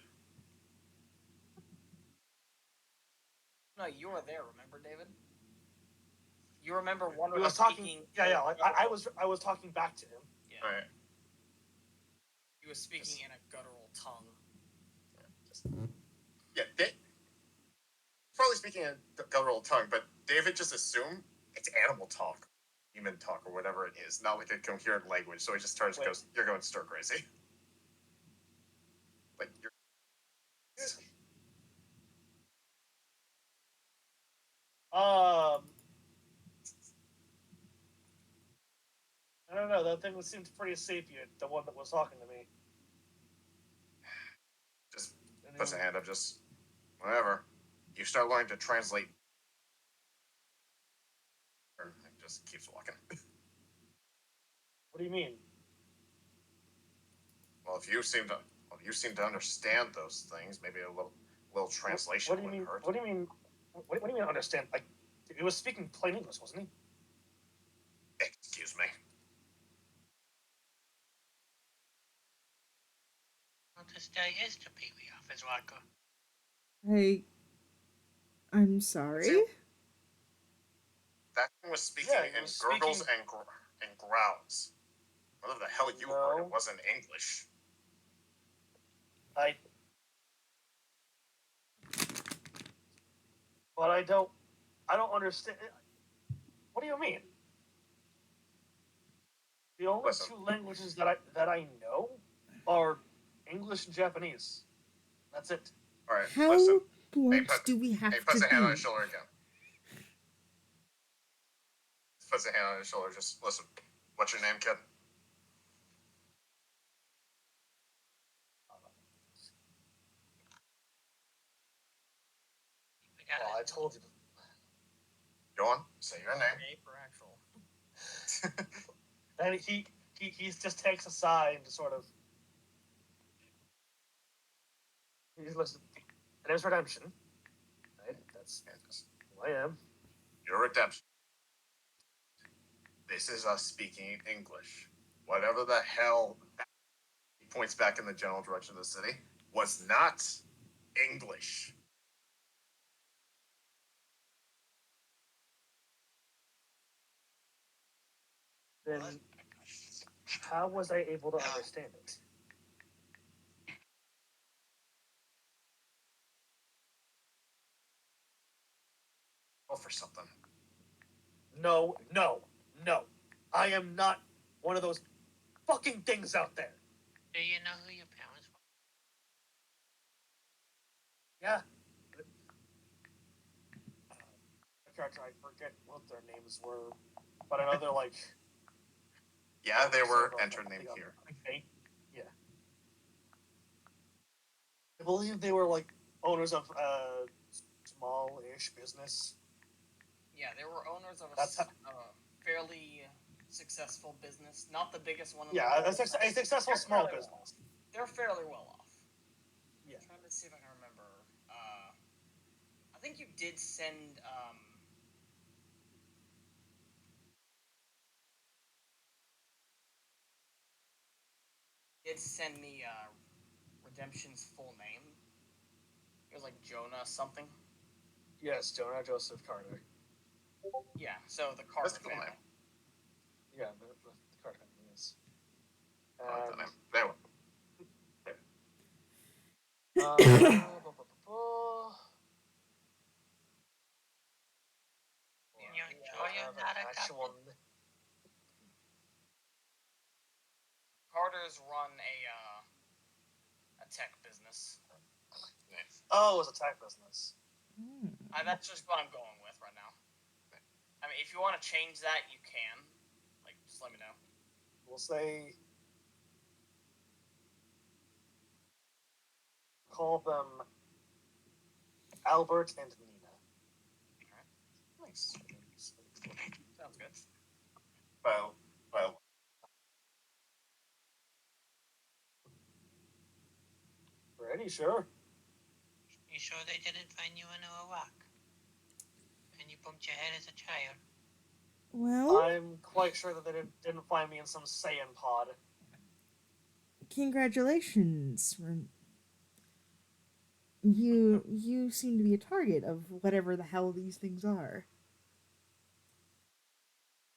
Speaker 1: No, you were there. Remember, David? You remember one
Speaker 2: He
Speaker 1: of
Speaker 2: was
Speaker 1: us
Speaker 2: talking.
Speaker 1: speaking?
Speaker 2: Yeah. Like, I was talking back to him.
Speaker 1: Yeah.
Speaker 6: Alright.
Speaker 1: He was speaking in a guttural tongue.
Speaker 6: Yeah, probably speaking in guttural tongue, but David just assumed it's animal talk, human talk, or whatever it is, not like a coherent language. So he just turns and goes, "You're going stir crazy." Like you're.
Speaker 2: I don't know. That thing seemed pretty sapient. The one that was talking to me.
Speaker 6: Just puts a hand up, just whatever. You start learning to translate. Or just keeps walking.
Speaker 2: What do you mean?
Speaker 6: Well, if you seem to understand those things, maybe a little translation
Speaker 2: What do you
Speaker 6: wouldn't
Speaker 2: mean?
Speaker 6: hurt.
Speaker 2: What do you mean? What do you mean? Understand? Like, he was speaking plain English, wasn't he?
Speaker 6: Excuse me.
Speaker 5: Well, this guy is completely off his rocker.
Speaker 3: I'm sorry.
Speaker 6: That thing was speaking
Speaker 2: Yeah, he
Speaker 6: in
Speaker 2: was
Speaker 6: gurgles
Speaker 2: speaking-
Speaker 6: and growls. Whatever the hell you heard, it wasn't English.
Speaker 2: I. But I don't. I don't understand. What do you mean? The only
Speaker 6: Listen.
Speaker 2: two languages that I know are English and Japanese. That's it.
Speaker 6: All right,
Speaker 3: How
Speaker 6: listen.
Speaker 3: blunt
Speaker 6: put,
Speaker 3: do we have
Speaker 6: puts
Speaker 3: to
Speaker 6: a hand on
Speaker 3: be?
Speaker 6: his shoulder again. Puts a hand on his shoulder. Just listen. What's your name, kid?
Speaker 2: Well, I told you.
Speaker 6: Go on. Say your name.
Speaker 1: A for actual.
Speaker 2: And he just takes a sigh and sort of. He just listens. There's redemption. Right? That's who I am.
Speaker 6: Your redemption. This is us speaking English. Whatever the hell, he points back in the general direction of the city, was not English.
Speaker 2: Then how was I able to understand it?
Speaker 6: Go for something.
Speaker 2: No, no, no. I am not one of those fucking things out there.
Speaker 5: Do you know who your parents were?
Speaker 2: Yeah. I forget what their names were, but I know they're like.
Speaker 6: Yeah, they were entered named here.
Speaker 2: Yeah. I believe they were like owners of small-ish business.
Speaker 1: Yeah, they were owners of
Speaker 2: That's how-
Speaker 1: fairly successful business. Not the biggest one in
Speaker 2: Yeah,
Speaker 1: the world.
Speaker 2: a successful
Speaker 1: They're
Speaker 2: small
Speaker 1: fairly
Speaker 2: business.
Speaker 1: They're fairly well off.
Speaker 2: Yeah.
Speaker 1: I'm trying to see if I can remember. I think you did send. Did send me Redemption's full name. It was like Jonah something.
Speaker 2: Yes, Jonah Joseph Carter.
Speaker 1: Yeah, so the Carter
Speaker 6: That's the full
Speaker 1: family.
Speaker 6: name.
Speaker 2: Yeah, the Carter family is.
Speaker 6: I like that name. There we go.
Speaker 5: You sure you're not a
Speaker 2: actual.
Speaker 1: Carter's run a tech business.
Speaker 2: Oh, it was a tech business.
Speaker 1: That's just what I'm going with right now. I mean, if you want to change that, you can. Like, just let me know.
Speaker 2: We'll say. Call them Albert and Nina.
Speaker 1: Alright.
Speaker 6: Nice.
Speaker 1: Sounds good.
Speaker 6: Well.
Speaker 2: Pretty sure.
Speaker 5: You sure they didn't find you under a rock? And you bumped your head as a child?
Speaker 3: Well,
Speaker 2: I'm quite sure that they didn't find me in some Saiyan pod.
Speaker 3: congratulations. You seem to be a target of whatever the hell these things are.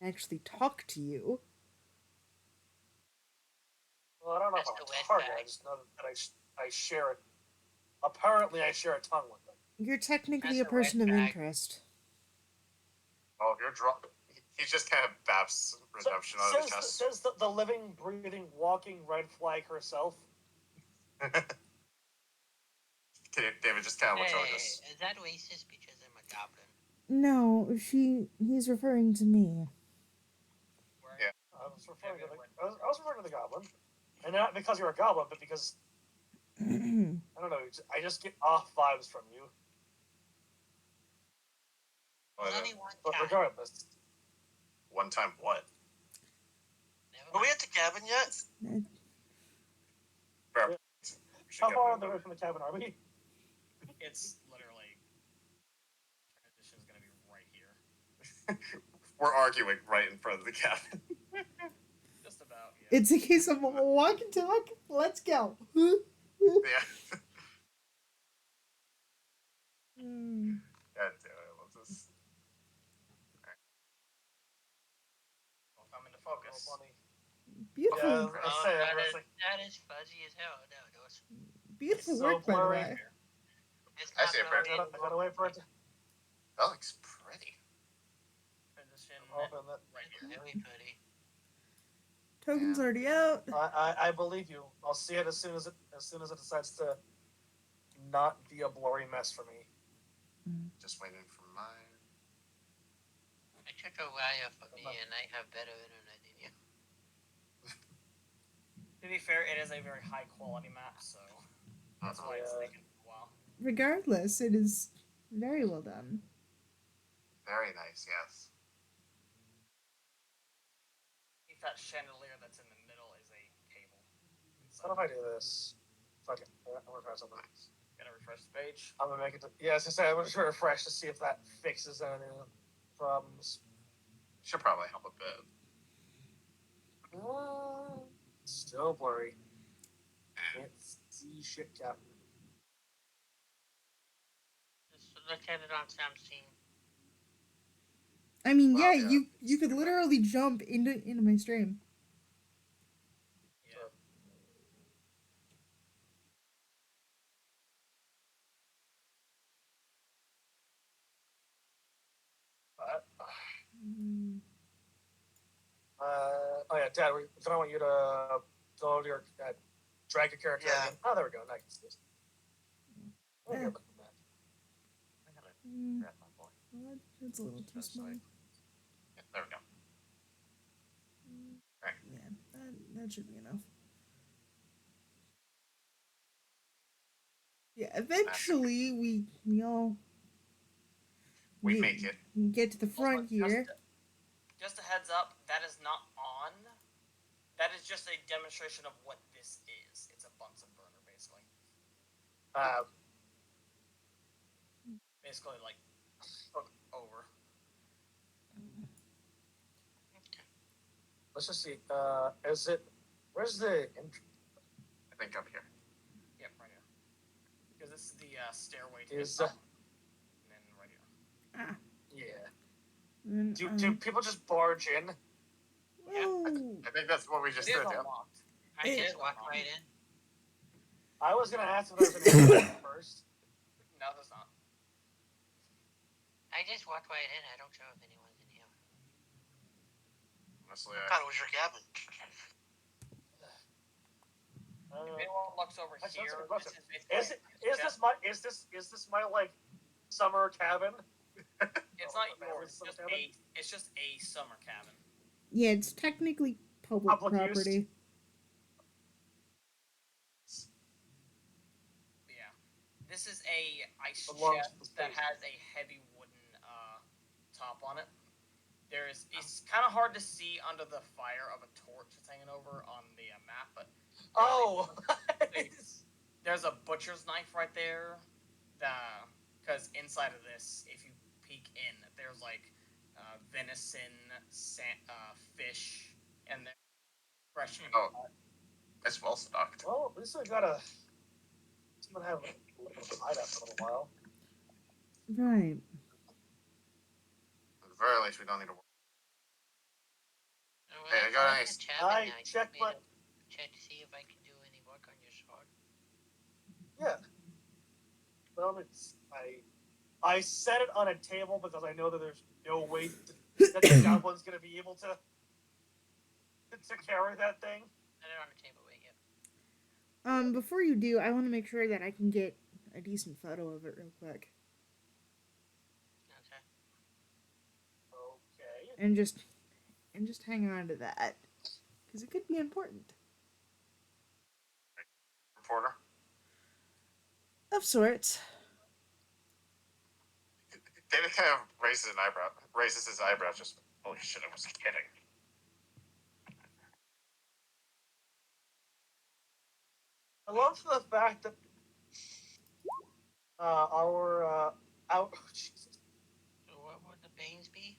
Speaker 3: Actually talk to you.
Speaker 2: Well, I don't know
Speaker 5: That's
Speaker 2: if
Speaker 5: the
Speaker 2: I'm
Speaker 5: wet
Speaker 2: a target.
Speaker 5: bag.
Speaker 2: I just know that I share it. Apparently, I share a tongue with them.
Speaker 3: You're technically
Speaker 5: That's
Speaker 3: a
Speaker 5: a red
Speaker 3: person of
Speaker 5: flag.
Speaker 3: interest.
Speaker 6: Oh, you're drunk. He's just kind of Babs redemption on his chest.
Speaker 2: Says the living, breathing, walking red flag herself.
Speaker 6: David just kind of looks over
Speaker 5: Hey,
Speaker 6: this.
Speaker 5: is that racist because I'm a goblin?
Speaker 3: No, he's referring to me.
Speaker 6: Yeah.
Speaker 2: I was referring to the goblin, and not because you're a goblin, but because I don't know. I just get off vibes from you.
Speaker 5: There's only one
Speaker 2: But
Speaker 5: time.
Speaker 2: regardless,
Speaker 6: One time what?
Speaker 5: Never
Speaker 4: Are we
Speaker 5: mind.
Speaker 4: at the cabin yet?
Speaker 6: Fair.
Speaker 2: how far on the way from the cabin are we?
Speaker 1: It's literally. Transition's gonna be right here.
Speaker 6: We're arguing right in front of the cabin.
Speaker 1: Just about, yeah.
Speaker 3: It's a case of walk and talk. Let's go.
Speaker 6: Yeah. God damn it, I love this.
Speaker 1: Don't come into focus.
Speaker 2: Funny.
Speaker 3: Beautiful.
Speaker 2: Yeah, I say,
Speaker 5: that is fuzzy as hell. No, those.
Speaker 3: Beautiful
Speaker 2: so
Speaker 3: work, by the
Speaker 2: blurry.
Speaker 3: way.
Speaker 5: It's
Speaker 6: I
Speaker 5: not
Speaker 6: see it,
Speaker 5: blurry
Speaker 6: Brent.
Speaker 2: I gotta wait for it to
Speaker 6: That looks pretty.
Speaker 1: Transition
Speaker 2: open that.
Speaker 1: right
Speaker 5: It's
Speaker 1: here.
Speaker 5: really pretty.
Speaker 3: Token's
Speaker 6: Yeah.
Speaker 3: already out.
Speaker 2: I believe you. I'll see it as soon as it decides to not be a blurry mess for me.
Speaker 6: Just waiting for mine.
Speaker 5: I took a while for me, and I have better internet than you.
Speaker 1: To be fair, it is a very high quality map, so that's why it's
Speaker 2: Yeah.
Speaker 1: taken a while.
Speaker 3: Regardless, it is very well done.
Speaker 6: Very nice, yes.
Speaker 1: I think that chandelier that's in the middle is a cable.
Speaker 2: What if I do this? Fuck it. I'm gonna try something.
Speaker 1: Gotta refresh the page.
Speaker 2: I'm gonna make it. Yeah, as I say, I'm gonna try to refresh to see if that fixes any problems.
Speaker 6: Should probably help a bit.
Speaker 2: Still blurry. Can't see shit, Captain.
Speaker 5: Just look at it on Sam's team.
Speaker 3: I mean,
Speaker 6: Well,
Speaker 3: yeah,
Speaker 6: yeah,
Speaker 3: you could literally jump into my stream.
Speaker 1: Yeah.
Speaker 2: But,
Speaker 3: Mm.
Speaker 2: oh yeah, Dad, I want you to go to your drag your character.
Speaker 4: Yeah.
Speaker 2: Again. Oh, there we go. Now I can see this. Oh,
Speaker 3: Yeah.
Speaker 2: here, look at that.
Speaker 6: I gotta
Speaker 3: Mm.
Speaker 6: grab my boy.
Speaker 3: Well, that's a little too
Speaker 6: Just
Speaker 3: small.
Speaker 6: like- Yeah, there we go. Right.
Speaker 3: Yeah, that should be enough. Yeah, eventually we all
Speaker 6: We make it.
Speaker 3: get to the front
Speaker 1: Also,
Speaker 3: here.
Speaker 1: Just a heads up, that is not on. That is just a demonstration of what this is. It's a Bunsen burner, basically. Basically, like, over.
Speaker 2: Let's just see. Is it? Where's the?
Speaker 6: I think up here.
Speaker 1: Yep, right here. Because this is the stairway to
Speaker 2: Is
Speaker 1: the top. And then right here.
Speaker 3: Ah,
Speaker 2: yeah.
Speaker 3: then,
Speaker 2: Do people just barge in?
Speaker 3: whoa.
Speaker 6: I think that's what we just
Speaker 1: It is
Speaker 6: did. Yeah.
Speaker 1: unlocked.
Speaker 5: I
Speaker 3: It-
Speaker 5: just walked right in.
Speaker 2: I was gonna ask if there was an exit first.
Speaker 1: No, there's not.
Speaker 5: I just walked right in. I don't know if anyone's in here.
Speaker 6: Honestly,
Speaker 4: I thought it was your cabin.
Speaker 1: If anyone looks over
Speaker 2: That's
Speaker 1: here,
Speaker 2: a good
Speaker 1: this
Speaker 2: question.
Speaker 1: is basically
Speaker 2: Is this my like summer cabin?
Speaker 1: It's
Speaker 2: Oh,
Speaker 1: not yours. It's just a summer cabin.
Speaker 3: Yeah, it's technically public
Speaker 2: Public use.
Speaker 3: property.
Speaker 1: Yeah. This is a ice
Speaker 2: Belongs
Speaker 1: chest
Speaker 2: to the
Speaker 1: that
Speaker 2: space.
Speaker 1: has a heavy wooden top on it. It's kind of hard to see under the fire of a torch that's hanging over on the map, but
Speaker 2: Oh.
Speaker 1: there's a butcher's knife right there. Because inside of this, if you peek in, there's like venison, fish, and they're fresh.
Speaker 6: Oh. It's well stocked.
Speaker 2: Well, at least I got a. Someone have hide up for a little while.
Speaker 3: Right.
Speaker 6: At the very least, we don't need to worry.
Speaker 5: Well,
Speaker 6: Hey, I got
Speaker 5: I'm
Speaker 6: ice.
Speaker 5: in cabin
Speaker 2: I
Speaker 5: now. You
Speaker 2: checked
Speaker 5: want me
Speaker 2: my.
Speaker 5: to check to see if I can do any work on your sword.
Speaker 2: Yeah. Well, I set it on a table because I know that there's no way that the goblin's gonna be able to carry that thing.
Speaker 5: Set it on the table right here.
Speaker 3: Before you do, I want to make sure that I can get a decent photo of it real quick,
Speaker 5: Okay.
Speaker 2: Okay.
Speaker 3: and just hang on to that, because it could be important.
Speaker 6: Reporter.
Speaker 3: Of sorts.
Speaker 6: David kind of raises his eyebrow. Just holy shit! I was kidding.
Speaker 2: I love the fact that our out. Oh, Jesus.
Speaker 5: So what would the pains be?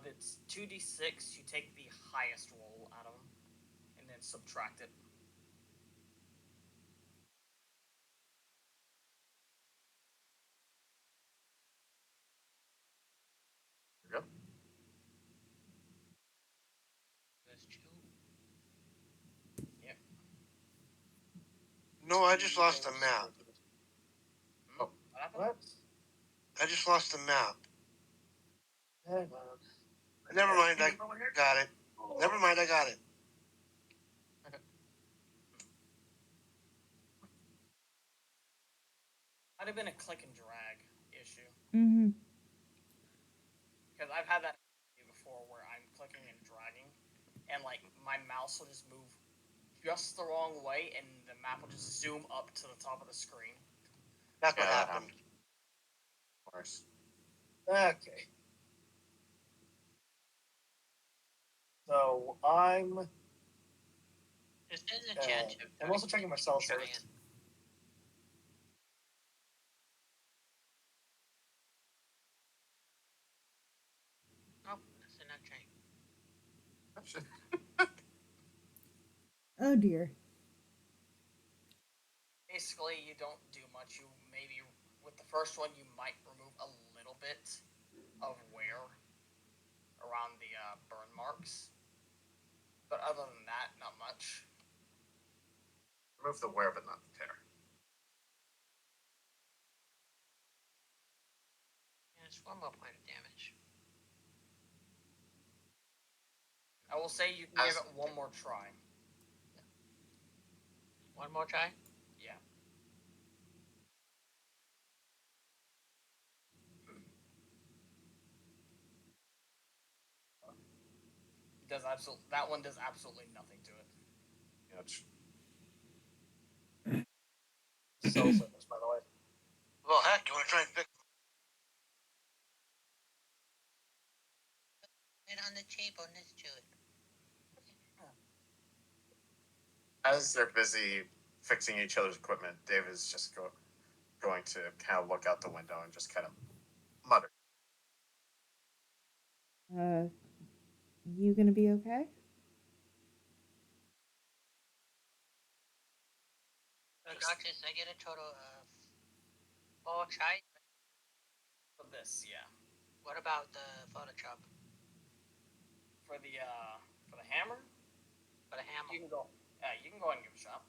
Speaker 1: It's 2d6. You take the highest roll out of them, and then subtract it.
Speaker 6: Yep.
Speaker 5: That's 2.
Speaker 4: No, I just lost the map.
Speaker 6: Oh,
Speaker 1: What happened?
Speaker 2: What?
Speaker 4: I just lost the map.
Speaker 2: Hey, man.
Speaker 4: Never mind, I got it. Never mind, I got it.
Speaker 1: Might have been a click and drag issue.
Speaker 3: Mm-hmm.
Speaker 1: Because I've had that before where I'm clicking and dragging, and like my mouse will just move just the wrong way, and the map will just zoom up to the top of the screen.
Speaker 4: That's what
Speaker 6: Yeah, that
Speaker 4: happened.
Speaker 6: of course.
Speaker 2: Okay. So I'm
Speaker 5: If there's a chance of
Speaker 2: I'm also checking my cell service.
Speaker 5: trying. Nope, that's not trying.
Speaker 3: Oh dear.
Speaker 1: Basically, you don't do much. You maybe with the first one you might remove a little bit of wear around the burn marks, but other than that, not much.
Speaker 6: Remove the wear, but not the tear.
Speaker 5: Yeah, it's one more point of damage.
Speaker 1: I will say you can give it one more try.
Speaker 5: One more try?
Speaker 1: Yeah. Does that one does absolutely nothing to it.
Speaker 6: Yeah, it's,
Speaker 2: Cell service, by the way.
Speaker 4: Well, heck, you want to try and fix
Speaker 5: Put it on the table next to it.
Speaker 6: as they're busy fixing each other's equipment, Dave is just going to kind of look out the window and just kind of mutter.
Speaker 3: You gonna be okay?
Speaker 5: So,
Speaker 6: Just-
Speaker 5: Darkus, I get a total of 4 tries.
Speaker 1: For this, yeah.
Speaker 5: What about the Photoshop?
Speaker 1: For the hammer,
Speaker 5: For the hammer?
Speaker 1: you can go. Yeah, you can go ahead and give it a shot.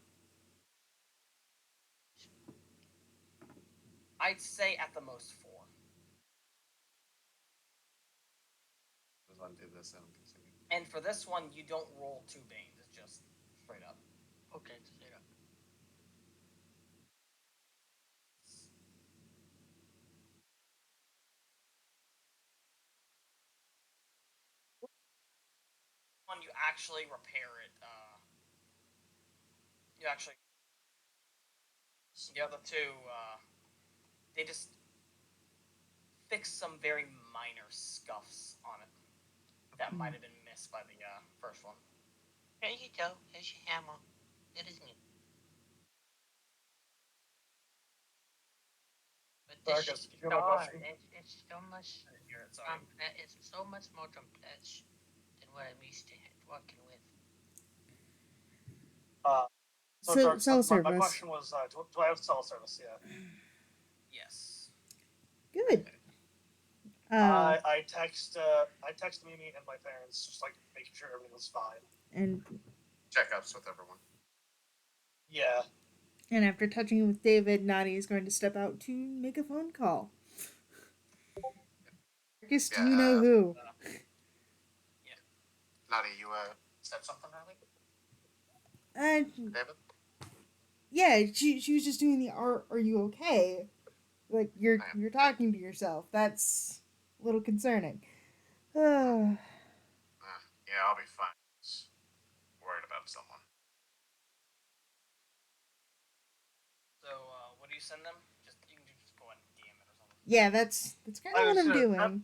Speaker 1: I'd say at the most 4.
Speaker 6: Just undo this and continue.
Speaker 1: And for this one, you don't roll 2 banes. It's just straight up.
Speaker 5: Okay, straight up.
Speaker 1: One you actually repair it. You actually the other 2. They just fix some very minor scuffs on it that might have been missed by the first one.
Speaker 5: There you go. Here's your hammer. It is me. But this
Speaker 2: Darkus,
Speaker 5: is
Speaker 2: you have a question?
Speaker 5: it's so much
Speaker 1: I didn't hear it, sorry.
Speaker 5: it's so much more complex than what I'm used to working with.
Speaker 3: So,
Speaker 2: Darkus,
Speaker 3: cell
Speaker 2: my
Speaker 3: service.
Speaker 2: question was, do I have cell service? Yeah.
Speaker 1: Yes.
Speaker 3: Good.
Speaker 2: I text Mimi and my parents, just like making sure everything was fine.
Speaker 3: And
Speaker 6: Checkups with everyone.
Speaker 2: Yeah.
Speaker 3: and after touching with David, Nani is going to step out to make a phone call. Marcus, do you know who?
Speaker 6: Nadi, you said something earlier? David?
Speaker 3: Yeah, she was just doing the are you okay? Like you're talking to yourself. That's a little concerning.
Speaker 6: Yeah, I'll be fine. Just worried about someone.
Speaker 1: So, what do you send them? You can just go ahead and DM it or something.
Speaker 3: Yeah, that's kind of what I'm doing.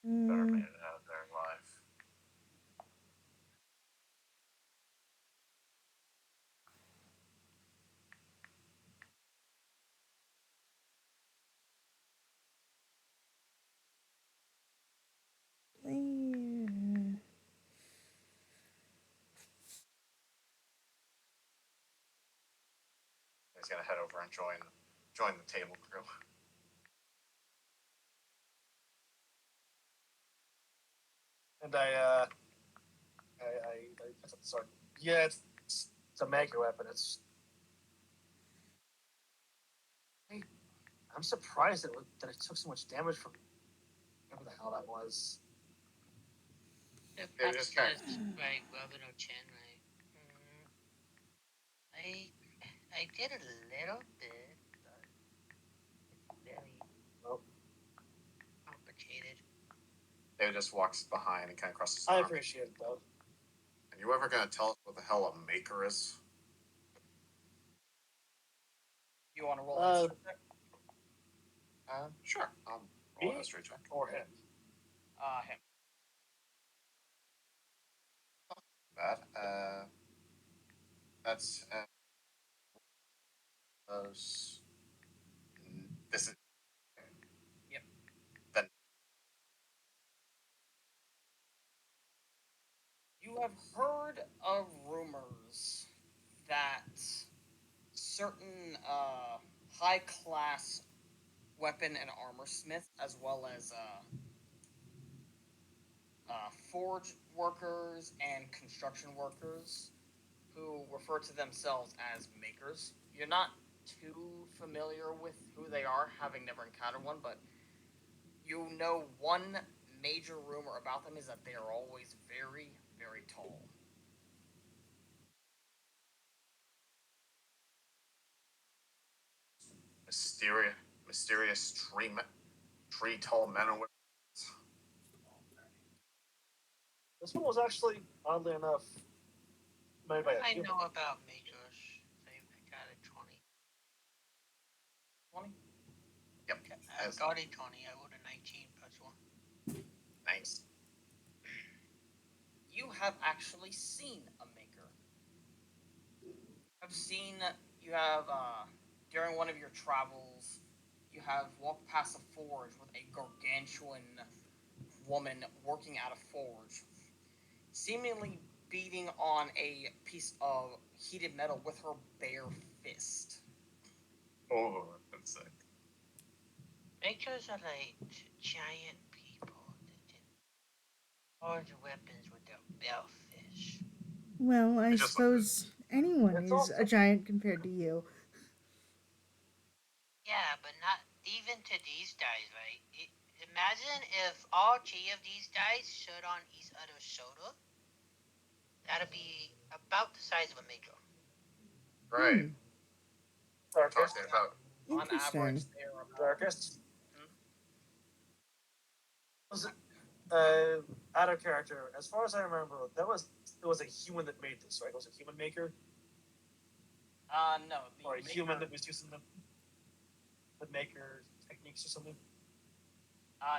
Speaker 6: Better made it out of there alive. he's gonna head over and join the table crew.
Speaker 2: And I sorry. Yeah, it's a maker weapon. I'm surprised that it took so much damage from whatever the hell that was.
Speaker 5: The
Speaker 6: They're just kind of-
Speaker 5: right, Robin or Chen, right? I did a little bit, but it's very
Speaker 2: Well,
Speaker 5: complicated.
Speaker 6: David just walks behind and kind of crosses his
Speaker 2: I
Speaker 6: arm.
Speaker 2: appreciate it though.
Speaker 6: Are you ever gonna tell us what the hell a maker is?
Speaker 1: You want to roll a history check?
Speaker 6: Sure. I'll roll a
Speaker 2: Me?
Speaker 6: history check.
Speaker 2: Or him.
Speaker 1: Him.
Speaker 6: Bad. That's this is.
Speaker 1: Yep.
Speaker 6: Then
Speaker 1: You have heard of rumors that certain high class weapon and armor smiths, as well as forge workers and construction workers, who refer to themselves as makers. You're not too familiar with who they are, having never encountered one, but you know one major rumor about them is that they are always very, very tall.
Speaker 6: mysterious tree tall men and women.
Speaker 2: This one was actually, oddly enough, made by a
Speaker 5: I
Speaker 2: human.
Speaker 5: know about makers. I got a 20.
Speaker 1: 20?
Speaker 6: Yep.
Speaker 5: I got a 20. I rolled a 19 plus 1.
Speaker 6: Nice.
Speaker 1: You have actually seen a maker. You have, during one of your travels, you have walked past a forge with a gargantuan woman working at a forge, seemingly beating on a piece of heated metal with her bare fist.
Speaker 6: Oh, that's sick.
Speaker 5: Makers are like giant people that can forge weapons with their bellfish.
Speaker 3: Well, I
Speaker 6: It just
Speaker 3: suppose anyone
Speaker 2: It's
Speaker 3: is
Speaker 2: also-
Speaker 3: a giant compared to you.
Speaker 5: Yeah, but not even to these guys, right? Imagine if all 3 of these guys stood on each other's shoulder. That'd be about the size of a maker.
Speaker 6: right.
Speaker 2: Darkus.
Speaker 6: Talking about
Speaker 1: On average,
Speaker 3: Interesting.
Speaker 1: they're about.
Speaker 2: Darkus.
Speaker 1: Hmm?
Speaker 2: Was it out of character? As far as I remember, it was a human that made this, right? It was a human maker,
Speaker 1: No.
Speaker 2: or a human that was using the maker techniques or something.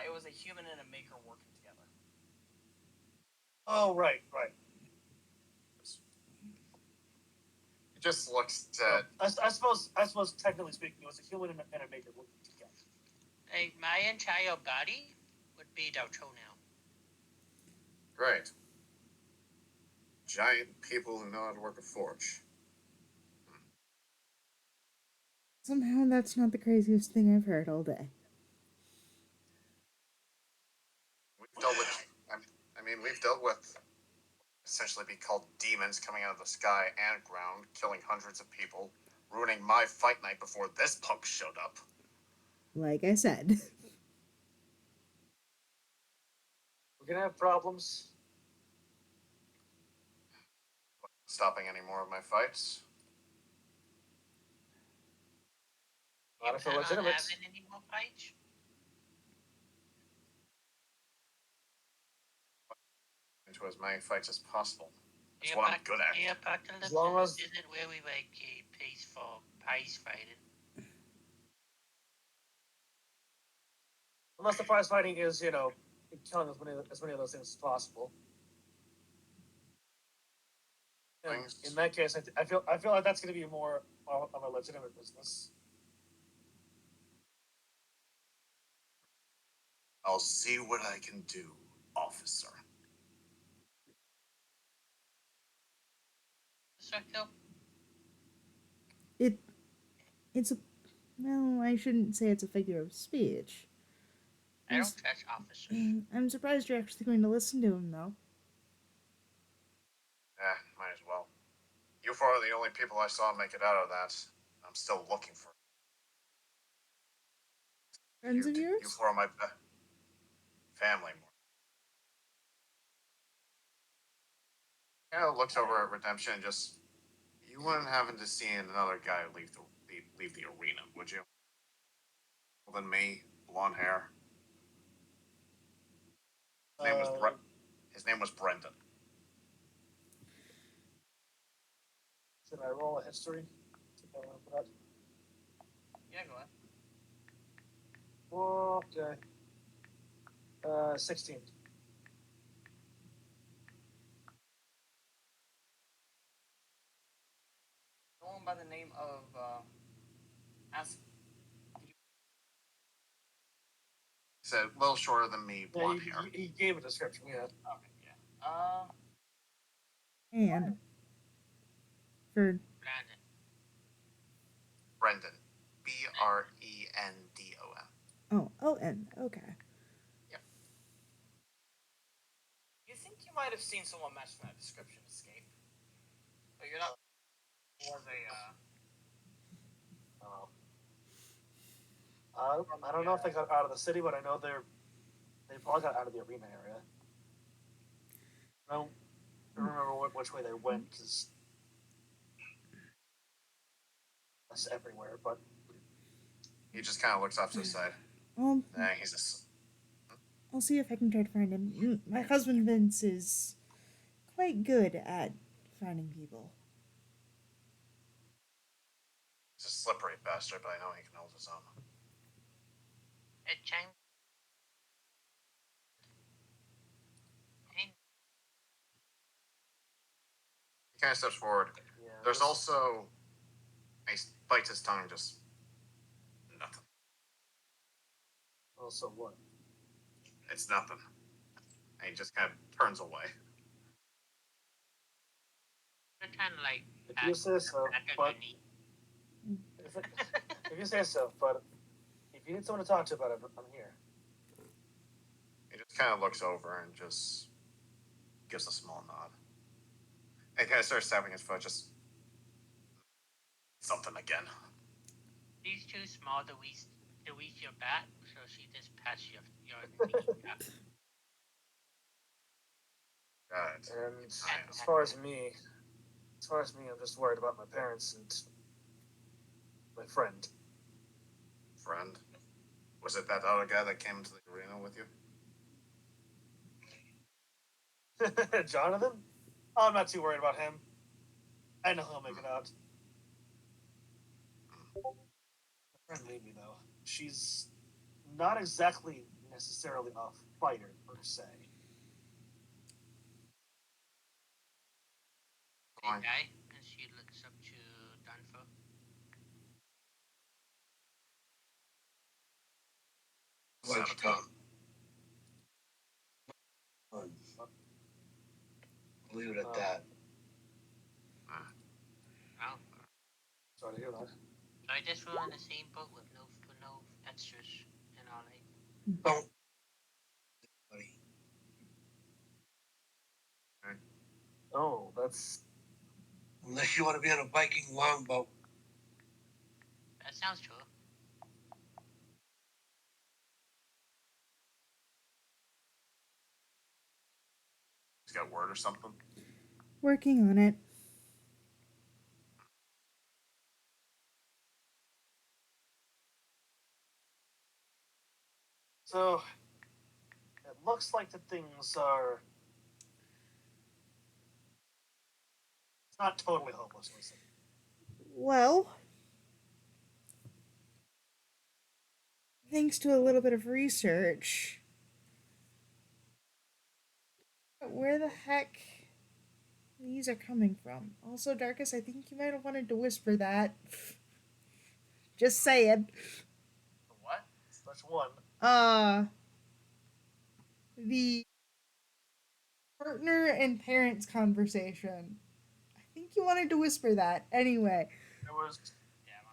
Speaker 1: It was a human and a maker working together.
Speaker 2: Oh, right.
Speaker 6: it just looks at
Speaker 2: I suppose technically speaking, it was a human and a maker working together.
Speaker 5: Like my entire body would be their toenail.
Speaker 6: right. Giant people who know how to work a forge.
Speaker 3: Somehow that's not the craziest thing I've heard all day.
Speaker 6: We've dealt with. We've dealt with essentially be called demons coming out of the sky and ground, killing hundreds of people, ruining my fight night before this punk showed up.
Speaker 3: Like I said.
Speaker 2: We're gonna have problems.
Speaker 6: Stopping any more of my fights.
Speaker 2: Not
Speaker 5: You
Speaker 2: if they're
Speaker 5: plan on
Speaker 2: legitimate.
Speaker 5: having any more fights?
Speaker 6: Into as many fights as possible. That's
Speaker 5: The
Speaker 6: what I'm good at.
Speaker 5: apocalypse
Speaker 2: As long as-
Speaker 5: isn't really like a peaceful prize fighting.
Speaker 2: Unless the prize fighting is, killing as many of those things as possible. And in that case, I feel like that's going to be more of a legitimate business.
Speaker 6: I'll see what I can do, officer.
Speaker 5: Circle?
Speaker 3: It It's a. Well, I shouldn't say it's a figure of speech.
Speaker 5: I don't trust officers.
Speaker 3: I'm surprised you're actually going to listen to him, though.
Speaker 6: Might as well. You four are the only people I saw make it out of that. I'm still looking for
Speaker 3: Friends of yours?
Speaker 6: You four are my family. Kind of looks over at Redemption and just, you wouldn't happen to see another guy leave the arena, would you? Well, than me, blonde hair. His name was Brendan.
Speaker 2: Should I roll a history? For that?
Speaker 1: Yeah, go ahead.
Speaker 2: Okay. 16.
Speaker 1: Someone by the name of As.
Speaker 6: He said, a little shorter than me, blonde hair.
Speaker 2: He gave a description, yeah.
Speaker 1: Okay, yeah.
Speaker 3: And for
Speaker 5: Brandon.
Speaker 6: Brendan. Brendon.
Speaker 3: oh, Owen. Okay.
Speaker 1: You think you might have seen someone match that description escape? But you're not. Was
Speaker 2: I don't know if they got out of the city, but I know they probably got out of the arena area. I don't remember which way they went because that's everywhere. But
Speaker 6: he just kind of looks off to the side. He's
Speaker 3: I'll see if I can try to find him. My husband Vince is quite good at finding people.
Speaker 6: He's a slippery bastard, but I know he can hold his own.
Speaker 5: It changed.
Speaker 6: He kind of steps forward.
Speaker 2: yeah,
Speaker 6: There's also. He bites his tongue, just. Nothing.
Speaker 2: Also what?
Speaker 6: It's nothing. And he just kind of turns away.
Speaker 5: They're kind of like.
Speaker 2: If you say so, but if you say so, but if you need someone to talk to about it, I'm here.
Speaker 6: He just kind of looks over and just gives a small nod. And kind of starts tapping his foot, just something again.
Speaker 5: She's too small to reach your back, so she just pats your kneecap.
Speaker 6: God.
Speaker 2: And as far as me, I'm just worried about my parents and my friend.
Speaker 6: Friend? Was it that other guy that came to the arena with you?
Speaker 2: Jonathan? I'm not too worried about him. I know he'll make it out. My friend Mimi, though, she's not exactly necessarily a fighter per se.
Speaker 5: Guy, and she looks up to Dunfo.
Speaker 4: What's Tom? Leave it at that.
Speaker 5: Oh.
Speaker 2: Sorry to hear that.
Speaker 5: So I just roll in the same boat with no extras and all that.
Speaker 4: Don't. Buddy.
Speaker 2: Oh, that's.
Speaker 4: Unless you want to be on a Viking longboat.
Speaker 5: That sounds true.
Speaker 6: He's got word or something?
Speaker 3: Working on it.
Speaker 2: So, it looks like the things are. It's not totally hopeless, listen.
Speaker 3: Well, thanks to a little bit of research, where the heck these are coming from? Also, Darkus, I think you might have wanted to whisper that. Just saying.
Speaker 1: What?
Speaker 2: Which one?
Speaker 3: The partner and parents conversation. I think you wanted to whisper that. Anyway.
Speaker 2: There was.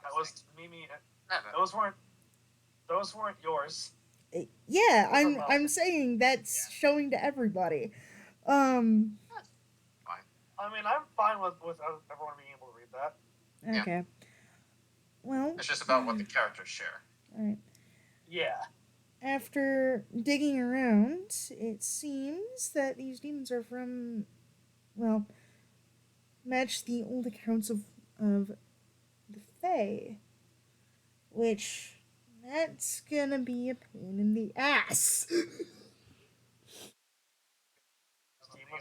Speaker 2: That was Mimi.
Speaker 6: Yeah,
Speaker 2: Those weren't yours.
Speaker 3: Yeah,
Speaker 2: Those are
Speaker 3: I'm
Speaker 2: mine.
Speaker 3: saying that's
Speaker 1: Yeah.
Speaker 3: showing to everybody.
Speaker 6: fine.
Speaker 2: I mean, I'm fine with everyone being able to read that.
Speaker 6: Yeah.
Speaker 3: Okay. Well,
Speaker 6: It's just about what the characters share.
Speaker 3: alright.
Speaker 2: Yeah.
Speaker 3: After digging around, it seems that these demons are from, well, match the old accounts of the Fae, which that's gonna be a pain in the ass.
Speaker 2: Demons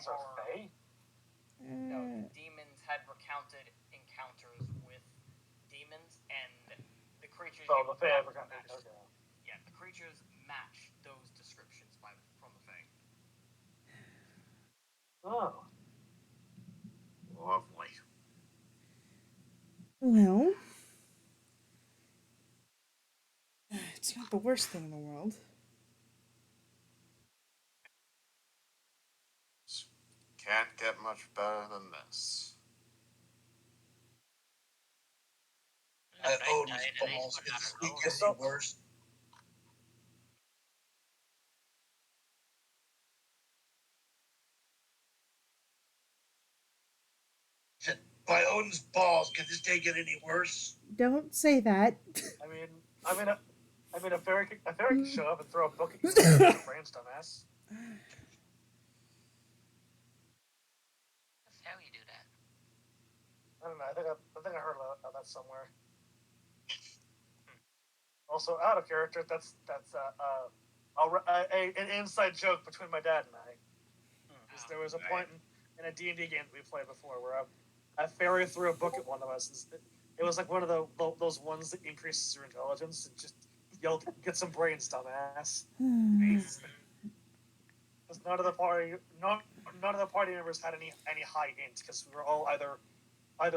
Speaker 2: are Fae?
Speaker 1: No, the demons had recounted encounters with demons, and the creatures.
Speaker 2: Oh, the Fae
Speaker 1: match-
Speaker 2: have recounted. Okay.
Speaker 1: Yeah, the creatures match those descriptions from the Fae.
Speaker 2: Oh.
Speaker 6: Lovely.
Speaker 3: Well, it's not the worst thing in the world.
Speaker 6: Can't get much better than this.
Speaker 5: On the bright side, at least we're not alone.
Speaker 2: So,
Speaker 4: worse. By Odin's balls, can this day get any worse?
Speaker 3: Don't say that.
Speaker 2: I mean, a fairy can show up and throw a book at you and your brains, dumbass.
Speaker 5: That's how you do that.
Speaker 2: I don't know. I think I heard of that somewhere. Also, out of character, that's an inside joke between my dad and I. Because there was a point in a D&D game that we played before where a fairy threw a book at one of us. And it was like one of those ones that increases your intelligence, and just yelled, "Get some brains, dumbass!" Because none of the party members had any high int because we were all either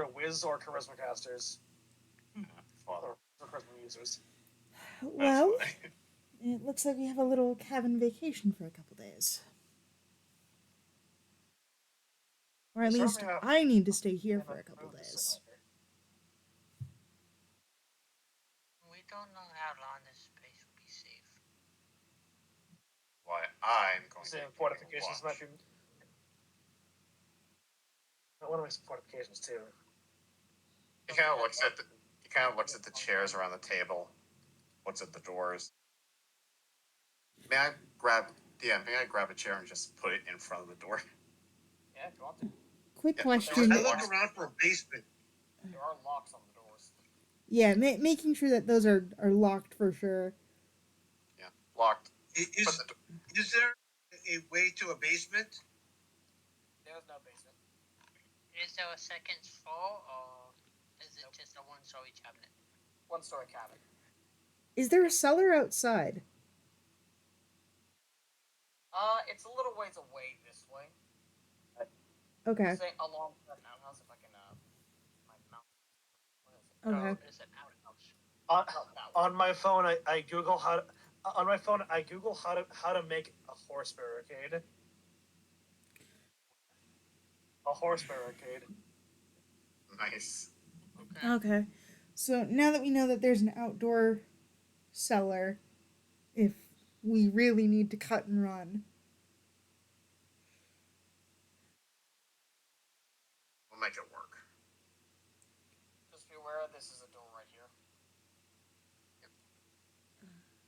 Speaker 2: whiz or charisma casters, or charisma users.
Speaker 3: Well, it looks like we have a little cabin vacation for a couple days. Or at least I need to stay here for a couple days.
Speaker 5: We don't know how long this place will be safe.
Speaker 6: Why I'm going to
Speaker 2: Saying
Speaker 6: be
Speaker 2: fortifications
Speaker 6: watch.
Speaker 2: might be. I want to make some fortifications too.
Speaker 6: He kind of looks at the chairs around the table, looks at the doors. May I grab a chair and just put it in front of the door?
Speaker 1: Yeah, if you want to.
Speaker 3: Quick
Speaker 6: Yeah,
Speaker 3: question.
Speaker 4: I look around for a basement.
Speaker 1: There are locks on the doors.
Speaker 3: Yeah, making sure that those are locked for sure.
Speaker 6: Yeah, locked.
Speaker 4: Is there a way to a basement?
Speaker 1: There's no basement.
Speaker 5: Is there a second floor, or is it just a one-story cabinet?
Speaker 1: One-story cabin.
Speaker 3: Is there a cellar outside?
Speaker 1: It's a little ways away this way.
Speaker 3: Okay.
Speaker 1: Say along that outhouse if I can my mouth.
Speaker 3: Okay.
Speaker 5: Oh, it's an outhouse.
Speaker 2: On my phone, I Google how to make a horse barricade. A horse barricade.
Speaker 6: Nice.
Speaker 5: Okay.
Speaker 3: Okay. So now that we know that there's an outdoor cellar, if we really need to cut and run.
Speaker 6: We'll make it work.
Speaker 1: Just be aware this is a door right here.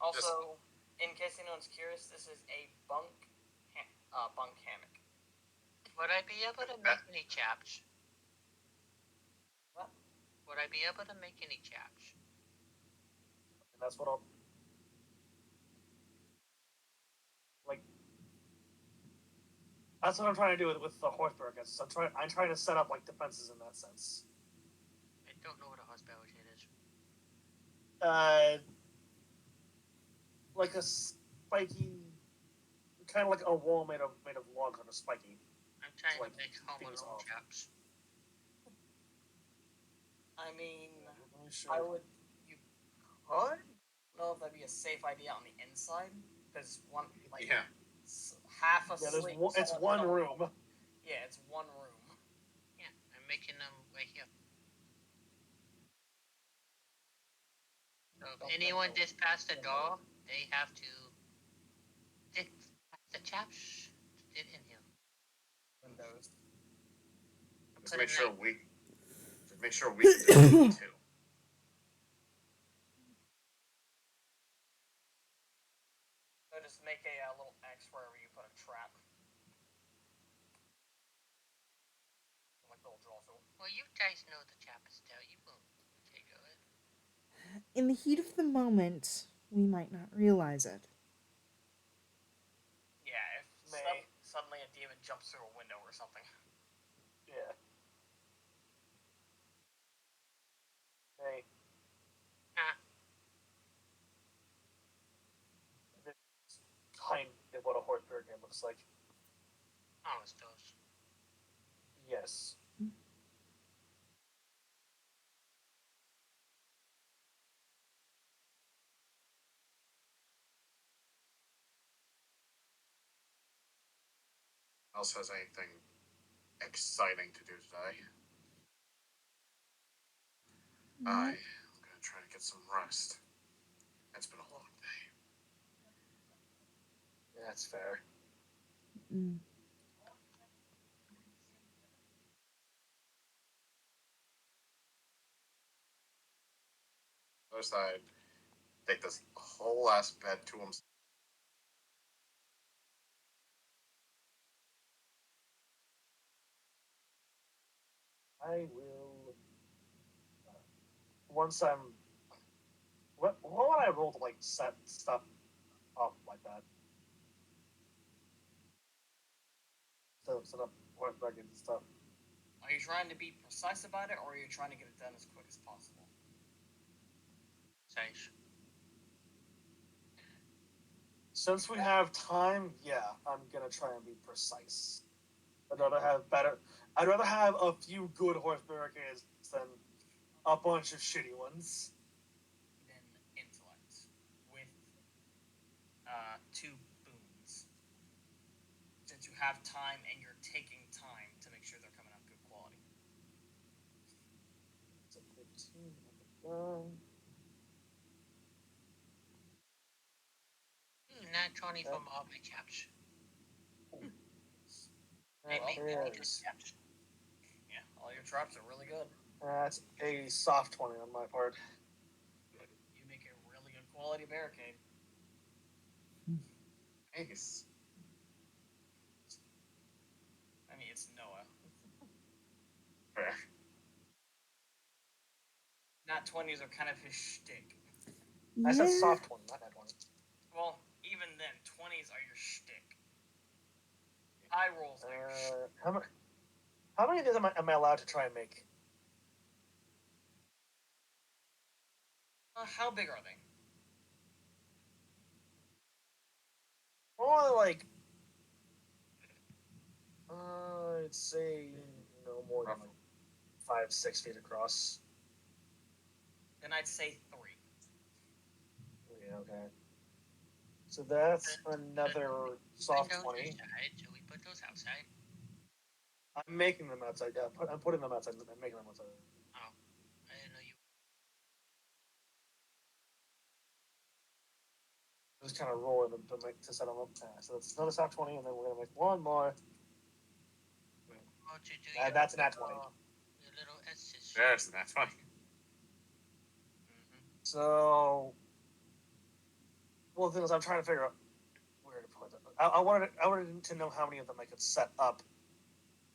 Speaker 1: Also, in case anyone's curious, this is a bunk hammock.
Speaker 5: Would I be able to make any chaps?
Speaker 1: What?
Speaker 5: Would I be able to make any chaps?
Speaker 2: And that's what I'll like. That's what I'm trying to do with the horse barricades. I'm trying to set up like defenses in that sense.
Speaker 5: I don't know what a horse barricade is.
Speaker 2: Like a spiky, kind of like a wall made of logs on a spiky.
Speaker 5: I'm trying
Speaker 2: Like,
Speaker 5: to make home
Speaker 2: things
Speaker 5: alone
Speaker 2: off.
Speaker 5: chaps.
Speaker 1: I mean,
Speaker 2: Sure.
Speaker 1: I would. You could. I don't know if that'd be a safe idea on the inside because one like
Speaker 6: Yeah.
Speaker 1: half a
Speaker 2: Yeah,
Speaker 1: sleep.
Speaker 2: it's one room.
Speaker 1: Yeah, it's one room.
Speaker 5: Yeah, I'm making them right here. if anyone gets past the door, they have to stick the chaps did in here.
Speaker 1: Windows.
Speaker 6: Just make sure we can do it too.
Speaker 1: So just make a little X wherever you put a trap. Like little draw tool.
Speaker 5: Well, you guys know the chap is there. You won't take it.
Speaker 3: In the heat of the moment, we might not realize it.
Speaker 1: Yeah, if
Speaker 2: May.
Speaker 1: suddenly a demon jumps through a window or something.
Speaker 2: Yeah. Hey.
Speaker 5: Ah,
Speaker 2: Kind of what a horse game looks like.
Speaker 5: almost does.
Speaker 2: Yes.
Speaker 6: Else has anything exciting to do today? I'm gonna try to get some rest. It's been a long day.
Speaker 2: Yeah, that's fair.
Speaker 3: Mm.
Speaker 6: Other side, take this whole ass bed to him.
Speaker 2: I will. Once I'm. What would I roll to like set stuff up like that? Set up horse and stuff.
Speaker 1: Are you trying to be precise about it, or are you trying to get it done as quick as possible?
Speaker 5: Safe.
Speaker 2: Since we have time, yeah, I'm gonna try and be precise. I'd rather have better. I'd rather have a few good horse barricades than a bunch of shitty ones.
Speaker 1: Then intellect with 2 boons. Since you have time and you're taking time to make sure they're coming out good quality.
Speaker 2: So 15.
Speaker 5: Not 20 from all my chaps. They
Speaker 2: That
Speaker 5: make really good
Speaker 2: is.
Speaker 5: chaps.
Speaker 1: Yeah, all your traps are really good.
Speaker 2: That's a soft 20 on my part.
Speaker 1: You make a really good quality barricade.
Speaker 6: Nice.
Speaker 1: I mean, it's Noah.
Speaker 6: Fair.
Speaker 1: Nat 20s are kind of his shtick.
Speaker 2: I said
Speaker 3: Yeah.
Speaker 2: soft 20, not that 20.
Speaker 1: Well, even then, 20s are your shtick. High rolls are your shtick.
Speaker 2: How many of these am I allowed to try and make?
Speaker 1: How big are they?
Speaker 2: More like, I'd say no more than like 5-6 feet across.
Speaker 1: Then I'd say 3.
Speaker 2: Yeah, okay. So that's another soft
Speaker 5: Windows
Speaker 2: 20.
Speaker 5: inside, so we put those outside.
Speaker 2: I'm making them outside. Yeah, I'm putting them outside. I'm making them outside.
Speaker 5: Oh, I didn't know you.
Speaker 2: Just kind of rolling them to set them up. So that's another soft 20, and then we're gonna make one more.
Speaker 5: What you do?
Speaker 2: That's an at 20.
Speaker 5: Your little S's.
Speaker 6: There's that's fine.
Speaker 1: Mm-hmm.
Speaker 2: So, well, the thing is, I'm trying to figure out where to put them. I wanted to know how many of them I could set up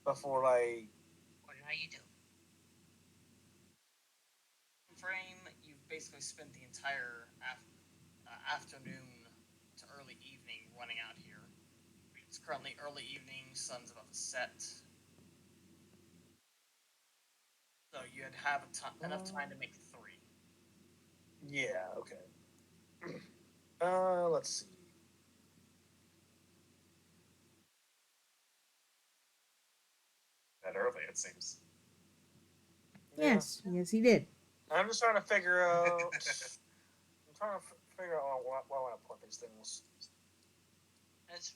Speaker 2: before I.
Speaker 5: What now you do?
Speaker 1: Frame, you've basically spent the entire afternoon to early evening running out here. It's currently early evening, sun's about to set. So you'd have enough time to make 3.
Speaker 2: Yeah. Okay. Let's see.
Speaker 6: That early, it seems.
Speaker 3: Yes, yes, he did.
Speaker 2: I'm just trying to figure out. I'm trying to figure out where I want to put these things.
Speaker 5: It's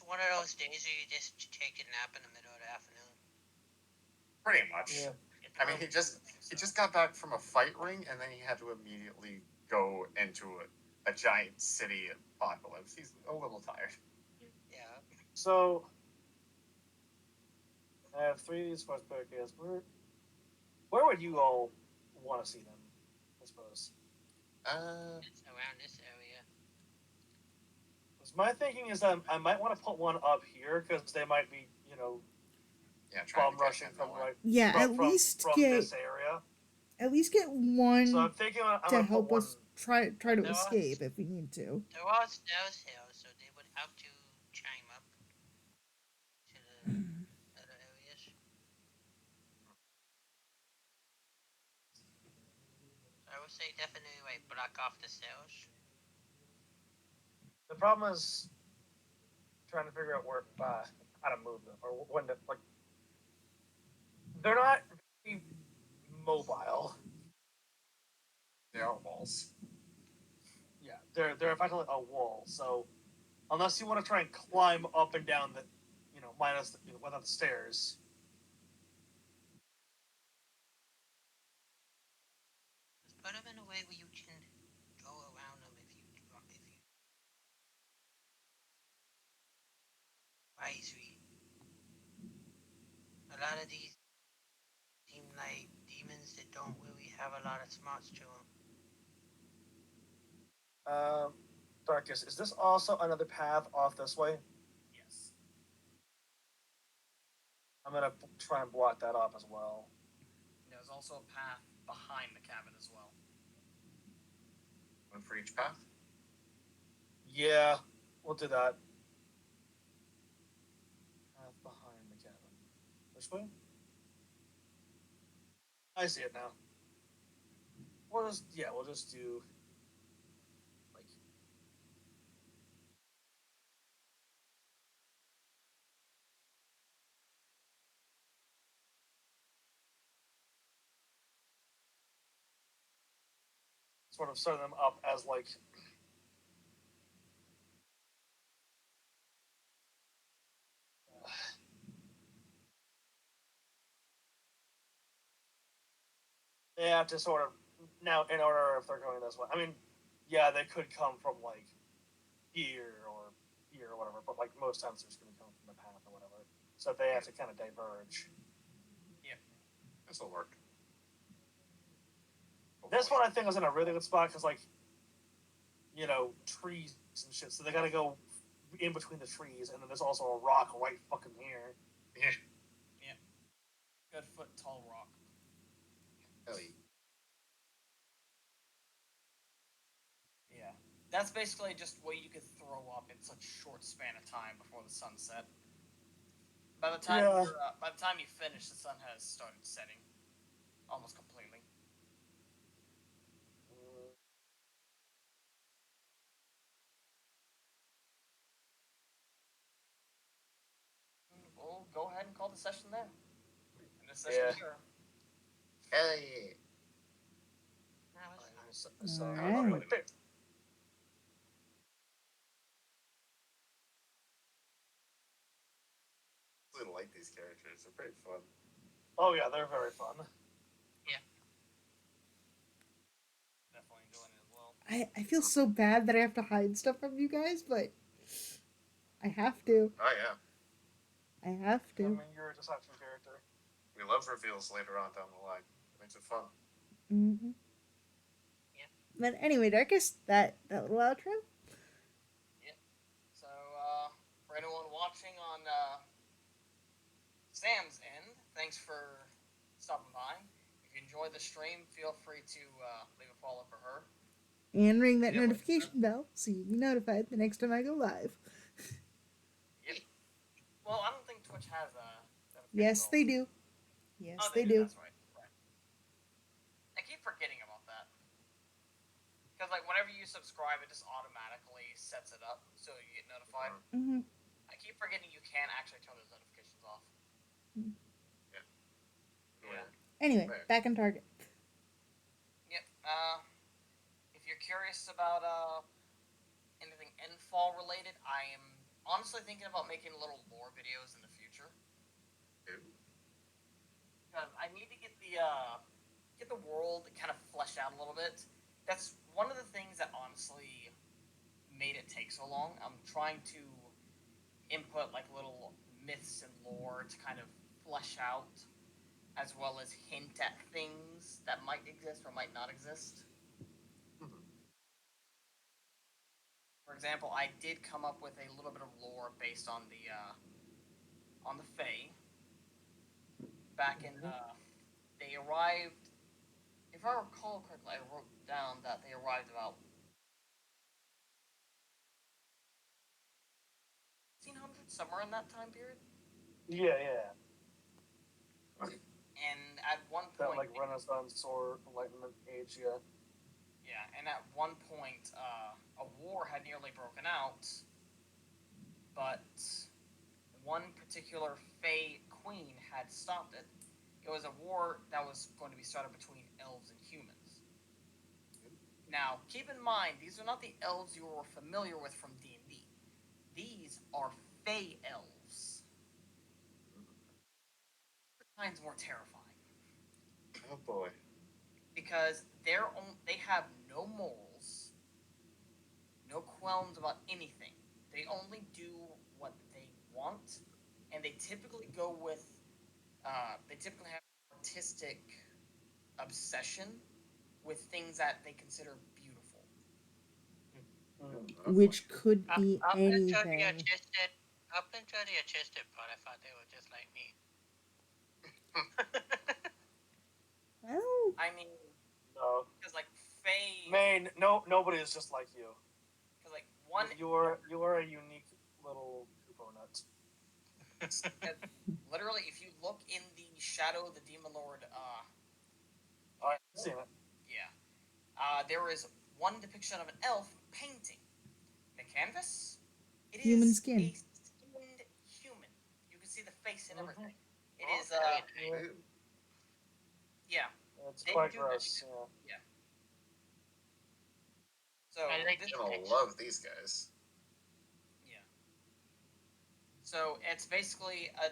Speaker 5: one of those days where you just take a nap in the middle of the afternoon.
Speaker 6: Pretty much.
Speaker 2: Yeah.
Speaker 6: I mean, he just got back from a fight ring, and then he had to immediately go into a giant city apocalypse. He's a little tired.
Speaker 5: Yeah.
Speaker 2: So I have three of these first barricades. Where would you all want to see them? I suppose.
Speaker 5: It's around this area.
Speaker 2: 'Cause my thinking is that I might want to put one up here because they might be,
Speaker 6: Yeah, trying
Speaker 2: bomb
Speaker 6: to get
Speaker 2: rushing
Speaker 6: him
Speaker 2: from
Speaker 6: nowhere.
Speaker 2: right
Speaker 3: Yeah,
Speaker 2: from this area.
Speaker 3: at least get
Speaker 2: So
Speaker 3: one
Speaker 2: I'm thinking I'm
Speaker 3: to
Speaker 2: gonna put
Speaker 3: help
Speaker 2: one.
Speaker 3: us try to
Speaker 5: There are
Speaker 3: escape if we need to.
Speaker 5: there are stairs here, so they would have to chime up to the other areas. So I would say definitely like block off the stairs.
Speaker 2: The problem is trying to figure out how to move them or when to like. They're not very mobile.
Speaker 6: They are walls.
Speaker 2: Yeah, they're effectively a wall. So unless you want to try and climb up and down the, minus without the stairs.
Speaker 5: Just put them in a way where you can go around them if you wisely. A lot of these seem like demons that don't really have a lot of smarts to them.
Speaker 2: Darkus, is this also another path off this way?
Speaker 1: Yes.
Speaker 2: I'm gonna try and block that off as well.
Speaker 1: There's also a path behind the cabin as well.
Speaker 6: One for each path.
Speaker 2: Yeah, we'll do that. Path behind the cabin. This way? I see it now. We'll just do like sort of set them up as like they have to sort of now in order if they're going this way. I mean, yeah, they could come from like here or whatever, but like most times they're just gonna come from the path or whatever. So they have to kind of diverge.
Speaker 6: This will work.
Speaker 2: This one I think is in a really good spot because like trees and shit. So they gotta go in between the trees, and then there's also a rock right fucking here.
Speaker 6: Yeah.
Speaker 1: Good foot tall rock.
Speaker 6: Hell yeah.
Speaker 1: Yeah. That's basically just what you could throw up in such a short span of time before the sun set. By the time
Speaker 2: Yeah.
Speaker 1: by the time you finish, the sun has started setting almost completely. We'll go ahead and call the session there. And this session
Speaker 2: Yeah.
Speaker 1: here.
Speaker 6: Hell yeah.
Speaker 5: That was fun.
Speaker 2: So,
Speaker 3: Alright.
Speaker 6: I really like these characters. They're pretty fun.
Speaker 2: Oh yeah, they're very fun.
Speaker 1: Definitely enjoying it as well.
Speaker 3: I feel so bad that I have to hide stuff from you guys, but I have to.
Speaker 6: Oh yeah.
Speaker 3: I have
Speaker 2: I
Speaker 3: to.
Speaker 2: mean, you're a deception character.
Speaker 6: We love reveals later on down the line. It makes it fun.
Speaker 3: Mm-hmm.
Speaker 5: Yeah.
Speaker 3: But anyway, Darkus, that little outro.
Speaker 1: So, for anyone watching on Sam's end, thanks for stopping by. If you enjoyed the stream, feel free to leave a follow for her.
Speaker 3: And ring that
Speaker 1: Yeah,
Speaker 3: notification bell so you be notified the next time I go live.
Speaker 1: Yep. Well, I don't think Twitch has a.
Speaker 3: Yes, they do. Yes,
Speaker 1: Oh,
Speaker 3: they do.
Speaker 1: That's right. I keep forgetting about that. Because, like, whenever you subscribe, it just automatically sets it up so you get notified.
Speaker 3: Mm-hmm.
Speaker 1: I keep forgetting you can actually turn those notifications off.
Speaker 6: Yeah.
Speaker 3: Anyway,
Speaker 6: Right.
Speaker 3: back on target.
Speaker 1: Yep. If you're curious about anything Endfall related, I am honestly thinking about making little lore videos in the future. Because I need to get the world kind of fleshed out a little bit. That's one of the things that honestly made it take so long. I'm trying to input like little myths and lore to kind of flesh out, as well as hint at things that might exist or might not exist.
Speaker 6: Mhm.
Speaker 1: For example, I did come up with a little bit of lore based on the Fae. Back in they arrived. If I recall correctly, I wrote down that they arrived about 1600, somewhere in that time period.
Speaker 2: Yeah, yeah.
Speaker 1: And at one
Speaker 2: That
Speaker 1: point,
Speaker 2: like Renaissance or Enlightenment age, yeah.
Speaker 1: yeah, and at one point, a war had nearly broken out, but one particular Fae queen had stopped it. It was a war that was going to be started between elves and humans. Now, keep in mind, these are not the elves you are familiar with from D&D. These are Fae elves. Times more terrifying.
Speaker 6: Oh boy.
Speaker 1: Because they have no morals, no qualms about anything. They only do what they want, and they typically go with. They typically have artistic obsession with things that they consider beautiful.
Speaker 3: Which could
Speaker 5: Up,
Speaker 3: be
Speaker 5: up until the
Speaker 3: anything.
Speaker 5: artistic, up until the artistic part, I thought they were just like me.
Speaker 3: Well,
Speaker 1: I mean,
Speaker 2: No.
Speaker 1: because like Faye,
Speaker 2: Maine, nobody is just like you.
Speaker 1: because like one,
Speaker 2: You are a unique little Kupo nut.
Speaker 1: literally, if you look in the Shadow of the Demon Lord,
Speaker 2: I've seen it.
Speaker 1: yeah, there is one depiction of an elf painting the canvas. It
Speaker 3: human
Speaker 1: is
Speaker 3: skin.
Speaker 1: a skinned human. You can see the face and everything. It is
Speaker 2: Yeah,
Speaker 1: yeah.
Speaker 2: it's
Speaker 1: They
Speaker 2: quite
Speaker 1: do
Speaker 2: gross.
Speaker 1: this.
Speaker 2: Yeah.
Speaker 1: Yeah. So
Speaker 5: I like
Speaker 1: this,
Speaker 5: the
Speaker 6: Gonna
Speaker 5: picture.
Speaker 6: love these guys.
Speaker 1: yeah. So it's basically a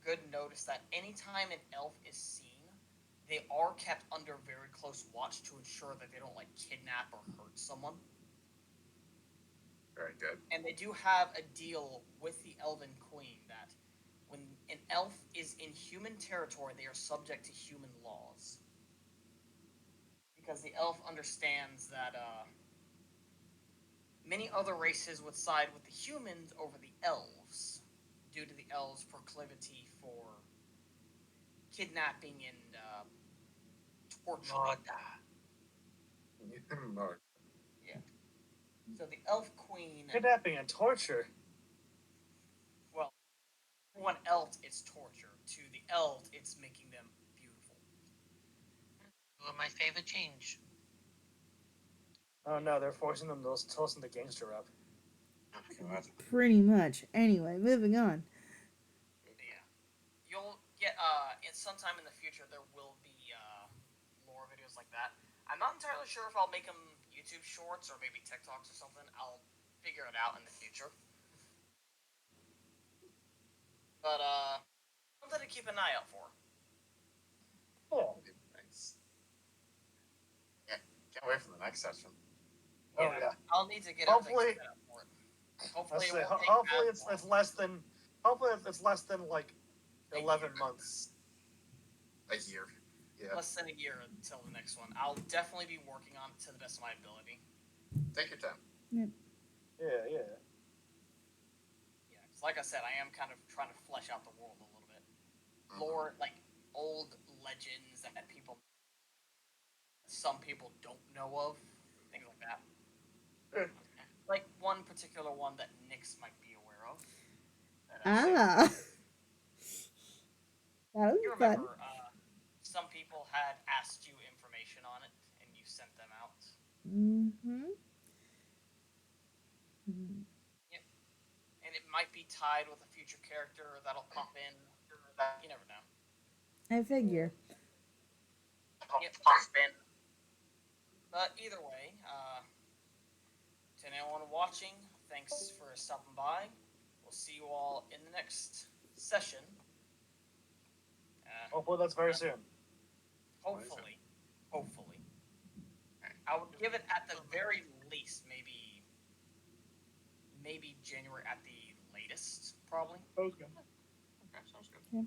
Speaker 1: good notice that anytime an elf is seen, they are kept under very close watch to ensure that they don't like kidnap or hurt someone.
Speaker 6: Very good.
Speaker 1: And they do have a deal with the Elven Queen that when an elf is in human territory, they are subject to human laws. Because the elf understands that many other races would side with the humans over the elves due to the elves' proclivity for kidnapping and torture.
Speaker 5: Murder.
Speaker 1: Yeah. So the elf queen,
Speaker 2: Kidnapping and torture.
Speaker 1: well, for one elf, it's torture. To the elf, it's making them beautiful.
Speaker 5: Well, my favorite change.
Speaker 2: Oh no, they're forcing them to listen to gangster rap.
Speaker 6: Oh, God.
Speaker 3: Pretty much. Anyway, moving on.
Speaker 1: Yeah. You'll get sometime in the future there will be lore videos like that. I'm not entirely sure if I'll make them YouTube shorts or maybe TikToks or something. I'll figure it out in the future. But something to keep an eye out for.
Speaker 2: Yeah.
Speaker 6: Nice. Yeah, can't wait for the next session.
Speaker 2: Oh yeah.
Speaker 1: I'll need to get
Speaker 2: Hopefully-
Speaker 1: everything set up for it. Hopefully,
Speaker 2: Let's
Speaker 1: it
Speaker 2: say,
Speaker 1: won't take
Speaker 2: hopefully
Speaker 1: that
Speaker 2: it's
Speaker 1: long.
Speaker 2: it's less than like
Speaker 1: A
Speaker 2: 11
Speaker 1: year.
Speaker 2: months.
Speaker 6: A year. Yeah.
Speaker 1: Less than a year until the next one. I'll definitely be working on it to the best of my ability.
Speaker 6: Take your time.
Speaker 2: Yeah.
Speaker 1: Yeah, because like I said, I am kind of trying to flesh out the world a little bit. Lore, like old legends that some people don't know of, things like that. Like one particular one that Nyx might be aware of.
Speaker 3: Ah. That'll be
Speaker 1: You
Speaker 3: fun.
Speaker 1: remember, some people had asked you information on it, and you sent them out.
Speaker 3: Mm-hmm.
Speaker 1: Yep. And it might be tied with a future character that'll pop in. You never know.
Speaker 3: I figure.
Speaker 1: Yep. But either way, to anyone watching, thanks for stopping by. We'll see you all in the next session.
Speaker 2: Hopefully that's very soon.
Speaker 1: Hopefully. I would give it at at the very least, maybe January at the latest, probably.
Speaker 2: Okay.
Speaker 6: Okay, sounds good.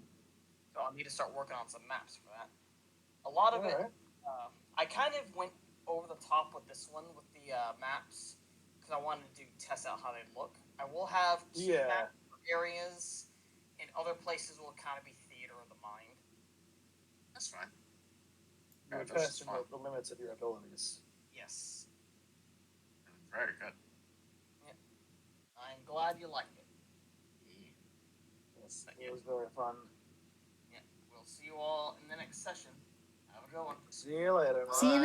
Speaker 1: So I'll need to start working on some maps for that. A lot of it,
Speaker 2: Alright.
Speaker 1: I kind of went over the top with this one with the maps because I wanted to test out how they look. I will have key
Speaker 2: Yeah.
Speaker 1: map areas, and other places will kind of be theater of the mind.
Speaker 6: That's fine.
Speaker 2: You're
Speaker 6: Yeah, this is
Speaker 2: testing
Speaker 6: fun.
Speaker 2: the limits of your abilities.
Speaker 1: Yes,
Speaker 6: Very good.
Speaker 1: I'm glad you liked it.
Speaker 2: Yes, it was very fun.
Speaker 1: Yeah, we'll see you all in the next session. Have a good one.
Speaker 2: See you later.
Speaker 3: See you next